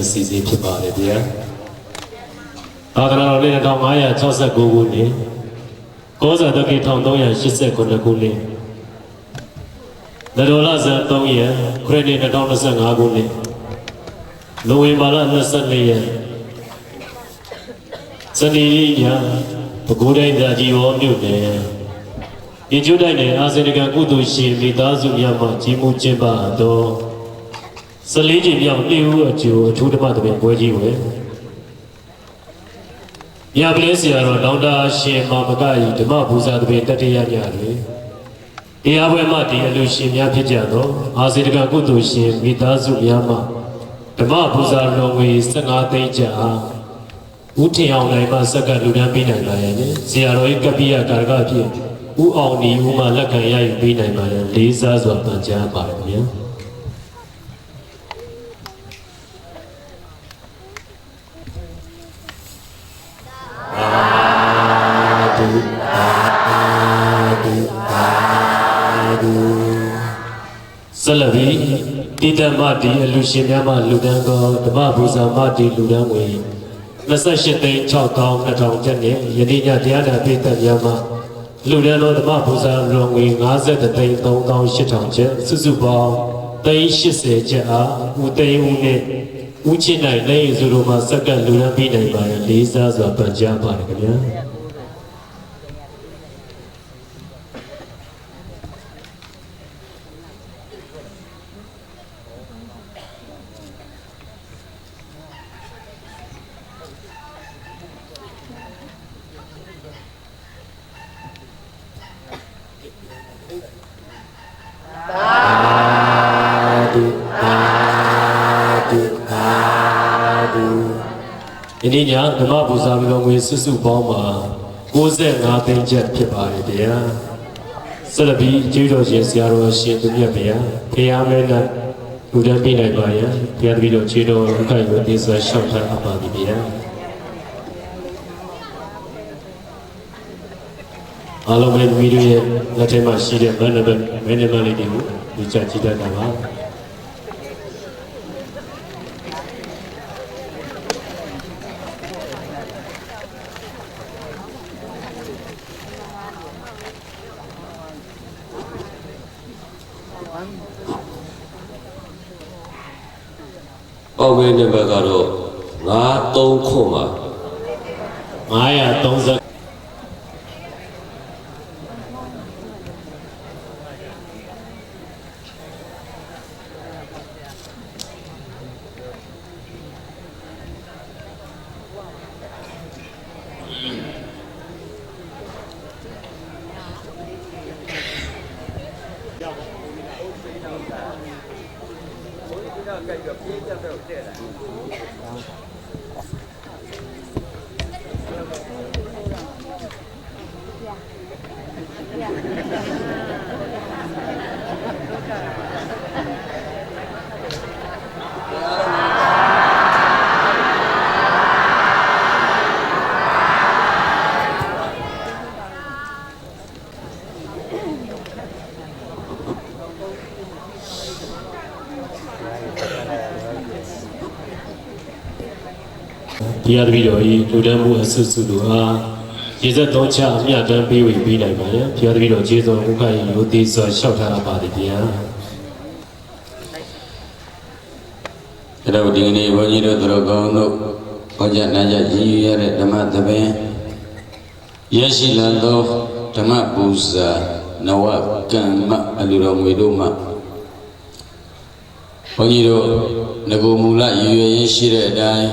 းစီစဉ်ဖြစ်ပါတယ်ဗျာသာသနာတော်လေး1569ခုနှစ်ကောဇာတက္ကိ1389ခုနှစ်နဒေါ်လဇန်3ရက်ခရစ်နှစ်2025ခုနှစ်နိုဝင်ဘာလ24ရက်စနေနေ့ညပဲခူးတိုင်းသာကြီးဝေါ်မြို့နယ်ဒီကျုတိုက်နယ်အာဇင်တကန်ကုသိုလ်ရှင်မိသားစုများမှကြီးမှုကျင်းပတော်14ကြိမ်မြောက်နေ့ဦးအကျိုးအထူးဓမ္မသဘင်ပွဲကြီးဝယ်မြတ်ပလင်းဆရာတော်ဒေါက်တာရှင်မောင်ပကကြီးဓမ္မပူဇာသဘင်တတိယညတွင် တရားပွဲမှာဒီအလူရှင်များဖြစ်ကြတော့အာဇီတကကုသိုလ်ရှင်မိသားစုများမှာဓမ္မပူဇာတော်ငွေ15 သိန်းကျပ်အားဦးထင်အောင်နိုင်မှစက္ကလူတန်းပေးနိုင်ပါရဲ့ဆရာတော်ကြီးကပိယကာရကဖြစ်ဦးအောင်ဒီဦးမှလက်ခံရယူပေးနိုင်ပါရဲ့လေးစားစွာပန်ကြားပါတယ်ဗျာဆလဗီတိတမတီအလူရှင်များမှလူတန်းသောဓမ္မပူဇာမတီလူတန်းငွေ28 သိန်း 6,200 ကျပ်နဲ့ယနေ့ညတရားနာပိသက်များမှလူတန်းသောဓမ္မပူဇာလွန်ငွေ50 သိန်း 3,800 ကျပ်စုစုပေါင်း80 ကျပ်အားဦးသိန်းဦးနဲ့ဦးချင်းနိုင်လက်ရည်စုတို့မှစက္ကန့်လူတန်းပေးနိုင်ပါရန်လေးစားစွာပန်ကြားပါတယ်ခင်ဗျာဒီနေ့ညဓမ္မပူဇာပြီးတော့ငွေစုစုပေါင်းမှာ65 သိန်းကျပ်ဖြစ်ပါတယ်ဗျာဆက်လက်ပြီးကျေးဇူးတော်ရှင်ဆရာတော်ရှင်သူမြတ်ဗျာဖရာမဲနဲ့လူတန်းပြနိုင်ပါရဲ့ဘုရားတပည့်တော်ကျေးတော်ဥက္ကဋ္ဌကိုတင်ဆက်လျှောက်ထားအပ်ပါပြီဗျာအားလုံးပဲမိတို့ရဲ့လက်ထဲမှာရှိတဲ့မန္တလေးတွေကိုဒီချက်ကြည့်တတ်တာပါပေါက်ပေးတဲ့ဘက်ကတော့9-3 ခွန်ပါ530ဒီအတပည့်တော်ဤလူတန်းမှုအဆုစုတို့အားရေစက်သုံးချအမြတ်တမ်းပေးဝေပေးနိုင်ပါရဲ့ဘုရားတပည့်တော်ကျေးဇူးဥက္ကဋ္ဌရိုသေစွာလျှောက်ထားပါသည်ဗျာအဲ့တော့ဒီနေ့ဘုန်းကြီးတို့သူတော်ကောင်းတို့ဟောကြားနာကြားရည်ရွယ်ရတဲ့ဓမ္မသဘင်ရရှိလာသောဓမ္မပူဇာနဝကမ္မအလူတော်ငွေတို့မှဘုန်းကြီးတို့ငကိုမူလရည်ရွယ်ရရှိတဲ့အတိုင်း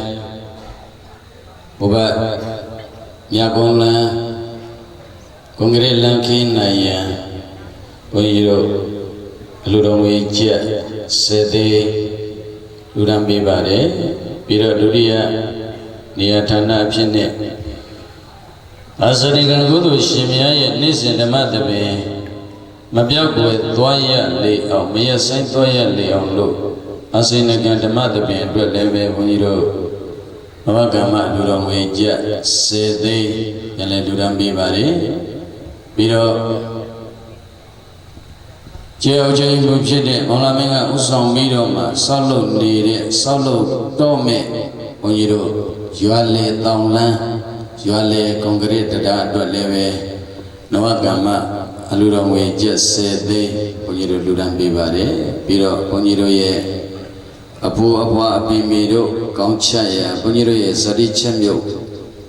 ဘုရားမြတ်ကွန်လန်ကွန်ကရစ်လန်ခင်းနိုင်ရန်ဘုန်းကြီးတို့အလူတော်ငွေကျပ်10 သိန်းလူရန်ပေးပါတယ်ပြီးတော့ဒုတိယနေရာဌာနအဖြစ်နဲ့အာဇရိကံကုသိုလ်ရှင်များရဲ့နေ့စဉ်ဓမ္မသဘင်မပြောက်ွယ်သွားရလေအောင်မရဆိုင်သွားရလေအောင်လို့အာဇရိကံဓမ္မသဘင်အတွက်လည်းပဲဘုန်းကြီးတို့ဘဝကမ္မလူတော်ငွေကျပ်10 သိန်းပြန်လဲလူရန်ပေးပါတယ်ပြီးတော့ကျေအောင်ကျေမှုဖြစ်တဲ့မောင်လာမင်းကဥဆောင်ပြီးတော့မှဆောက်လုပ်နေတဲ့ဆောက်လုပ်တော့မဲ့ဘုန်းကြီးတို့ရွာလေတောင်လန်းရွာလေကွန်ကရစ်တရားအတွက်လည်းပဲနဝကမ္မအလူတော်ငွေကျပ်10 သိန်းဘုန်းကြီးတို့လူတန်းပေးပါတယ်ပြီးတော့ဘုန်းကြီးတို့ရဲ့အဖိုးအဖွားအပိမေတို့ကောင်းချရဘုန်းကြီးတို့ရဲ့ဇတိချက်မြုပ်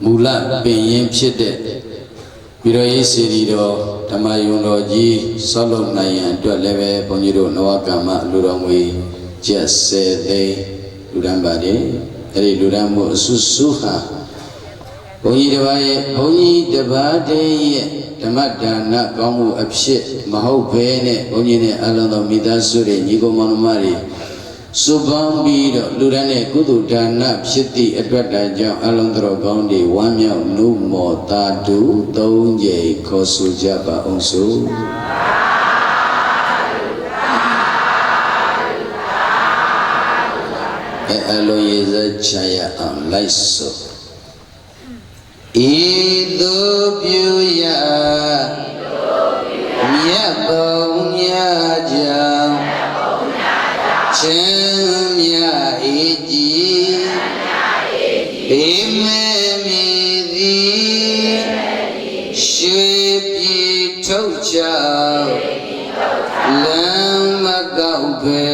မူလပင်ရင်းဖြစ်တဲ့ပြီးတော့ရေးစီရီတော်ဓမ္မယုံတော်ကြီးဆောက်လုပ်နိုင်ရန်အတွက်လည်းပဲဘုန်းကြီးတို့နဝကမ္မလူတော်ငွေကျပ်10 သိန်းလူတန်းပါတယ်အဲ့ဒီလူတန်းမှုအဆုစုဟာ ဘုန်းကြီးတစ်ပါးရဲ့ဘုန်းကြီးတစ်ပါးတည်းရဲ့ဓမ္မဒါနကောင်းမှုအဖြစ်မဟုတ်ဘဲနဲ့ဘုန်းကြီးနဲ့အလုံးစုံမိသားစုတွေညီကိုမောင်နှမတွေစုပေါင်းပြီးတော့လူရန်နဲ့ကုသိုလ်ဒါနဖြစ်သည့်အတွက်တန်ကြောင့်အလုံးတော်ကောင်းတွေဝမ်းမြောက်နှုတ်မော်တာတုသုံးကြိမ်ခေါ်ဆိုကြပါအောင်စို့အလုံးရည်စချာရအောင်လိုက်စို့ဤသို့ပြုရမြတ်ဘုံများကြောင့်ချင်းမြဤကြည်ဘေးမဲ့မီသည်ရွှေပြည်ထုတ်ချောက်လမ်းမကောက်ပဲ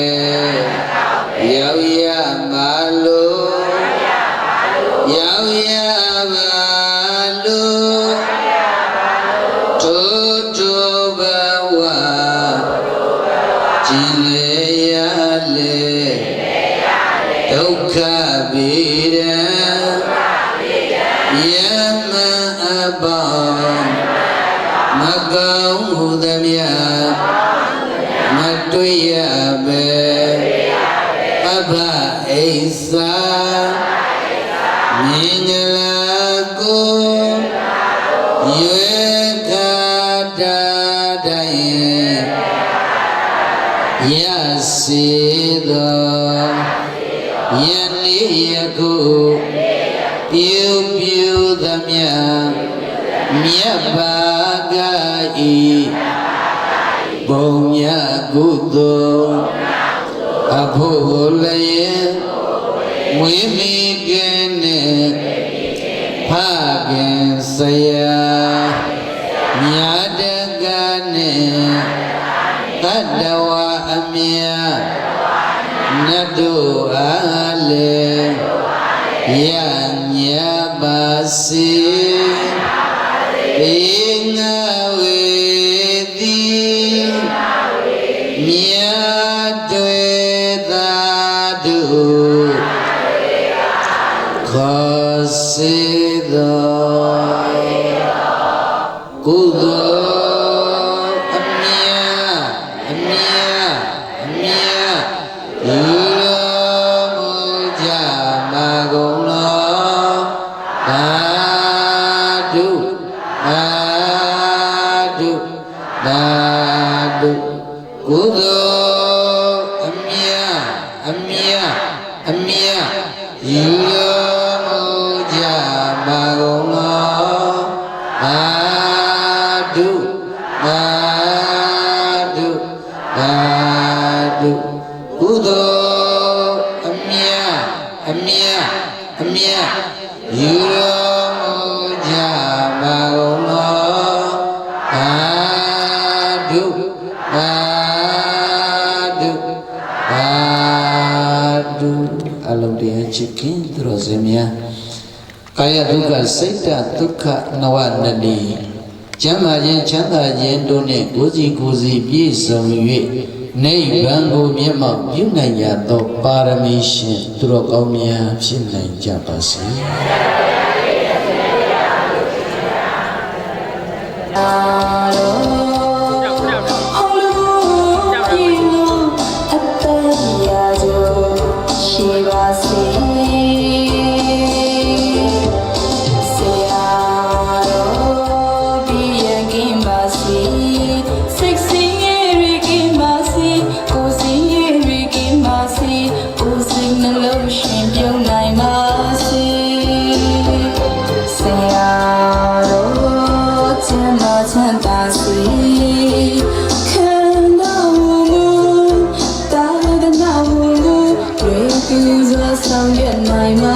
ရောက်ရပါလို့ရောက်ရပါလို့ထိုထိုဘဝကျင်လေရလေဒုက္ခဗေဒံယမအပေါင်းမကောင်းဟုသမျှမတွေ့ရပဲအဘအိသာမင်္ဂလာကိုရွယ်ခါတာတိုင်းရစေသောယနေ့ယခုပြုပြုသမျှမြတ်ဘာကဤဘုံမြတ်ကုသိုလ်အဖို့လည်းမွေးမိခင်နဲ့ဖခင်ဆရာမြတ်တကနဲ့တတဝအမြတ်နတ်တို့အားလည်းရညပါစေဧငဝေတိမြတ်တွေသာတို့ခေါ်စေသောကုသိုလ်အမြတ်အမြတ်အမြတ်လူတော်မူကြပါကုန်လောသာဓုသာဓုသာဓုကုသိုလ်အမြတ်အမြတ်အမြတ်လူတော်မူကြပါကုန်လောသာဓုသာဓုသာဓုကုသိုလ်အမြတ်အမြတ်အမြတ်ယူတော်မူကြပါကုန်လောသာဓုသာဓုသာဓုအလုံးတရားချစ်ခင်သူတော်စင်များကာယဒုက္ခစိတ်ဒုက္ခနဝနတိကျမ်းမာခြင်းချမ်းသာခြင်းတို့နှင့်ကိုယ်စီကိုယ်စီပြည့်စုံ၍နိဗ္ဗာန်ကိုမျက်မှောက်ပြုနိုင်ရသောပါရမီရှင်သူတော်ကောင်းများဖြစ်နိုင်ကြပါစေ။ ဆောင်ရွက်နိုင်မှာ